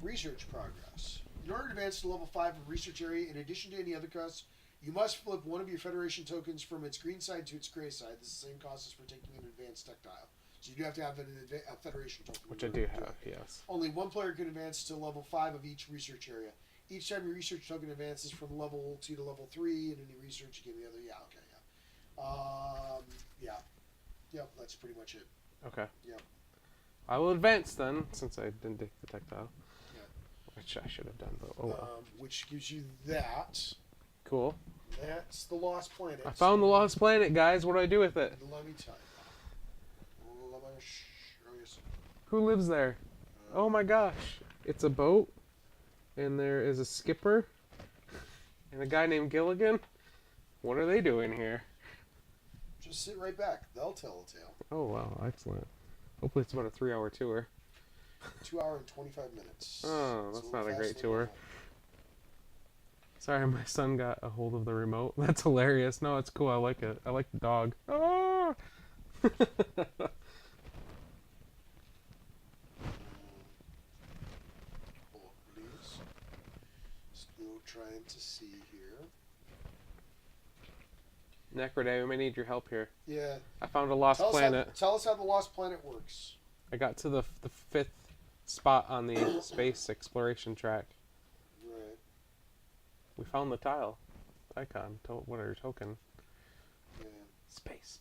Research progress. In order to advance to level 5 of research area, in addition to any other costs, you must flip one of your Federation tokens from its green side to its gray side. This is the same cost as for taking an advanced tactile. So you do have to have a Federation token. Which I do have, yes. Only 1 player can advance to level 5 of each research area. Each time your research token advances from level 2 to level 3, and any research again the other. Yeah, okay, yeah. Yep, that's pretty much it. Okay. Yep. I will advance then, since I didn't take the tactile. Yeah. Which I should have done, but oh well. Which gives you that. Cool. That's the Lost Planet. I found the Lost Planet, guys. What do I do with it? Let me tell you. Let me show you something. Who lives there? Oh my gosh. It's a boat, and there is a skipper, and a guy named Gilligan. What are they doing here? Just sit right back. They'll tell a tale. Oh wow, excellent. Hopefully it's about a 3-hour tour. 2 hour and 25 minutes. Oh, that's not a great fast tour. little- Sorry, my son got a hold of the remote. That's hilarious. No, it's cool. I like it. I like the dog. Ah! Hold on, please. Still trying to see here. Necroday, we may need your help here. Yeah. I found a lost planet. Tell us how the Lost Planet works. I got to the 5th spot on the space exploration track. Right. We found the tile icon. What are your token? Yeah. Space.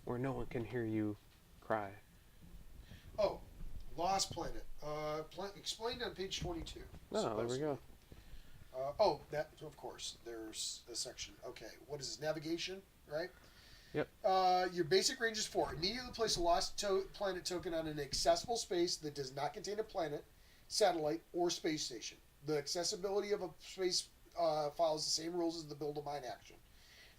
Where no one can hear you cry. Oh, Lost Planet. Explained on page 22. Oh, there we go. That of course. There's a section. Okay, what is this? Navigation, right? Yep. Your basic range is 4. Immediately place a Lost Planet token on an accessible space that does not contain a planet, satellite, or space station. The accessibility of a space follows the same rules as the build a mine action.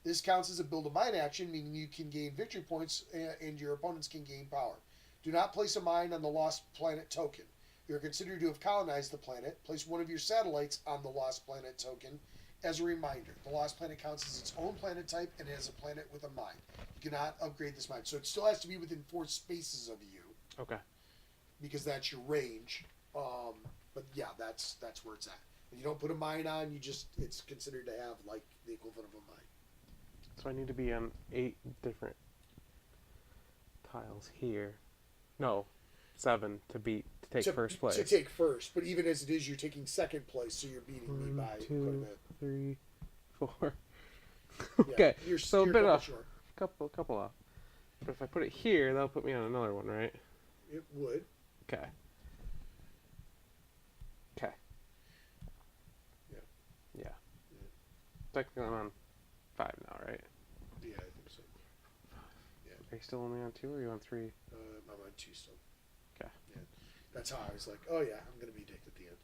This counts as a build a mine action, meaning you can gain victory points and your opponents can gain power. Do not place a mine on the Lost Planet token. You are considered to have colonized the planet. Place one of your satellites on the Lost Planet token as a reminder. The Lost Planet counts as its own planet type and as a planet with a mine. You cannot upgrade this mine. So it still has to be within 4 spaces of you. Okay. Because that's your range. But yeah, that's where it's at. When you don't put a mine on, it's considered to have like the equivalent of a mine. So I need to be on 8 different tiles here. No, 7 to take first place. To take first, but even as it is, you're taking second place, so you're beating me by quite a 2, bit. 3, 4. Yeah, Okay, you're, so a you're bit double off. short. Couple off. But if I put it here, that'll put me on another one, right? It would. Okay. Yeah. Technically I'm on 5 now, right? Yeah, I think so. Are you still only on 2 or are you on 3? I'm on 2 still. Okay. Yeah, that's how I was like, oh yeah, I'm gonna be dicked at the end.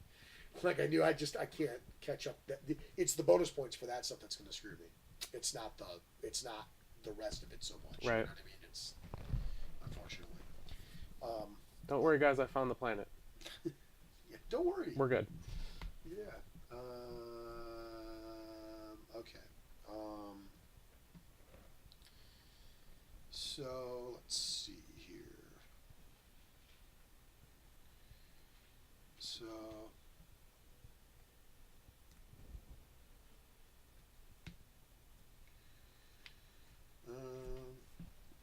Like I knew I can't catch up. It's the bonus points for that stuff that's gonna screw me. It's not the rest of it so much. Right. You know what I mean? It's unfortunately. Don't worry, guys. I found the planet. Yeah, Don't worry. We're good. Yeah. Okay. So let's see here. So.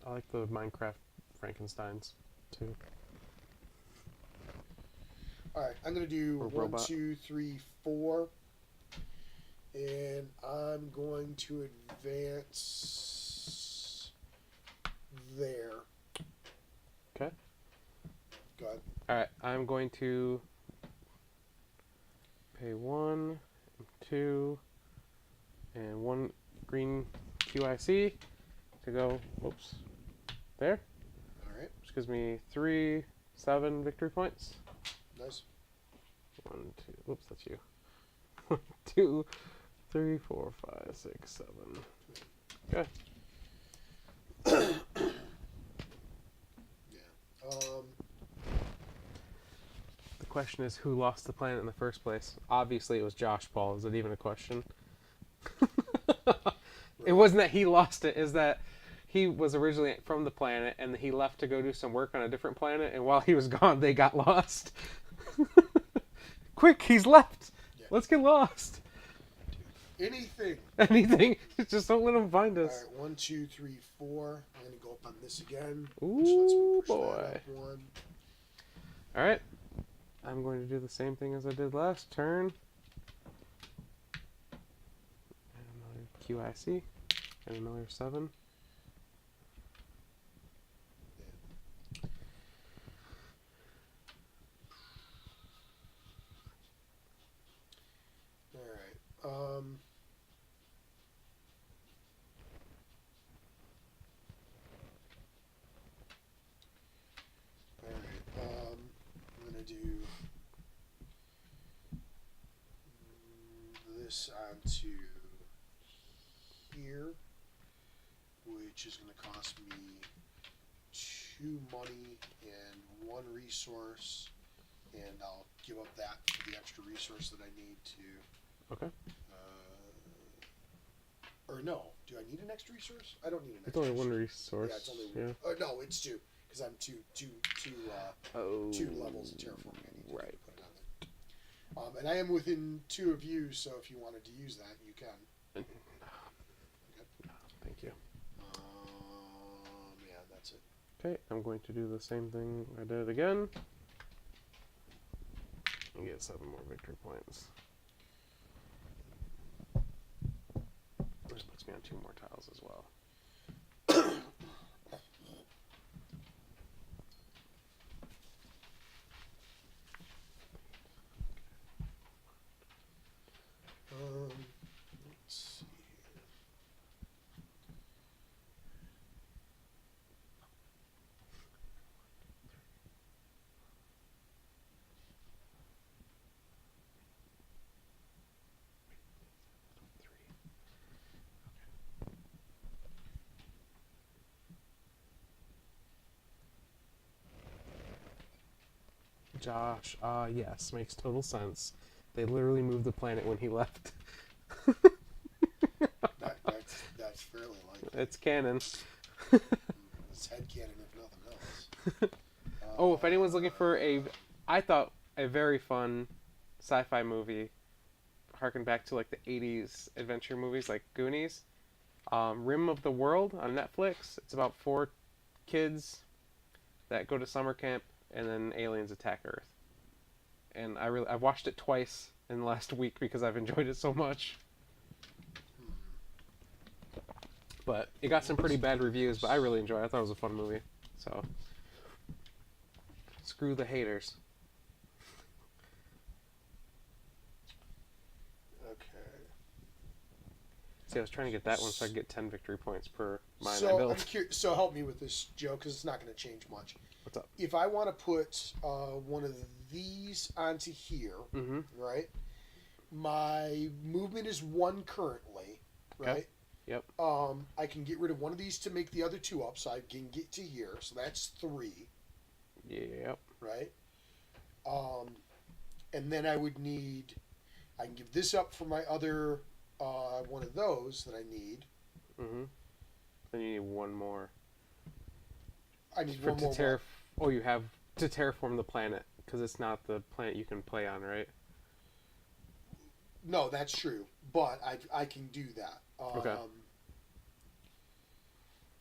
I like the Minecraft Frankensteins too. All right, I'm gonna do Or 1, robot. 2, 3, 4, and I'm going to advance there. Okay. Go ahead. All right. I'm going to pay 1, 2, and 1 green QIC to go. Whoops. There. All right. Which gives me 3, 7 victory points. Nice. 1, 2. Whoops, that's you. 1, 2, 3, 4, 5, 6, 7. Okay. Yeah. The question is, who lost the planet in the first place? Obviously, it was Josh Paul. Is it even a question? It wasn't that he lost it. Is that he was originally from the planet and he left to go do some work on a different planet, and while he was gone, they got lost. Quick, he's left. Yeah. Let's get lost. Anything. Anything. Just don't let him find All us. right. 1, 2, 3, 4. I'm gonna go up on this again. Ooh, Which lets me push boy. that up 1. All right. I'm going to do the same thing as I did last turn. And another QIC. And another 7. All right. All right. I'm gonna do this onto here, which is gonna cost me 2 money and 1 resource, and I'll give up that for the extra resource that I need to. Okay. Or no, do I need an extra resource? I don't need an It's extra only 1 resource. resource. Yeah, it's only Yeah. no, it's 2 because I'm two Oh. 2 levels of terraforming. I need to Right. put it on there. And I am within 2 of you, so if you wanted to use that, you can. No, thank you. Yeah, that's it. Okay, I'm going to do the same thing I did again. And get 7 more victory points. Which puts me on 2 more tiles as well. Let's see here. Josh, yes, makes total sense. They literally moved the planet when he left. That's fairly likely. It's canon. It's headcanon if nothing else. Oh, if anyone's looking for I thought a very fun sci-fi movie, harken back to like the 80s adventure movies like Goonies, Rim of the World on Netflix. It's about 4 kids that go to summer camp and then aliens attack Earth. And I've watched it twice in the last week because I've enjoyed it so much. But it got some pretty bad reviews, but I really enjoyed it. I thought it was a fun movie. So, screw the haters. Okay. See, I was trying to get that one so I could get 10 victory points per mine I So built. so help me with this, Joe, because it's not going to change much. What's up? If I want to put one of these onto here, Mm-hmm. right? My movement is 1 currently, right? Okay. Yep. I can get rid of one of these to make the other 2 up, so I can get to here. So that's 3, Yep. right? and then I would need. I can give this up for my other one of those that I need. Mm-hmm. Then you need one more. I need For one to more. terra. Oh, you have to terraform the planet because it's not the planet you can play on, right? No, that's true, but I can do that. Okay.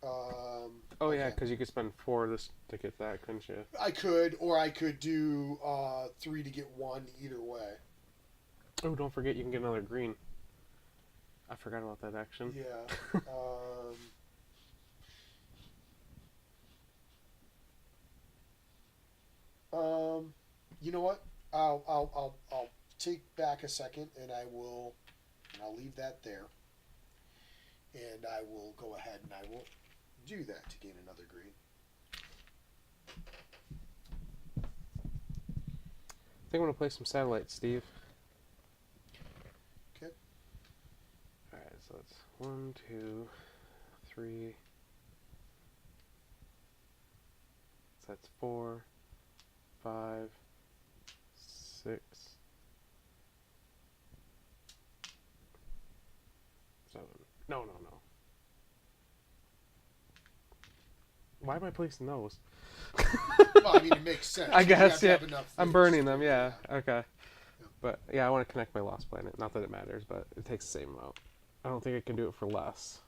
Oh yeah, Okay. because you could spend 4 this to get that, couldn't you? I could, or I could do 3 to get 1 either way. Oh, don't forget you can get another green. I forgot about that action. Yeah. You know what? I'll take back a second, and I'll leave that there, and I will go ahead and I will do that to gain another green. I think I'm gonna play some satellites, Steve. Okay. All right, so it's 1, 2, 3. So that's 4, 5, 6, 7. No. Why am I placing those? Well, I mean, it makes sense. I You guess, have to yeah. have enough I'm things burning to them, do yeah. that. Okay. Yeah. But yeah, I want to connect my lost planet. Not that it matters, but it takes the same amount. I don't think I can do it for less.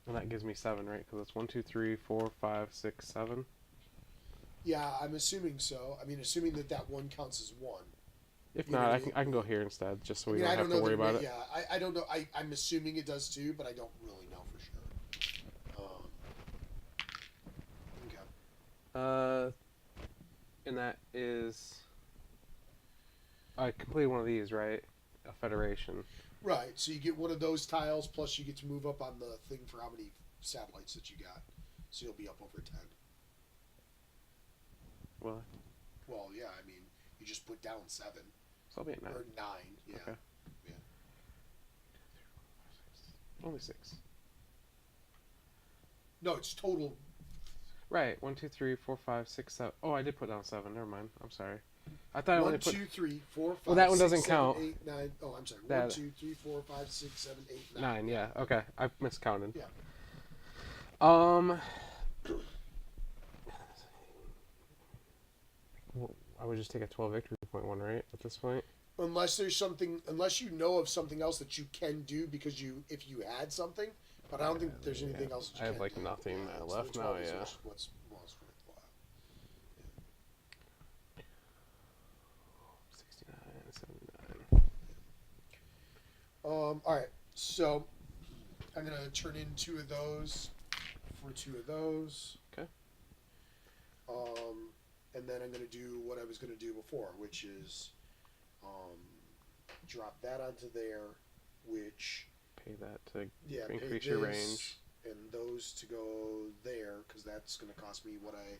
And that gives me 7, right? Because it's 1, 2, 3, 4, 5, 6, 7. Yeah, I'm assuming so. I mean, assuming that one counts as 1. If You know not, what I I can mean? I can go here instead, just so I we mean, don't I have don't to know worry that. about it. Yeah, I don't know. I'm assuming it does too, but I don't really know for sure. Okay. And that is I completed one of these, right? A Federation. Right. So you get one of those tiles, plus you get to move up on the thing for how many satellites that you got. So you'll be up over 10. Well, Well, yeah. I mean, you just put down 7 so I'll be at 9. or 9. Yeah. Okay. Yeah. Only 6. No, it's total. Right. 1, 2, 3, 4, 5, 6, 7. Oh, I did put down 7. Never mind. I'm sorry. I thought I only 1, put. 2, 3, 4, 5. Well, that one 6, doesn't 7, count. 8, 9. Oh, I'm sorry. That- 1, 2, 3, 4, 5, 6, 7, 8, 9. 9. Yeah. Okay. I miscounted. Yeah. Well, I would just take a 12 victory point one, right? At this point. Unless there's something, unless you know of something else that you can do because if you had something, but I don't think there's anything else that you I have can like do. nothing Yeah, left the now. 12 is Yeah. what's most worthwhile. 69, 79. All right, so I'm gonna turn in 2 of those for 2 of those. Okay. And then I'm gonna do what I was gonna do before, which is drop that onto there, which Pay that to yeah, increase pay your this range. and those to go there because that's gonna cost me what I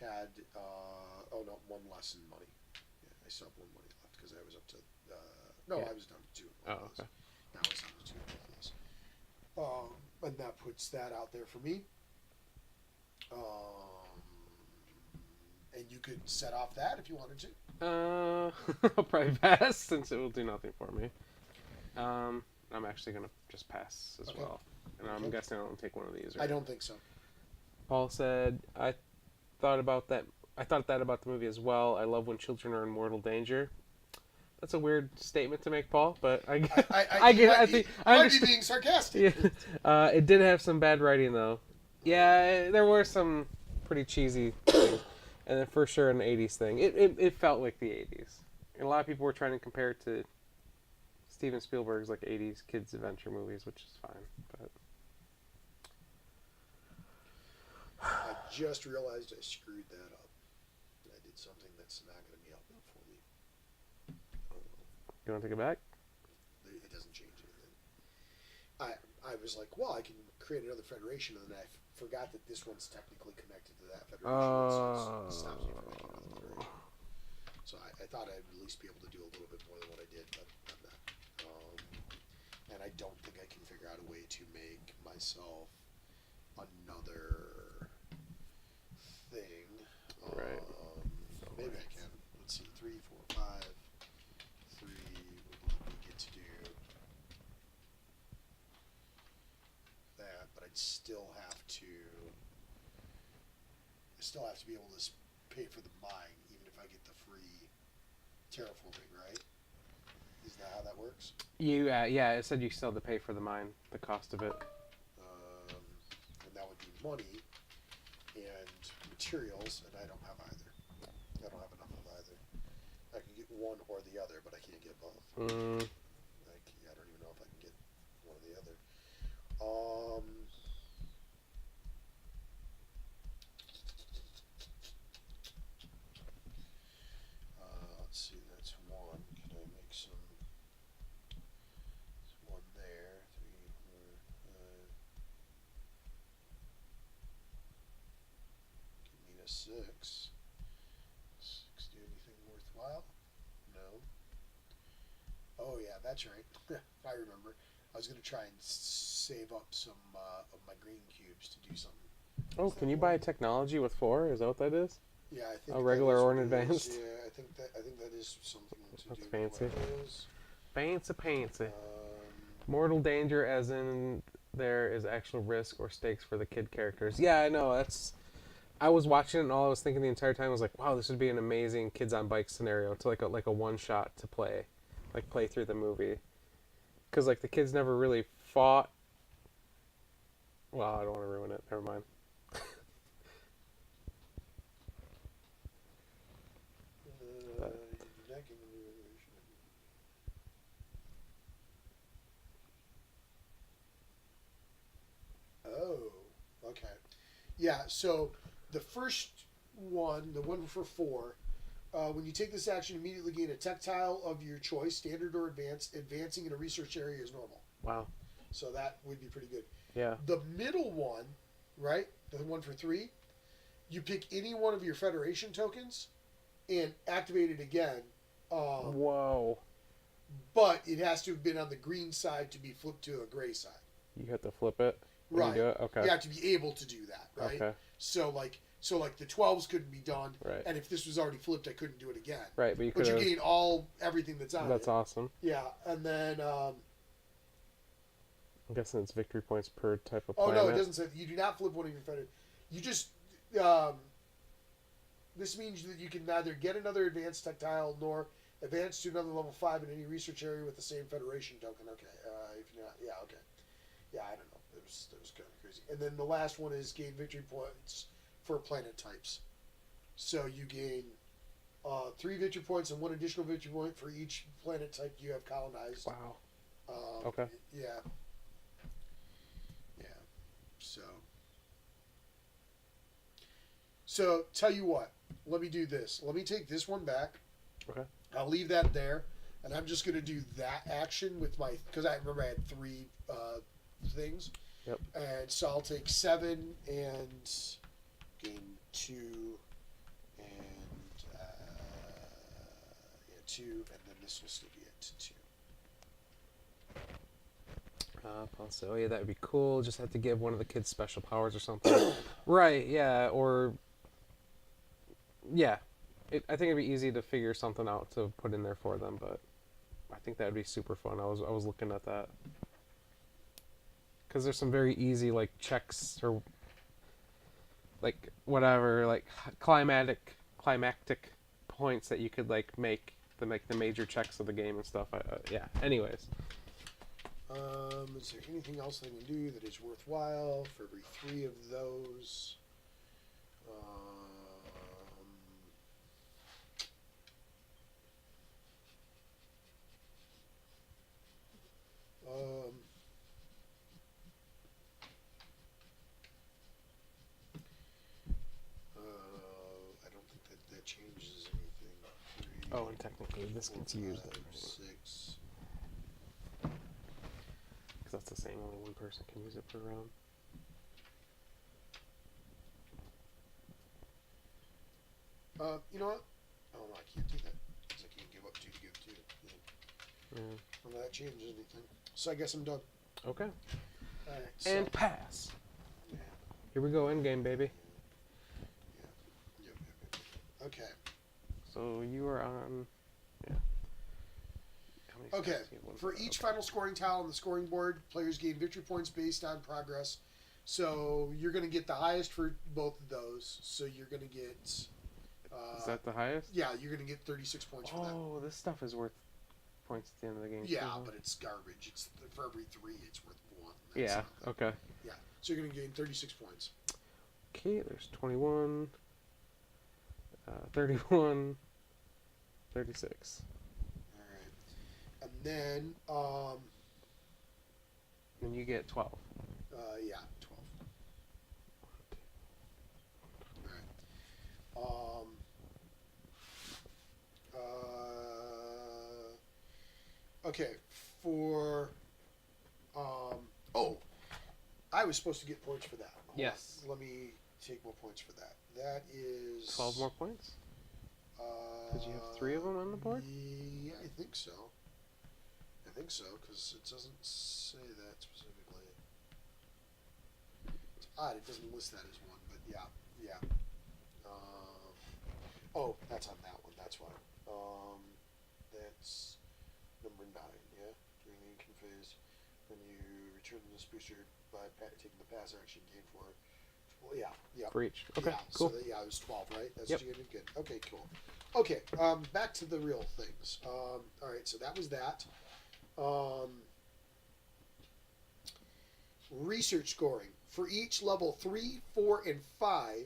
had. Oh no, 1 less in money. Yeah, I still have 1 money left because I was up to. No, Yeah. I was down to 2. Oh, okay. Now I was down to 2 of those. And that puts that out there for me. And you could set off that if you wanted to. I'll probably pass since it will do nothing for me. I'm actually gonna just pass as Okay. well, and I'm Okay. guessing I don't take one of these. Right? I don't think so. Paul said, I thought about that. I thought that about the movie as well. I love when children are in mortal danger. That's a weird statement to make, Paul, but I get. I think I might be understand. being sarcastic. Yeah. It did have some bad writing though. Yeah, there were some pretty cheesy things, and then for sure an '80s thing. It felt like the '80s, and a lot of people were trying to compare it to Steven Spielberg's like '80s kids adventure movies, which is fine, but. I just realized I screwed that up. I did something that's not going to be helpful for me. Oh well. You want to take it back? It doesn't change anything. I was like, well, I can create another federation, and then I forgot that this one's technically connected to that federation. So it stops me from making another federation. So I thought I'd at least be able to do a little bit more than what I did, but I'm not. And I don't think I can figure out a way to make myself another thing. Right. Maybe I can. Let's see. 3, 4, 5. 3 would let me get to do that, but I'd still have to. I still have to be able to pay for the mine, even if I get the free terraforming, right? Is that how that works? Yeah, it said you still had to pay for the mine, the cost of it. And that would be money and materials, and I don't have either. I don't have enough of either. I can get one or the other, but I can't get both. Like, I don't even know if I can get one or the other. Let's see, that's one. Can I make some? There's one there. 3, 4, 5. Give me a 6. 6 do anything worthwhile? No. Oh yeah, that's right. I remember. I was gonna try and save up some of my green cubes to do something. Oh, can you buy technology with 4? Is that what that is? Yeah, I think A regular or an what it is. advanced? Yeah, I think that is something to That's do fancy. with what it is. Fancy. Mortal danger, as in there is actual risk or stakes for the kid characters. Yeah, I know. I was watching it, and all I was thinking the entire time was like, "Wow, this would be an amazing kids on bikes scenario to like a one shot to play, like play through the movie." Because like the kids never really fought. Well, I don't want to ruin it. Never mind. But Oh, okay. Yeah, so the first one, the one for 4, when you take this action, immediately gain a tech tile of your choice, standard or advanced. Advancing in a research area is normal. Wow. So that would be pretty good. Yeah. The middle one, right? The one for 3, you pick any one of your Federation tokens and activate it again. Whoa. But it has to have been on the green side to be flipped to a gray side. You have to flip it. When Right. You do it? Okay. You have to be able to do that, right? Okay. So like the 12s couldn't be done, Right. and if this was already flipped, I couldn't do it again. Right, but you could. But you gain everything that's on That's it. awesome. Yeah, and then I'm guessing it's victory points per type of oh planet. no, it doesn't say you do not flip one of your feathers. You just this means that you can neither get another advanced tactile nor advance to another level 5 in any research area with the same Federation token. Okay, if you're not, yeah, okay, yeah, I don't know. It was kind of crazy. And then the last one is gain victory points for planet types. So you gain 3 victory points and 1 additional victory point for each planet type you have colonized. Wow. Okay. Yeah. Yeah. So tell you what. Let me do this. Let me take this one back. Okay. I'll leave that there, and I'm just going to do that action with my because I remember I had 3 things. Yep. And so I'll take 7 and gain 2 and 2, and then this will still be at 2. So yeah, that would be cool. Just have to give one of the kids special powers or something. Right? Yeah. Or yeah, I think it'd be easy to figure something out to put in there for them. But I think that would be super fun. I was looking at that because there's some very easy like checks or like whatever like climactic points that you could like make the major checks of the game and stuff. Yeah. Anyways. Is there anything else I can do that is worthwhile for every 3 of those? I don't think that changes anything. 3, Oh, and technically this gets used. 5, 6. Because that's the same. Only one person can use it per round. You know what? Oh no, I can't do that because I can't give up 2 to give 2. Yeah. Well, that changes anything. So I guess I'm done. Okay. All right. And pass. Yeah. Here we go, endgame, baby. Okay. So you are on. Yeah. How many Okay. stacks do you have? One, For each final scoring tile on the scoring board, players gain victory points based on progress. So you're going to get the highest for both of those. So you're going to get. Is that the highest? Yeah, you're going to get 36 points for that. Oh, this stuff is worth points at the end of the game. Yeah, too, huh? but it's garbage. It's for every 3, it's worth 1. Yeah. Okay. Yeah. So you're going to gain 36 points. Okay. There's 21, 31, 36. All right. And then, Then you get 12. yeah, 12. All right. Okay. For, oh, I was supposed to get points for that. Hold Yes. on. Let me take more points for that. That is 12 more points? Because you have 3 of them on the board? Yeah, I think so. Because it doesn't say that specifically. It's odd. It doesn't list that as one, but yeah. Oh, that's on that one. That's why. That's number 9. Yeah, during the income phase, when you return this booster by taking the pass action, gain 4. Well, yeah. For each. Okay, Yeah, cool. So it was 12, right? That's Yep. what you did. Good. Okay, cool. Okay, back to the real things. All right, so that was that. Research scoring for each level 3, 4, and 5.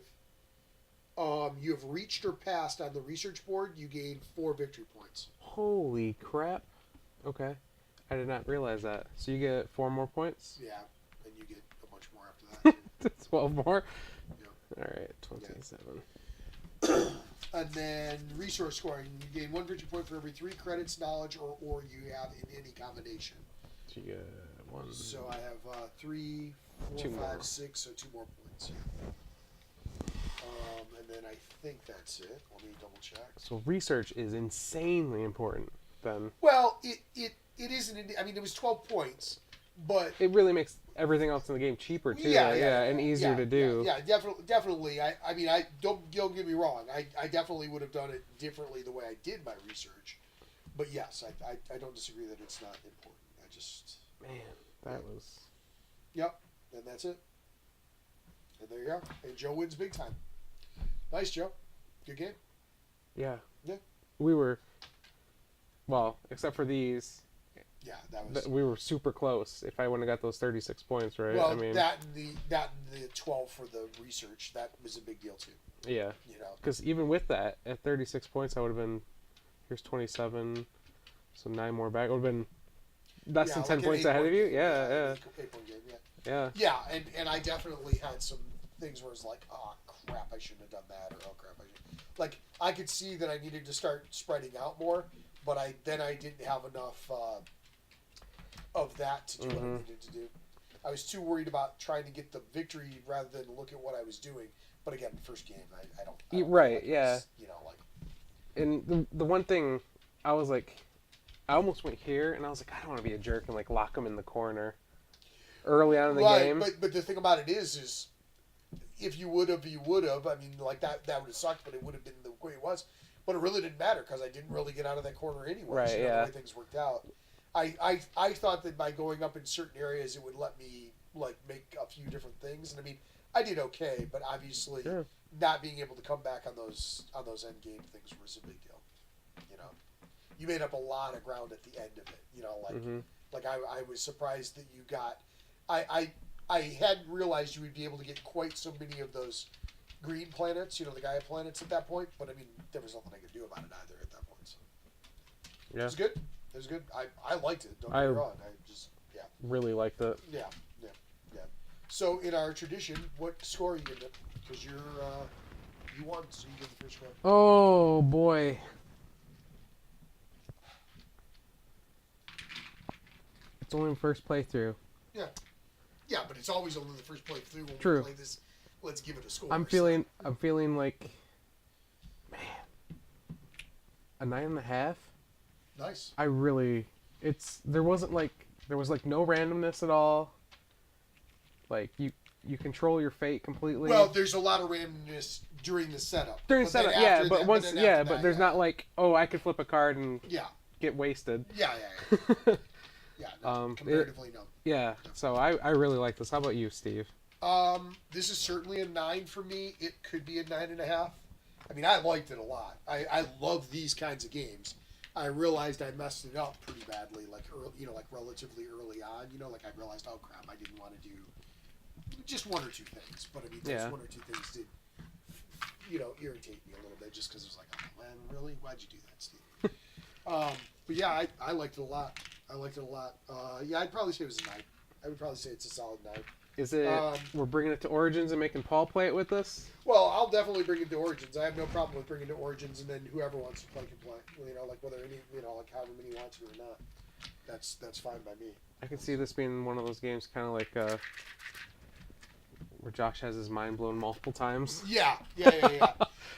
You have reached or passed on the research board. You gain 4 victory points. Holy crap. Okay. I did not realize that. So you get 4 more points? Yeah, and you get a bunch more after that. 12 more? Yep. Alright, 27. And then resource scoring, you gain 1 victory point for every 3 credits, knowledge, or you have in any combination. So you get 1. So I have 3, 4, 2 5, more. 6, so 2 more points. And then I think that's it. Let me double check. So research is insanely important then. Well, it isn't. I mean, it was 12 points, but It really makes everything else in the game cheaper too. And easier to do. Yeah, definitely. I mean, don't get me wrong. I definitely would have done it differently the way I did my research. But yes, I don't disagree that it's not important. I just Man, that was. Yep, and that's it. And there you go. And Joe wins big time. Nice, Joe. Good game. Yeah. Yeah. We were. Well, except for these, Yeah, that was. we were super close. If I wouldn't have got those 36 points, right? Well, I mean, that and the 12 for the research, that was a big deal too. yeah. You know. Because even with that, at 36 points, I would have been. Here's 27, so 9 more back. Would have been less than 10 like an points 8 ahead of point you. game. Yeah. 8-point game. Yeah. Yeah. Yeah, and I definitely had some things where it's like, oh crap, I shouldn't have done that, or oh crap, I should. Like I could see that I needed to start spreading out more, but I didn't have enough of that to do what I needed to do. I was too worried about trying to get the victory rather than look at what I was doing. But again, first game, I don't Right, feel like yeah. it's, you know, like And the one thing, I was like, I almost went here, and I was like, I don't want to be a jerk and like lock him in the corner early on in the game. But the thing about it is if you would have, you would have. I mean, like that would have sucked, but it would have been the way it was. But it really didn't matter because I didn't really get out of that corner anyway. Right, so yeah. the way things worked out. I thought that by going up in certain areas, it would let me like make a few different things, and I mean, I did okay, but obviously not being able to come back on those end game things was a big deal. You know, you made up a lot of ground at the end of it. You know, like I was surprised that you got. I hadn't realized you would be able to get quite so many of those green planets, you know, the Gaia planets at that point. But I mean, there was nothing I could do about it either at that point. So Yeah. it was good. It was good. I liked it. Don't get me wrong. I just really liked it. yeah. So in our tradition, what score are you getting? Because you won, so you get the first score. Oh boy. It's only first playthrough. Yeah, but it's always only the first playthrough when True. we play this. Let's give it a score. I'm feeling like, man, a 9.5. Nice. I really, there was like no randomness at all. Like you you control your fate completely. Well, there's a lot of randomness during the setup. During But then setup, after yeah, that- but once, then yeah, after but that, there's yeah. not like, oh, I could flip a card and Yeah, get wasted. yeah. Yeah, no, comparatively, no. Yeah, so I really like this. How about you, Steve? This is certainly a 9 for me. It could be a 9.5. I mean, I liked it a lot. I love these kinds of games. I realized I messed it up pretty badly, like like relatively early on. Like I realized, oh crap, I didn't want to do just one or two things. But I mean, those one or two things did, irritate me a little bit, just because it was like, oh man, really? Why'd you do that, Steve? But yeah, I liked it a lot. Yeah, I'd probably say it was a 9. I would probably say it's a solid 9. Is it we're bringing it to Origins and making Paul play it with us? Well, I'll definitely bring it to Origins. I have no problem with bringing it to Origins, and then whoever wants to play can play. Like whether any, like however many wants to or not. That's fine by me. I can see this being one of those games, kind of like where Josh has his mind blown multiple times. Yeah.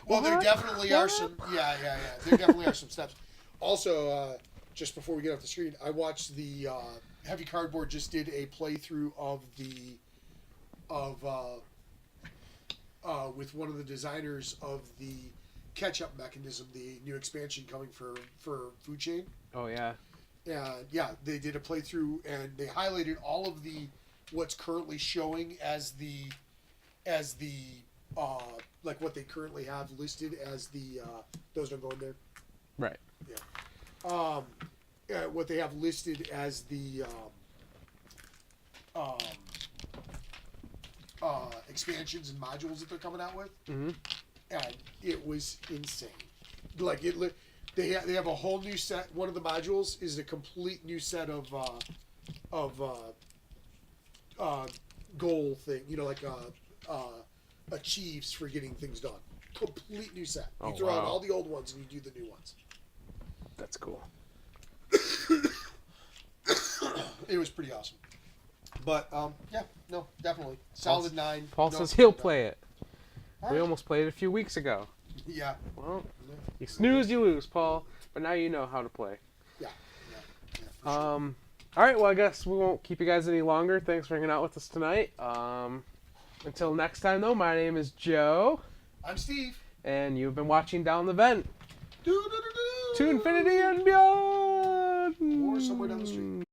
Well, there definitely are some. Yeah. There definitely are some steps. Also, just before we get off the screen, I watched the Heavy Cardboard just did a playthrough of with one of the designers of the catch-up mechanism, the new expansion coming for Food Chain. Oh yeah. And yeah, they did a playthrough and they highlighted all of what's currently showing as the like what they currently have listed as the those don't go in there. Right. Yeah. What they have listed as the expansions and modules that they're coming out with, Mm-hmm. and it was insane. Like they have a whole new set. One of the modules is a complete new set of goal thing. Like achieves for getting things done. Complete new set. You throw out all the old ones and you do the new ones. That's cool. It was pretty awesome. But yeah, no, definitely solid 9. Paul No, says he'll no. play it. All We right. almost played it a few weeks ago. Yeah. Well, you snooze, you lose, Paul. But now you know how to play. Yeah. For sure. All right. Well, I guess we won't keep you guys any longer. Thanks for hanging out with us tonight. Until next time, though, my name is Joe, I'm Steve. and you've been watching Down the Vent Do-do-do-do. to Infinity and Beyond. Or somewhere down the street.